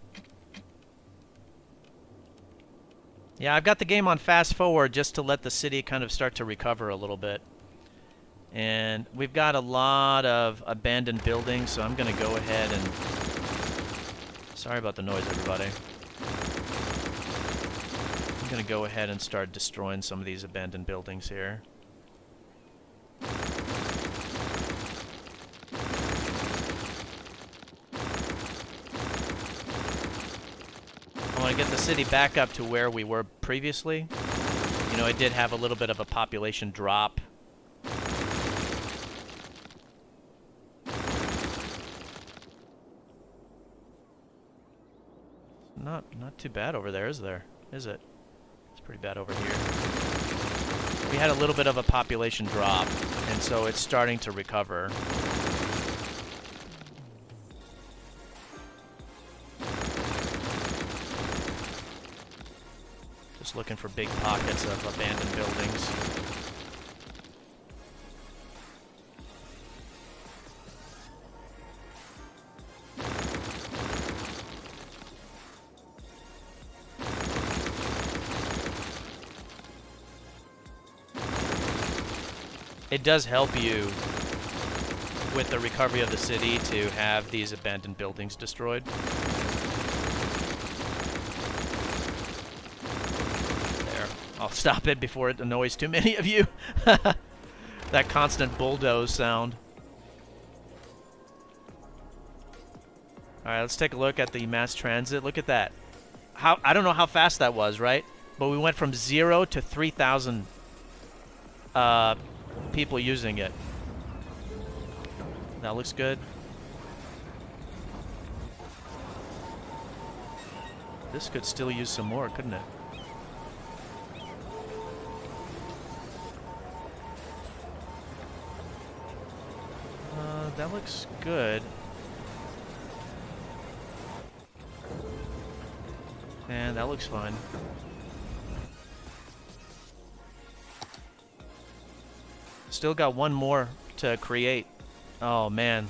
Yeah, I've got the game on fast forward just to let the city kind of start to recover a little bit. And we've got a lot of abandoned buildings, so I'm going to go ahead and... Sorry about the noise, everybody. I'm going to go ahead and start destroying some of these abandoned buildings here. I want to get the city back up to where we were previously. You know, it did have a little bit of a population drop. Not too bad over there, is there? Is it? It's pretty bad over here. We had a little bit of a population drop, and so it's starting to recover. Just looking for big pockets of abandoned buildings. It does help you with the recovery of the city to have these abandoned buildings destroyed. There. I'll stop it before it annoys too many of you. That constant bulldoze sound. Alright, let's take a look at the mass transit. Look at that. I don't know how fast that was, right? But we went from 0 to 3,000 people using it. That looks good. This could still use some more, couldn't it? That looks good. And that looks fine. Still got one more to create. Oh, man.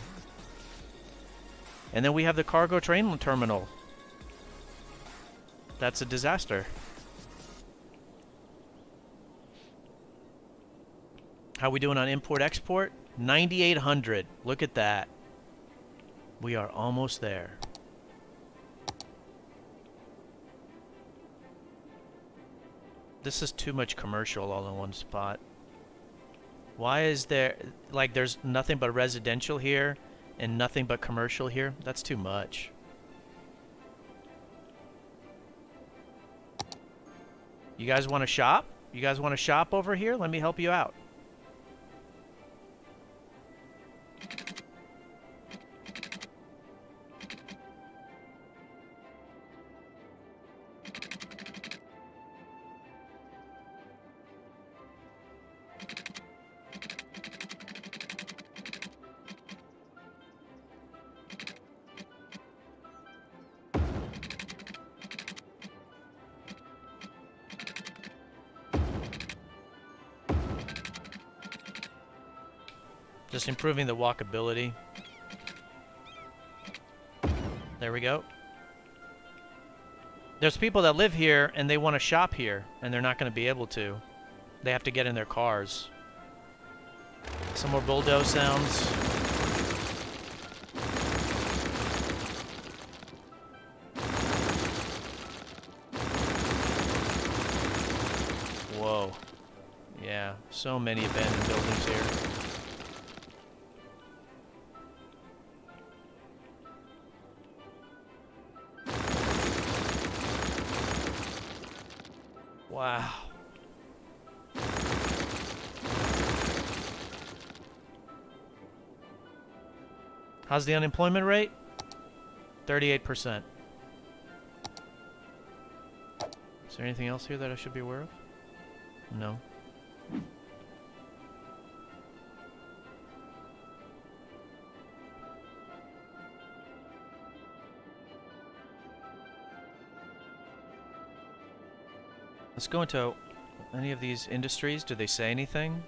And then we have the cargo train terminal. That's a disaster. How we doing on import-export? 9,800. Look at that. We are almost there. This is too much commercial all in one spot. Why is there, like, there's nothing but residential here and nothing but commercial here? That's too much. You guys want to shop? You guys want to shop over here? Let me help you out. Just improving the walkability. There we go. There's people that live here and they want to shop here and they're not going to be able to. They have to get in their cars. Some more bulldoze sounds. Yeah, so many abandoned buildings here. Wow. How's the unemployment rate? 38%. Is there anything else here that I should be aware of? No. Let's go into any of these industries. Do they say anything?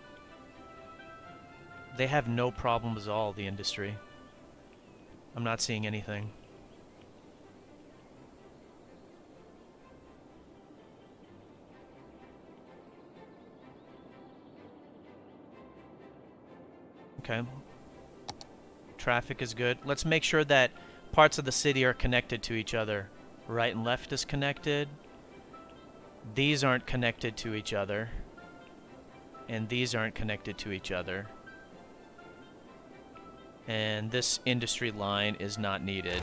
They have no problems at all, the industry. I'm not seeing anything. Okay. Traffic is good. Let's make sure that parts of the city are connected to each other. Right and left is connected. These aren't connected to each other. And these aren't connected to each other. And this industry line is not needed.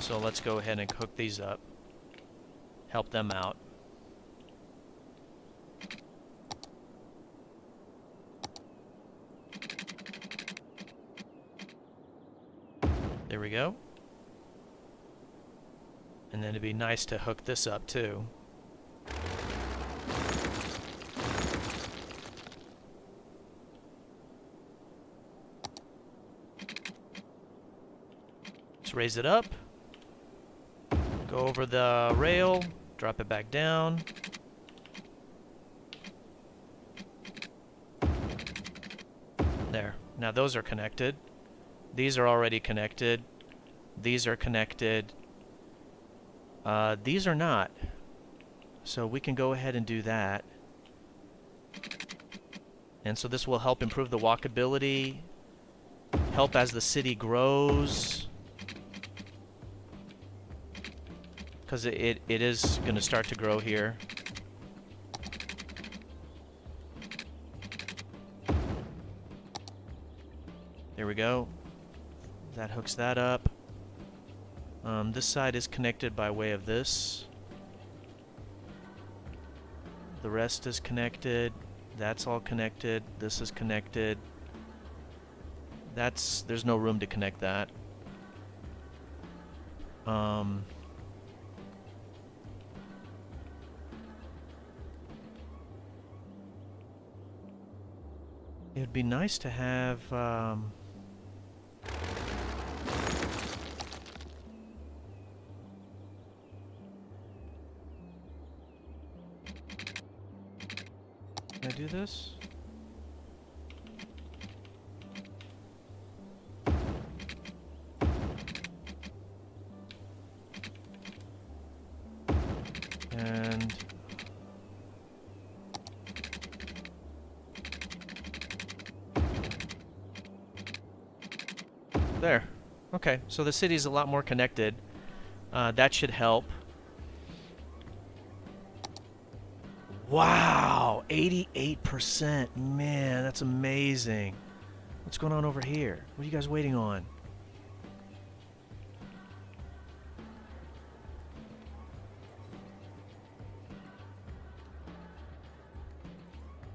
So let's go ahead and hook these up. Help them out. There we go. And then it'd be nice to hook this up too. Let's raise it up. Go over the rail, drop it back down. There. Now those are connected. These are already connected. These are connected. These are not. So we can go ahead and do that. And so this will help improve the walkability, help as the city grows. Because it is going to start to grow here. There we go. That hooks that up. This side is connected by way of this. The rest is connected. That's all connected. This is connected. There's no room to connect that. It would be nice to have can I do this? And there. Okay, so the city's a lot more connected. That should help. Wow, 88%. Man, that's amazing. What's going on over here? What are you guys waiting on?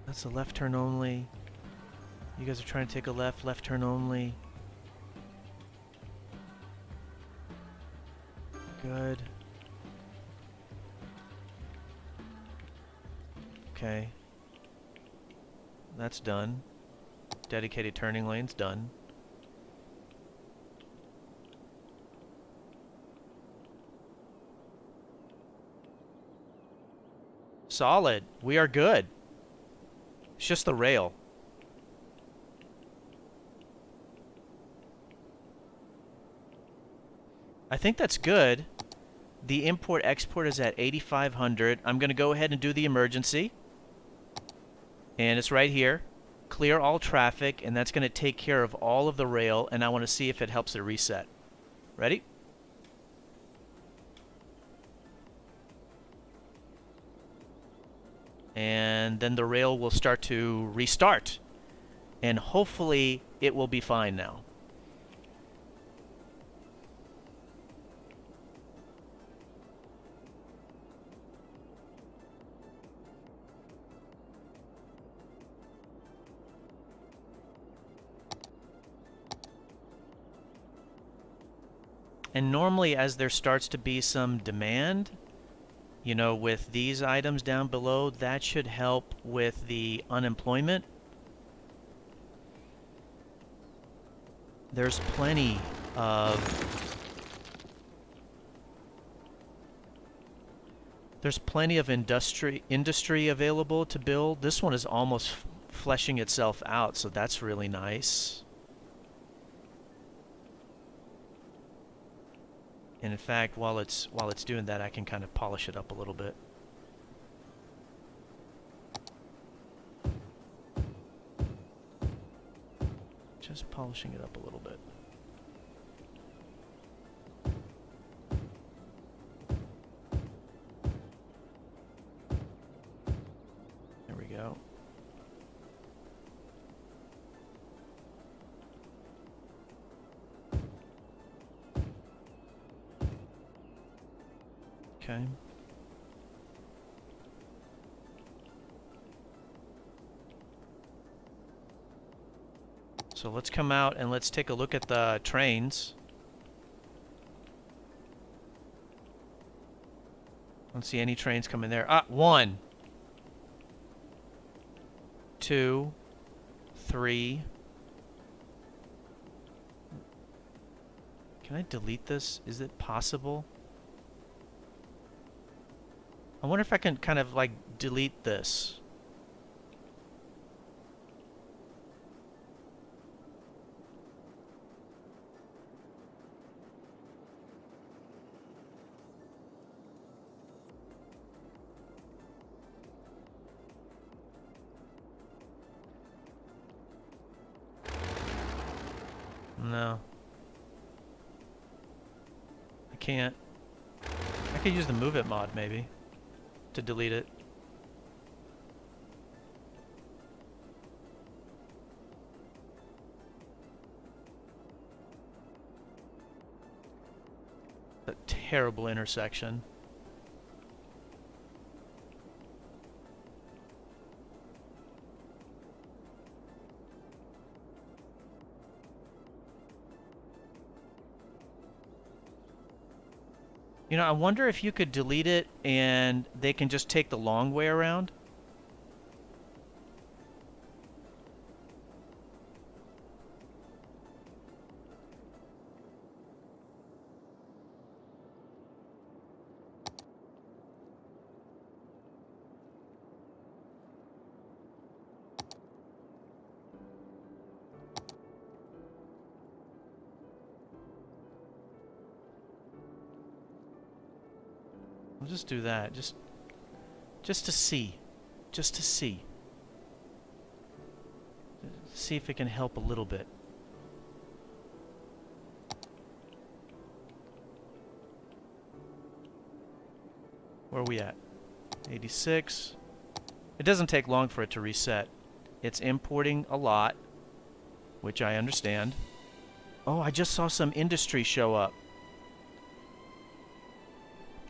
That's a left turn only. You guys are trying to take a left turn only. Good. Okay. That's done. Dedicated turning lane's done. Solid. We are good. It's just the rail. I think that's good. The import-export is at 8,500. I'm going to go ahead and do the emergency. And it's right here. Clear all traffic, and that's going to take care of all of the rail, and I want to see if it helps it reset. Ready? And then the rail will start to restart. And hopefully it will be fine now. And normally as there starts to be some demand, you know, with these items down below, that should help with the unemployment. There's plenty of industry available to build. This one is almost fleshing itself out, so that's really nice. And in fact, while it's doing that, I can kind of polish it up a little bit. Just polishing it up a little bit. There we go. Okay. So let's come out and let's take a look at the trains. I don't see any trains coming there. Ah, 1, 2, 3. Can I delete this? Is it possible? I wonder if I can kind of like delete this. No. I can't. I could use the Move It mod maybe to delete it. A terrible intersection. You know, I wonder if you could delete it and they can just take the long way around. I'll just do that, just to see. Just to see. See if it can help a little bit. Where are we at? 86. It doesn't take long for it to reset. It's importing a lot, which I understand. Oh, I just saw some industry show up.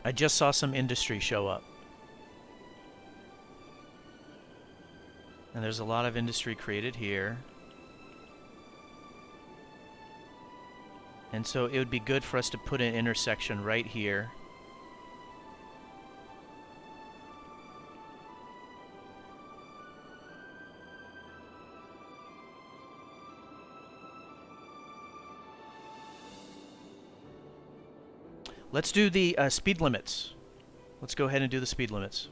I just saw some industry show up. And there's a lot of industry created here. And so it would be good for us to put an intersection right here. Let's do the speed limits. Let's go ahead and do the speed limits.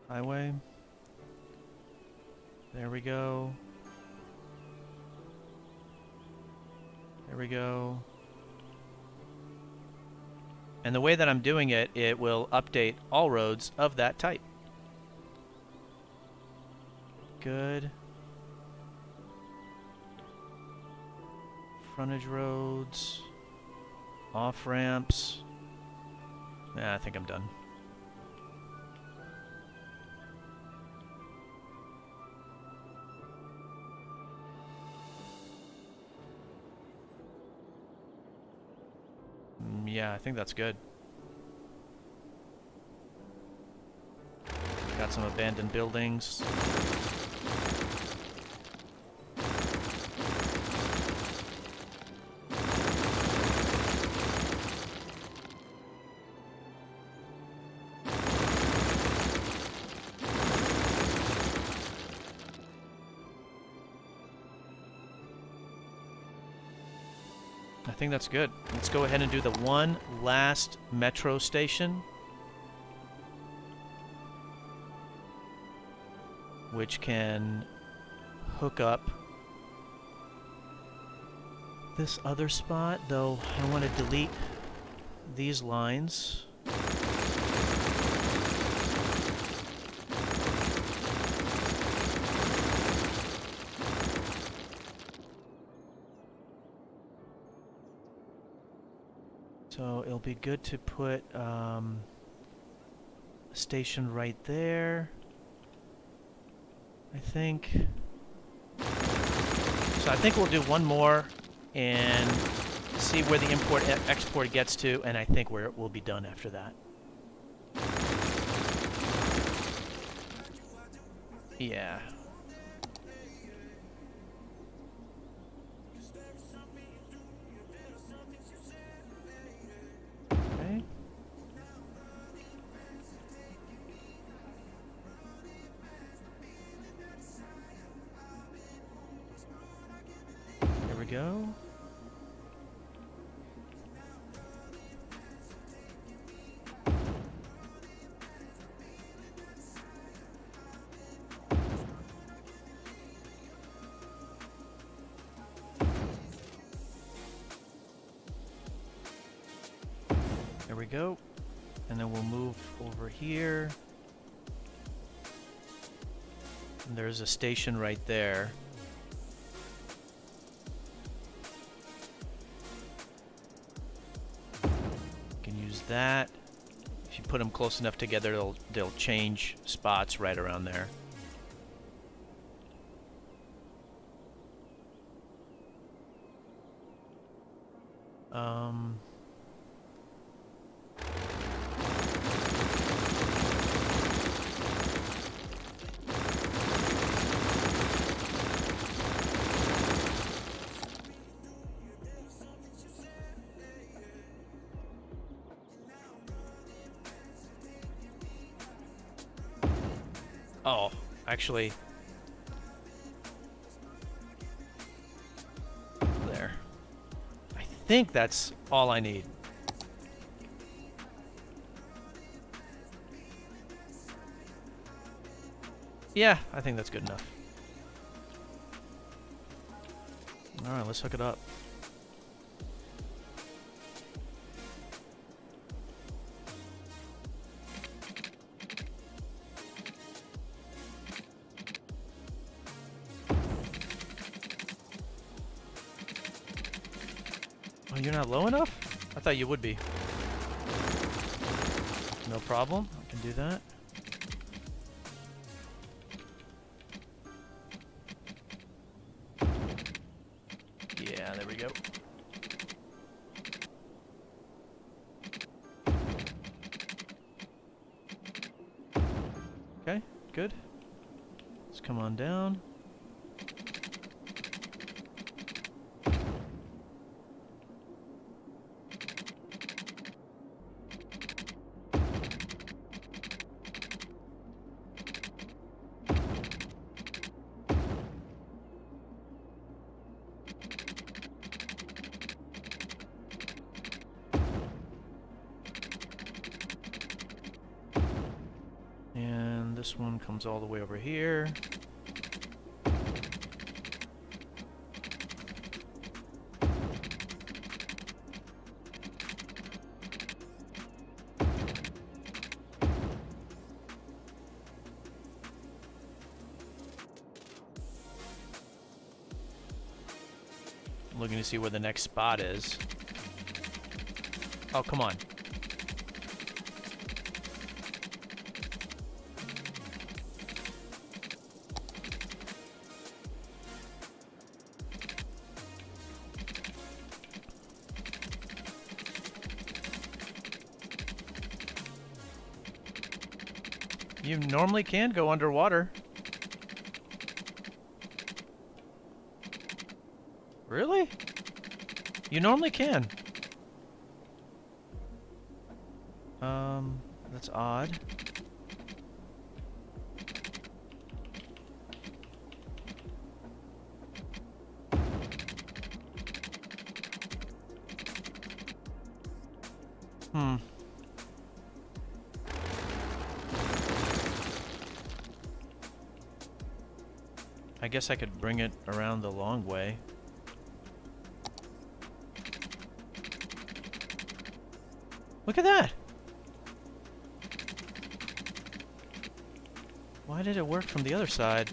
Highway. There we go. There we go. And the way that I'm doing it, it will update all roads of that type. Good. Frontage roads. Off-ramps. I think I'm done. Yeah, I think that's good. Got some abandoned buildings. I think that's good. Let's go ahead and do the one last metro station, which can hook up this other spot, though I want to delete these lines. So it'll be good to put a station right there, I think. So I think we'll do one more and see where the import-export gets to, and I think we'll be done after that. Yeah. Okay. There we go. There we go. And then we'll move over here. And there's a station right there. You can use that. If you put them close enough together, they'll change spots right around there. Oh, actually, there. I think that's all I need. Yeah, I think that's good enough. All right, let's hook it up. Oh, you're not low enough? I thought you would be. No problem. I can do that. Yeah, there we go. Okay, good. Let's come on down. And this one comes all the way over here. Looking to see where the next spot is. Oh, come on. You normally can go underwater. Really? You normally can. That's odd. I guess I could bring it around the long way. Look at that! Why did it work from the other side?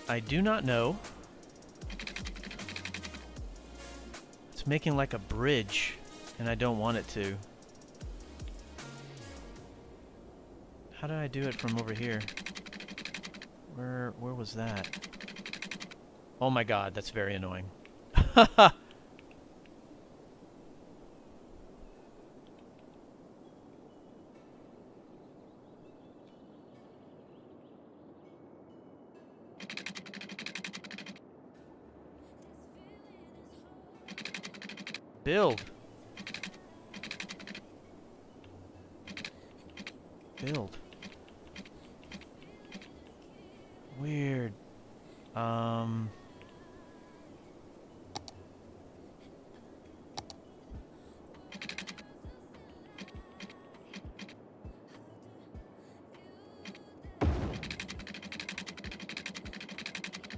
I do not know. It's making like a bridge, and I don't want it to. How did I do it from over here? Where was that? Oh my god, that's very annoying. Build. Build. Weird.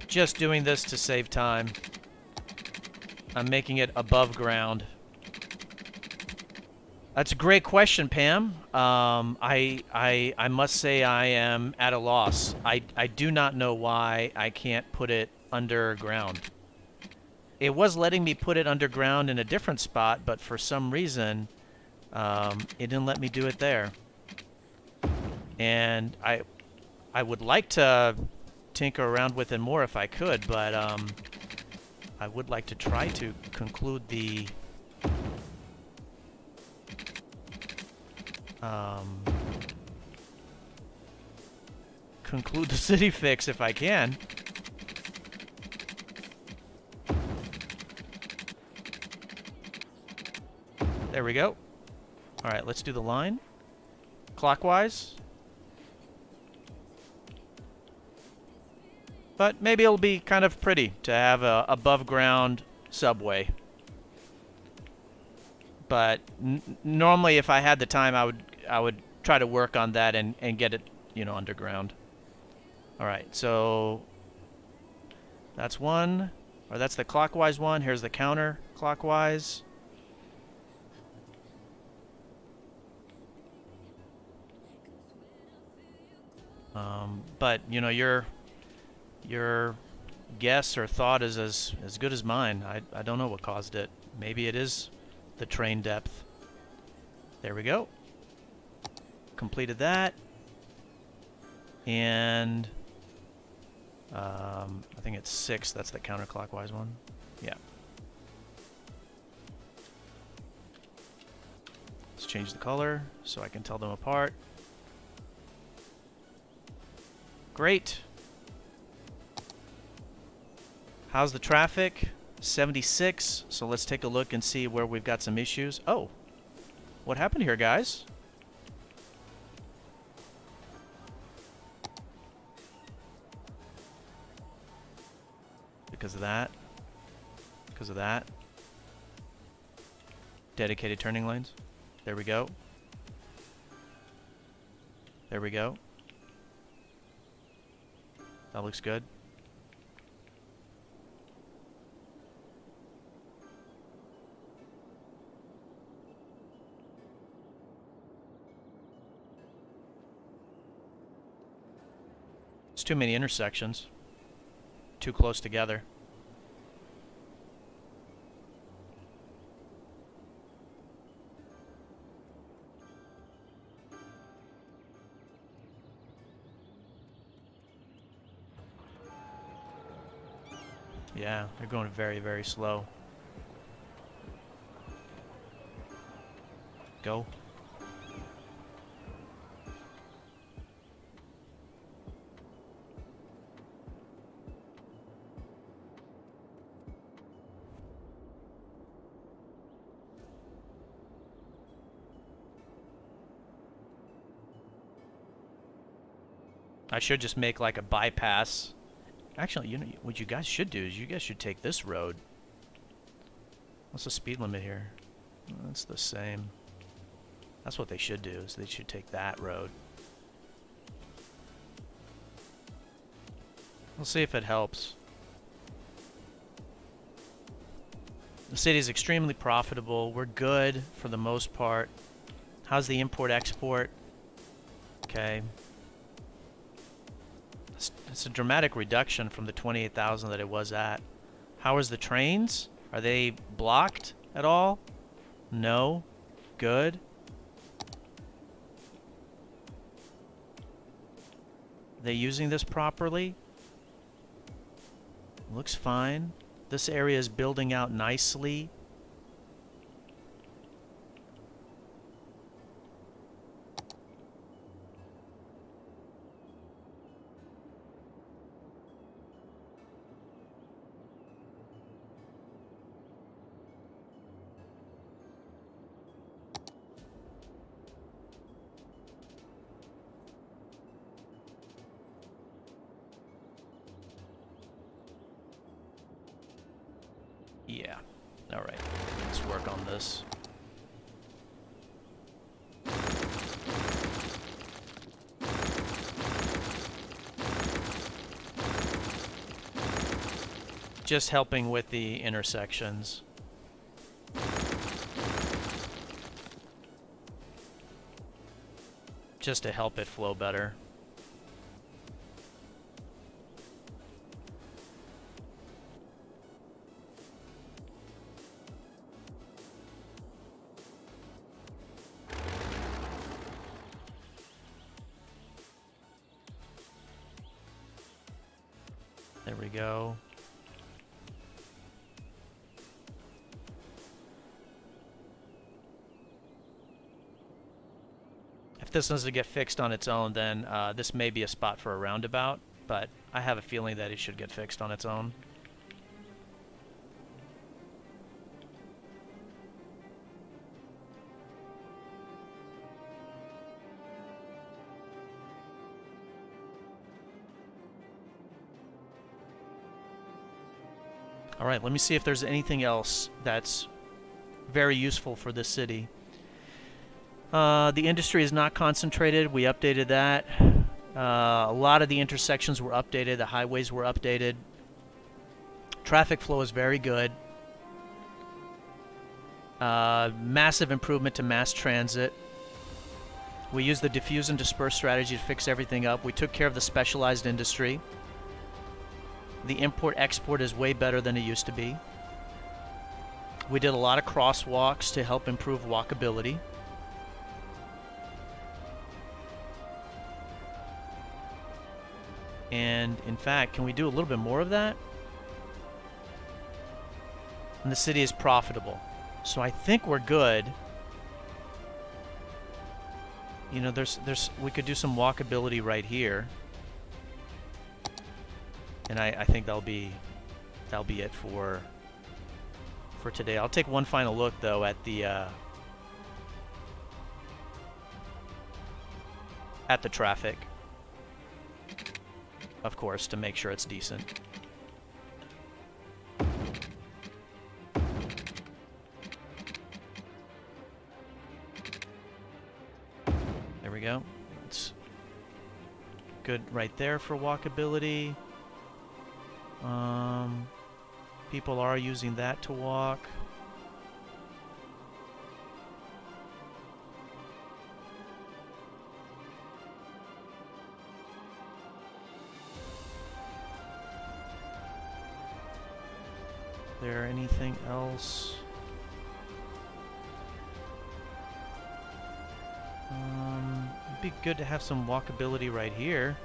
Just doing this to save time. I'm making it above ground. That's a great question, Pam. I must say I am at a loss. I do not know why I can't put it underground. It was letting me put it underground in a different spot, but for some reason, it didn't let me do it there. And I would like to tinker around with it more if I could, but I would like to try to conclude the city fix if I can. There we go. All right, let's do the line clockwise. But maybe it'll be kind of pretty to have a above ground subway. But normally, if I had the time, I would try to work on that and get it, you know, underground. All right, so that's one, or that's the clockwise one. Here's the counter clockwise. But you know, your guess or thought is as good as mine. I don't know what caused it. Maybe it is the train depth. There we go. Completed that. And I think it's 6. That's the counterclockwise one. Yeah. Let's change the color so I can tell them apart. Great. How's the traffic? 76. So let's take a look and see where we've got some issues. Oh, what happened here, guys? Because of that. Because of that. Dedicated turning lanes. There we go. There we go. That looks good. It's too many intersections. Too close together. Yeah, they're going very, very slow. Go. I should just make like a bypass. Actually, you know what you guys should do is you guys should take this road. What's the speed limit here? It's the same. That's what they should do, is they should take that road. We'll see if it helps. The city is extremely profitable. We're good for the most part. How's the import-export? Okay. It's a dramatic reduction from the 28,000 that it was at. How is the trains? Are they blocked at all? No. Good. Are they using this properly? Looks fine. This area is building out nicely. Yeah. All right. Let's work on this. Just helping with the intersections. Just to help it flow better. There we go. If this doesn't get fixed on its own, then this may be a spot for a roundabout, but I have a feeling that it should get fixed on its own. All right, let me see if there's anything else that's very useful for this city. The industry is not concentrated. We updated that. A lot of the intersections were updated. The highways were updated. Traffic flow is very good. Massive improvement to mass transit. We used the diffuse and disperse strategy to fix everything up. We took care of the specialized industry. The import-export is way better than it used to be. We did a lot of crosswalks to help improve walkability. And in fact, can we do a little bit more of that? And the city is profitable. So I think we're good. You know, we could do some walkability right here. And I think that'll be it for today. I'll take one final look though at the traffic, of course, to make sure it's decent. There we go. It's good right there for walkability. People are using that to walk. there anything else? It'd be good to have some walkability right here.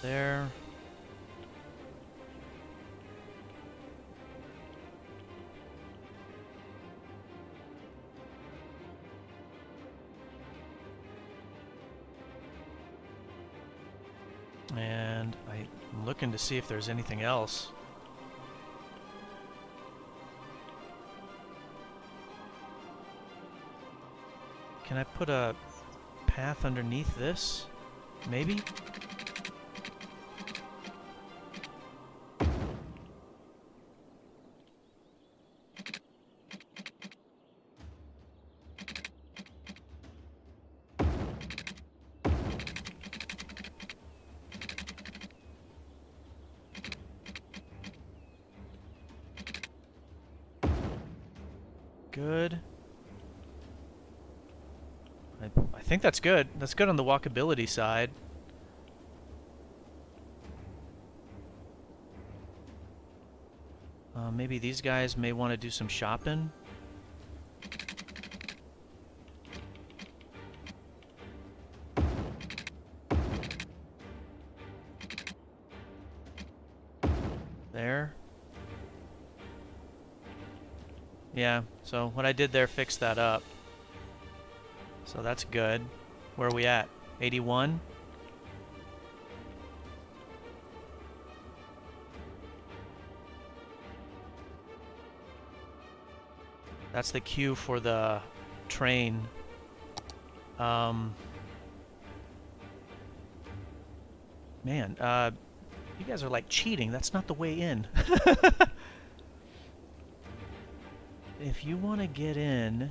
There. And I'm looking to see if there's anything else. Can I put a path underneath this? Maybe? Good. I think that's good. That's good on the walkability side. Maybe these guys may want to do some shopping. There. Yeah, so what I did there fixed that up. So that's good. Where are we at? 81? That's the queue for the train. Man, you guys are like cheating. That's not the way in. If you want to get in...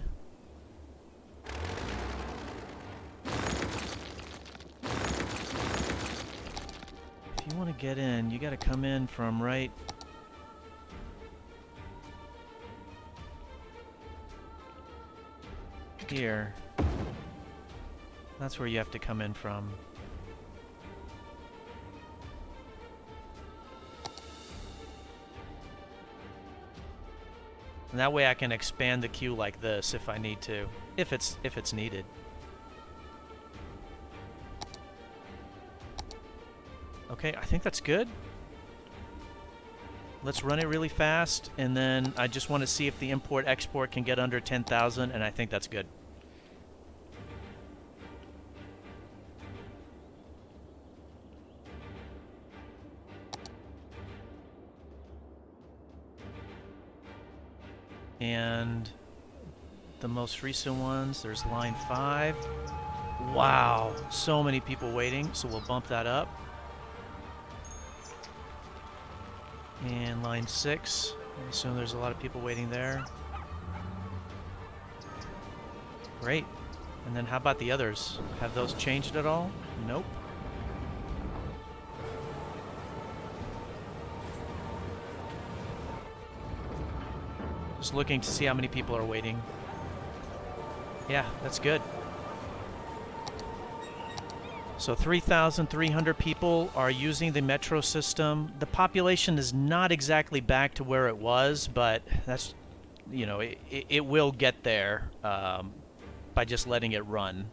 If you want to get in, you got to come in from right... here. That's where you have to come in from. And that way I can expand the queue like this if I need to. If it's needed. Okay, I think that's good. Let's run it really fast, and then I just want to see if the import-export can get under 10,000, and I think that's good. And the most recent ones, there's line 5. Wow, so many people waiting, so we'll bump that up. And line 6, I assume there's a lot of people waiting there. Great. And then how about the others? Have those changed at all? Nope. Just looking to see how many people are waiting. Yeah, that's good. So 3,300 people are using the metro system. The population is not exactly back to where it was, but that's, you know, it will get there by just letting it run.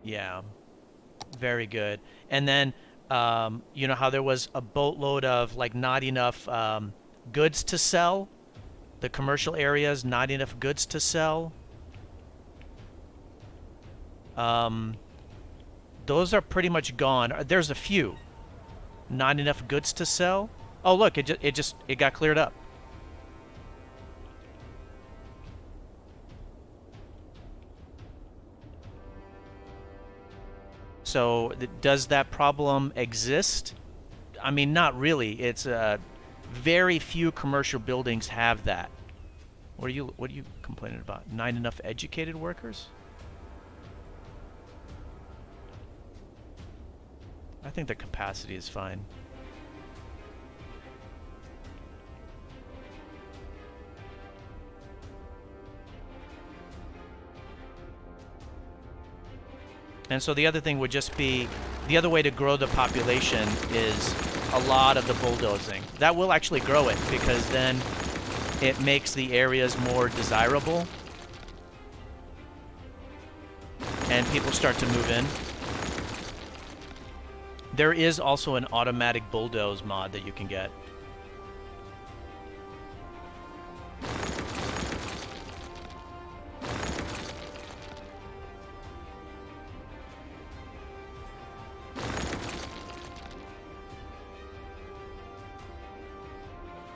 Yeah, very good. And then, you know how there was a boatload of like not enough goods to sell? The commercial areas, not enough goods to sell. Those are pretty much gone. There's a few. Not enough goods to sell. Oh look, it got cleared up. So does that problem exist? I mean, not really. It's very few commercial buildings have that. What are you complaining about? Not enough educated workers? I think the capacity is fine. And so the other thing would just be, the other way to grow the population is a lot of the bulldozing. That will actually grow it, because then it makes the areas more desirable. And people start to move in. There is also an automatic bulldoze mod that you can get.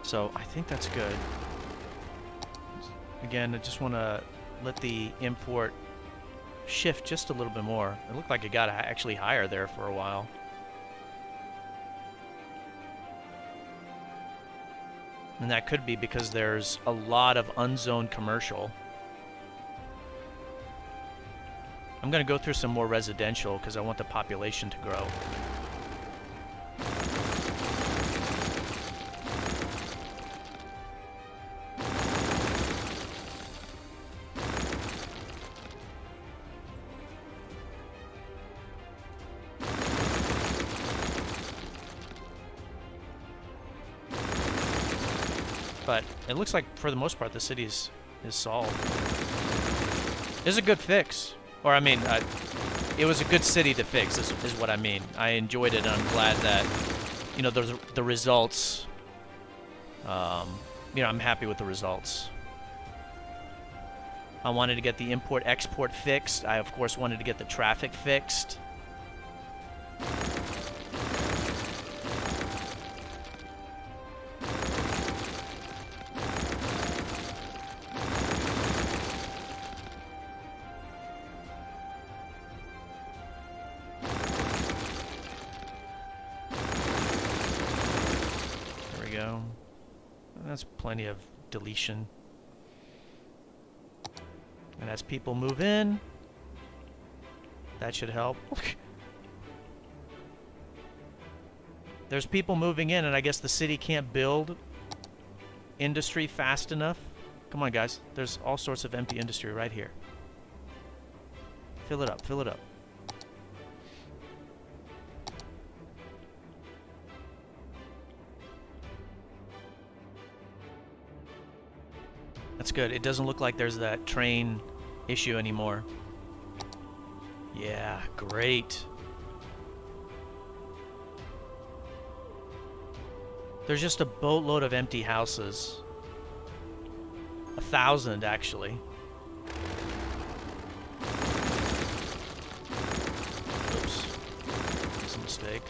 So I think that's good. Again, I just want to let the import shift just a little bit more. It looked like it got actually higher there for a while. And that could be because there's a lot of unzoned commercial. I'm going to go through some more residential because I want the population to grow. But it looks like, for the most part, the city is solved. It's a good fix. Or, I mean, it was a good city to fix, is what I mean. I enjoyed it, and I'm glad that, you know, the results, you know, I'm happy with the results. I wanted to get the import-export fixed. I, of course, wanted to get the traffic fixed. Go. That's plenty of deletion. And as people move in, that should help. There's people moving in, and I guess the city can't build industry fast enough. Come on, guys. There's all sorts of empty industry right here. Fill it up, fill it up. That's good. It doesn't look like there's that train issue anymore. Yeah, great. There's just a boatload of empty houses. 1,000, actually. Oops. That's a mistake.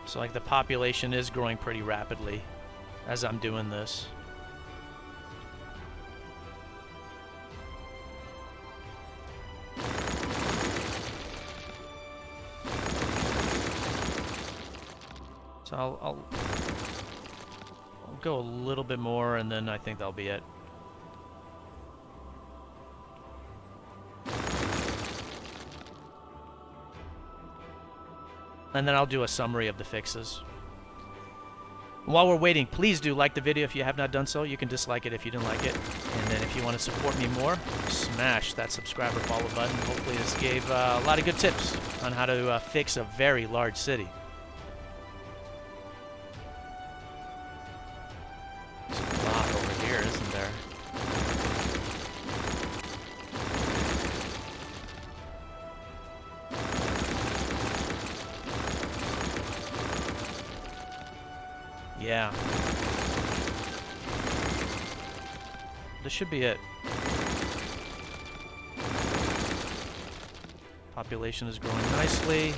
So, like, the population is growing pretty rapidly as I'm doing this. So I'll go a little bit more, and then I think that'll be it. And then I'll do a summary of the fixes. While we're waiting, please do like the video if you have not done so. You can dislike it if you didn't like it. And then if you want to support me more, smash that subscribe or follow button. Hopefully this gave a lot of good tips on how to fix a very large city. There's a lot over here, isn't there? Yeah. This should be it. Population is growing nicely.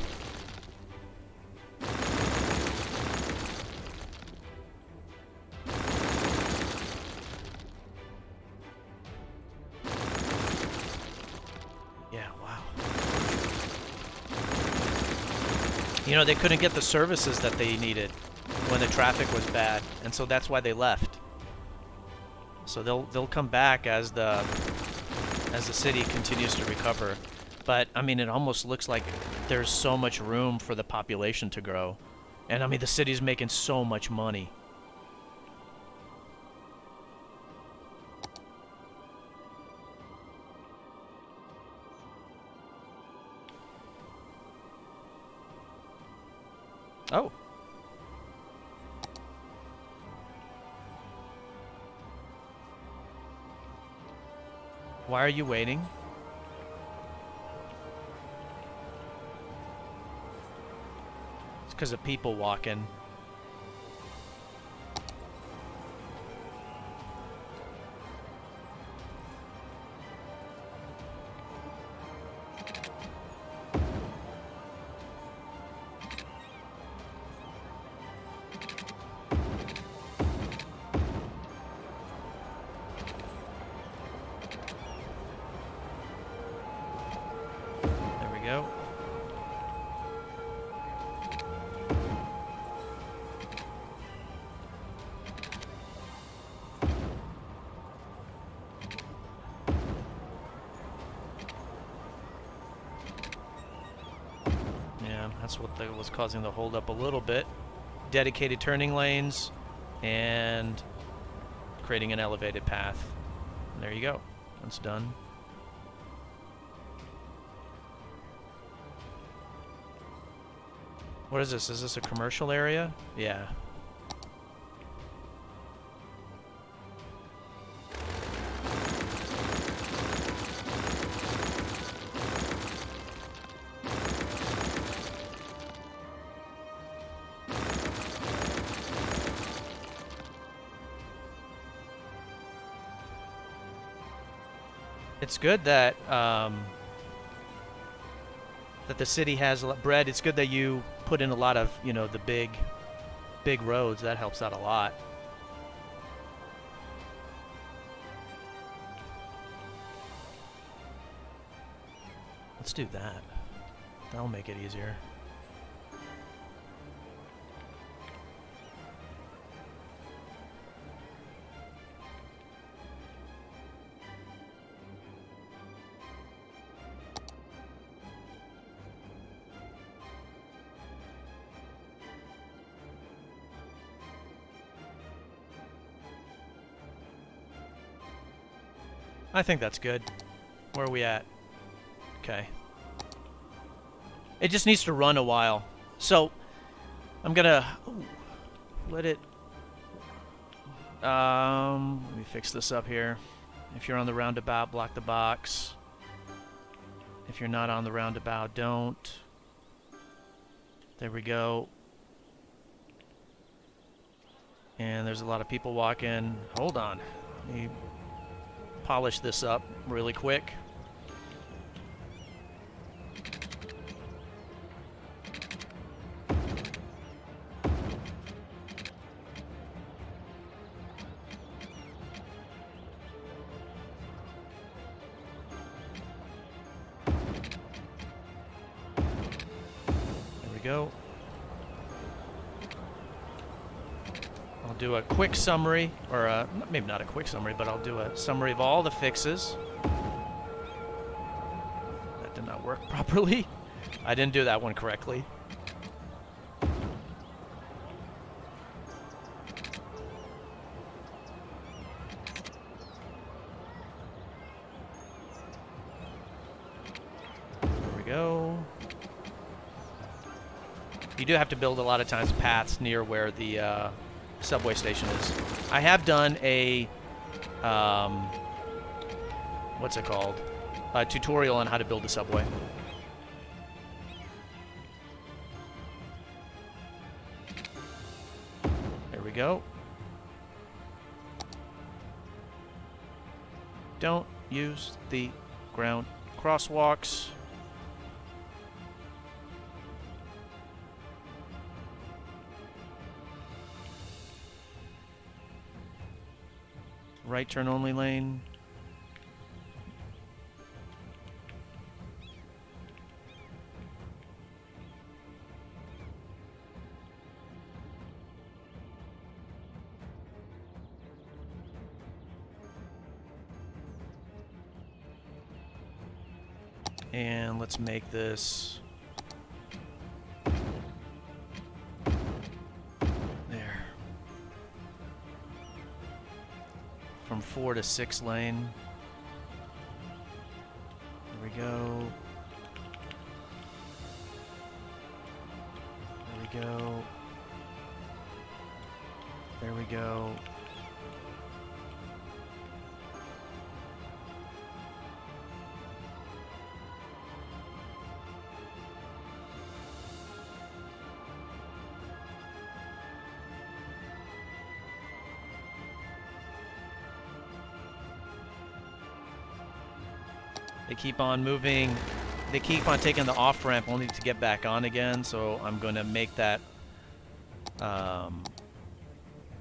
You know, they couldn't get the services that they needed when the traffic was bad, and so that's why they left. So they'll come back as the city continues to recover. But I mean, it almost looks like there's so much room for the population to grow. And I mean, the city's making so much money. Oh. Why are you waiting? It's because of people walking. Go. Yeah, that's what was causing the hold up a little bit. Dedicated turning lanes and creating an elevated path. And there you go. That's done. What is this? Is this a commercial area? Yeah. It's good that that the city has a lot bread. It's good that you put in a lot of, you know, the big roads. That helps out a lot. Let's do that. That'll make it easier. I think that's good. Where are we at? Okay. It just needs to run a while. So, I'm gonna let it... let me fix this up here. If you're on the roundabout, block the box. If you're not on the roundabout, don't. There we go. And there's a lot of people walking. Hold on. Let me polish this up really quick. There we go. I'll do a quick summary, or maybe not a quick summary, but I'll do a summary of all the fixes. That did not work properly. I didn't do that one correctly. There we go. You do have to build a lot of times paths near where the subway station is. I have done a what's it called? A tutorial on how to build a subway. There we go. Don't use the ground crosswalks. Right turn only lane. And let's make this there. From 4 to 6 lane. There we go. There we go. There we go. They keep on moving. They keep on taking the off-ramp only to get back on again, so I'm going to make that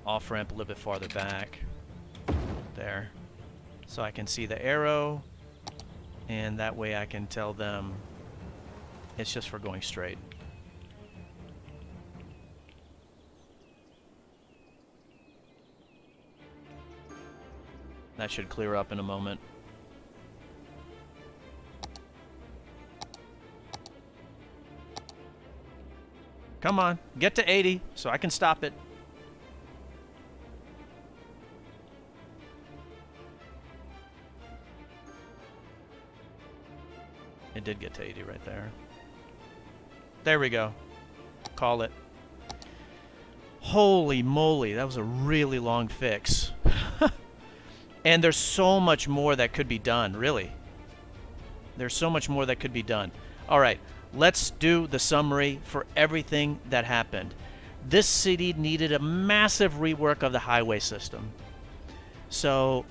off-ramp a little bit farther back. There. So I can see the arrow, and that way I can tell them it's just for going straight. That should clear up in a moment. Come on, get to 80 so I can stop it. It did get to 80 right there. There we go. Call it. Holy moly, that was a really long fix. And there's so much more that could be done, really. There's so much more that could be done. All right. Let's do the summary for everything that happened. This city needed a massive rework of the highway system. So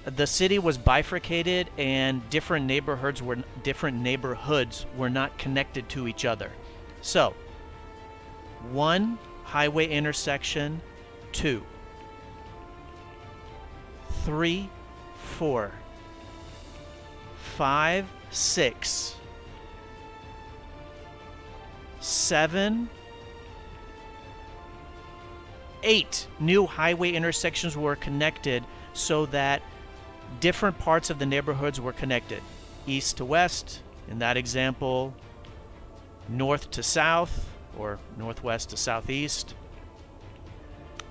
the city was bifurcated and different neighborhoods were not connected to each other. So 1 highway intersection, 2, 3, 4, 5, 6, 7, 8 new highway intersections were connected so that different parts of the neighborhoods were connected. East to west, in that example, north to south, or northwest to southeast,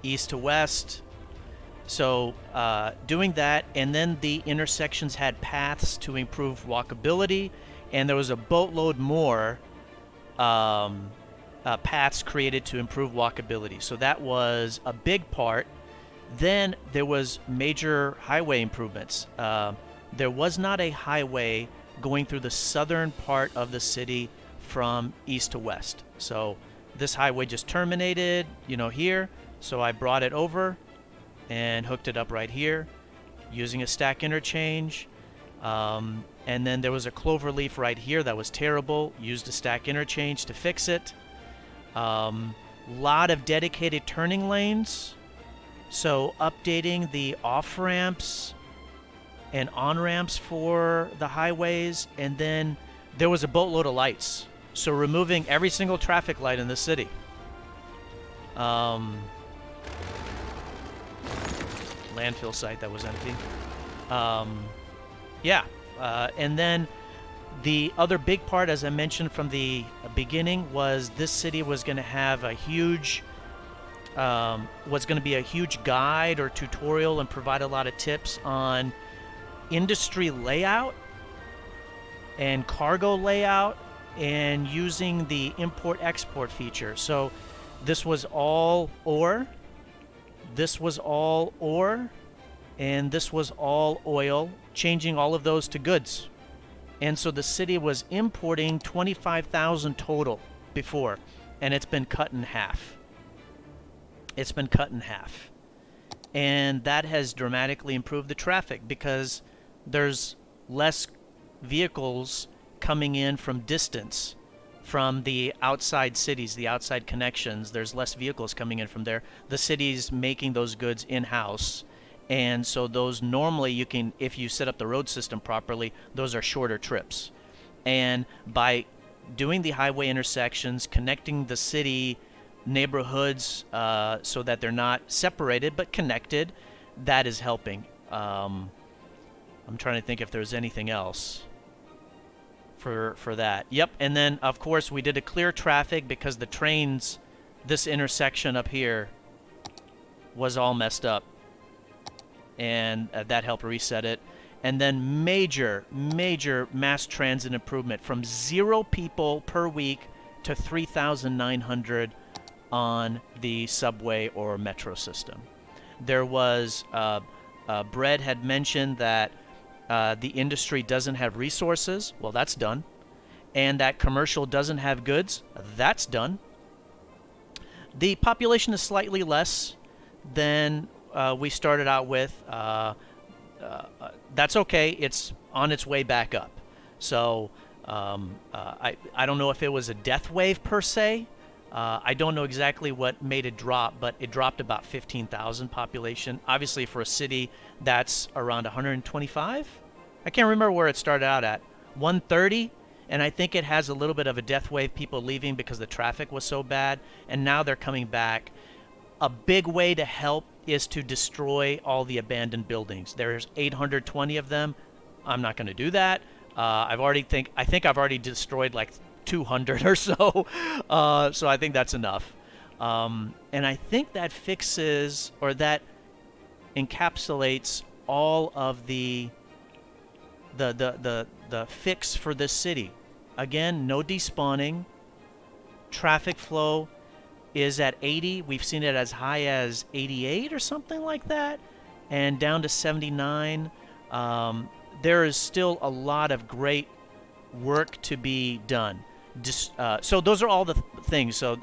east to west. So doing that, and then the intersections had paths to improve walkability, and there was a boatload more paths created to improve walkability. So that was a big part. Then there was major highway improvements. There was not a highway going through the southern part of the city from east to west. So this highway just terminated, you know, here. So I brought it over and hooked it up right here using a stack interchange. And then there was a clover leaf right here that was terrible. Used a stack interchange to fix it. Lot of dedicated turning lanes. So updating the off-ramps and on-ramps for the highways. And then there was a boatload of lights. So removing every single traffic light in the city. Landfill site that was empty. Yeah. And then the other big part, as I mentioned from the beginning, was this city was going to have a huge, was going to be a huge guide or tutorial and provide a lot of tips on industry layout and cargo layout and using the import-export feature. So this was all ore, this was all ore, and this was all oil, changing all of those to goods. And so the city was importing 25,000 total before, and it's been cut in half. It's been cut in half. And that has dramatically improved the traffic because there's less vehicles coming in from distance, from the outside cities, the outside connections. There's less vehicles coming in from there. The city's making those goods in-house. And so those normally you can, if you set up the road system properly, those are shorter trips. And by doing the highway intersections, connecting the city neighborhoods so that they're not separated but connected, that is helping. I'm trying to think if there's anything else. for that. Yep, and then of course we did a clear traffic because the trains, this intersection up here was all messed up, and that helped reset it. And then major mass transit improvement from 0 people per week to 3,900 on the subway or metro system. There was Brett had mentioned that the industry doesn't have resources. Well, that's done. And that commercial doesn't have goods. That's done. The population is slightly less than we started out with. That's okay. It's on its way back up. So I don't know if it was a death wave per se. I don't know exactly what made it drop, but it dropped about 15,000 population. Obviously, for a city that's around 125, I can't remember where it started out at, 130, and I think it has a little bit of a death wave, people leaving because the traffic was so bad, and now they're coming back. A big way to help is to destroy all the abandoned buildings. There's 820 of them. I'm not going to do that. I think I've already destroyed like 200 or so. So I think that's enough. And I think that fixes, or that encapsulates all of the fix for this city. Again, no despawning. Traffic flow is at 80. We've seen it as high as 88 or something like that, and down to 79. There is still a lot of great work to be done. So those are all the things. So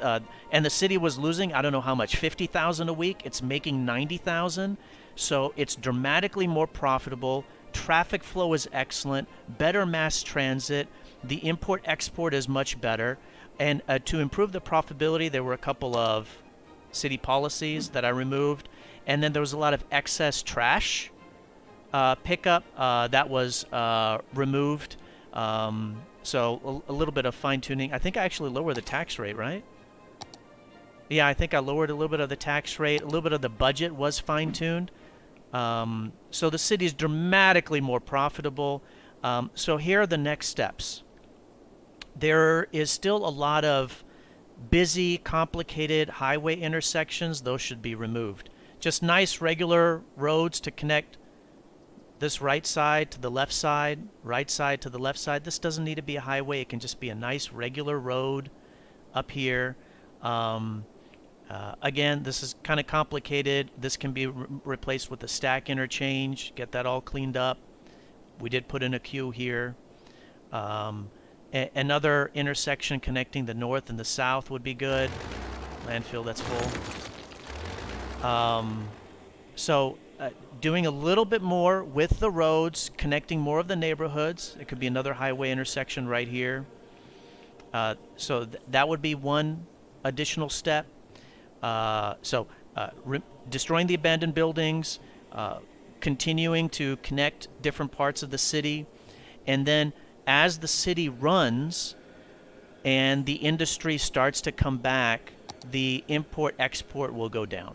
and the city was losing, I don't know how much, 50,000 a week. It's making 90,000. So it's dramatically more profitable. Traffic flow is excellent. Better mass transit. The import-export is much better. And to improve the profitability, there were a couple of city policies that I removed. And then there was a lot of excess trash pickup that was removed. So a little bit of fine-tuning. I think I actually lowered the tax rate, right? Yeah, I think I lowered a little bit of the tax rate. A little bit of the budget was fine-tuned. So the city is dramatically more profitable. So here are the next steps. There is still a lot of busy, complicated highway intersections. Those should be removed. Just nice, regular roads to connect this right side to the left side, right side to the left side. This doesn't need to be a highway. It can just be a nice, regular road up here. Again, this is kind of complicated. This can be replaced with a stack interchange. Get that all cleaned up. We did put in a queue here. Another intersection connecting the north and the south would be good. Landfill that's full. Doing a little bit more with the roads, connecting more of the neighborhoods. It could be another highway intersection right here. So that would be one additional step. Destroying the abandoned buildings, continuing to connect different parts of the city, and then as the city runs and the industry starts to come back, the import-export will go down.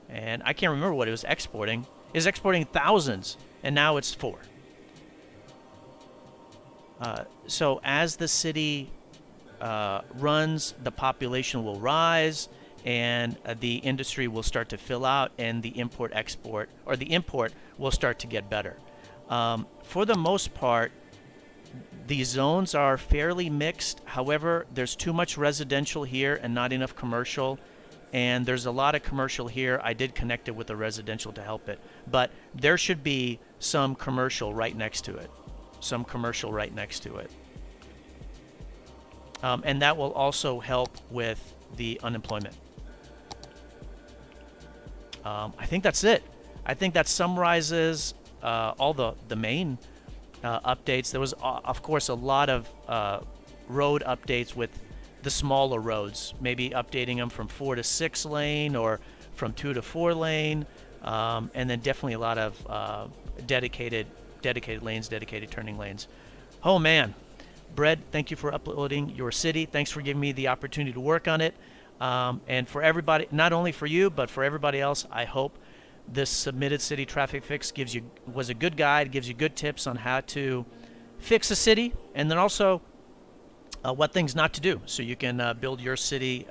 And I can't remember what it was exporting. It was exporting thousands, and now it's 4. So as the city runs, the population will rise, and the industry will start to fill out, and the import-export, or the import, will start to get better. For the most part, the zones are fairly mixed. However, there's too much residential here and not enough commercial. And there's a lot of commercial here. I did connect it with the residential to help it. But there should be some commercial right next to it. Some commercial right next to it. And that will also help with the unemployment. I think that's it. I think that summarizes all the main updates. There was, of course, a lot of road updates with the smaller roads, maybe updating them from 4 to 6 lane or from 2 to 4 lane, and then definitely a lot of dedicated lanes, dedicated turning lanes. Oh man, Brett, thank you for uploading your city. Thanks for giving me the opportunity to work on it. And for everybody, not only for you, but for everybody else, I hope this submitted city traffic fix was a good guide, gives you good tips on how to fix a city, and then also what things not to do, so you can build your city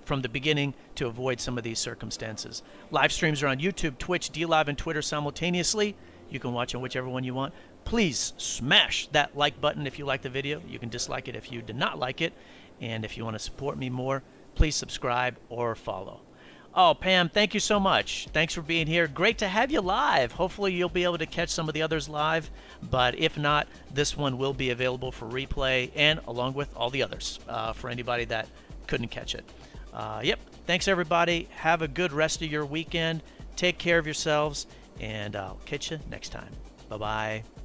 from the beginning to avoid some of these circumstances. Live streams are on YouTube, Twitch, DLive, and Twitter simultaneously. You can watch on whichever one you want. Please smash that like button if you like the video. You can dislike it if you did not like it. And if you want to support me more, please subscribe or follow. Oh, Pam, thank you so much. Thanks for being here. Great to have you live. Hopefully you'll be able to catch some of the others live, but if not, this one will be available for replay and along with all the others for anybody that couldn't catch it. Yep, thanks everybody. Have a good rest of your weekend. Take care of yourselves, and I'll catch you next time. Bye-bye.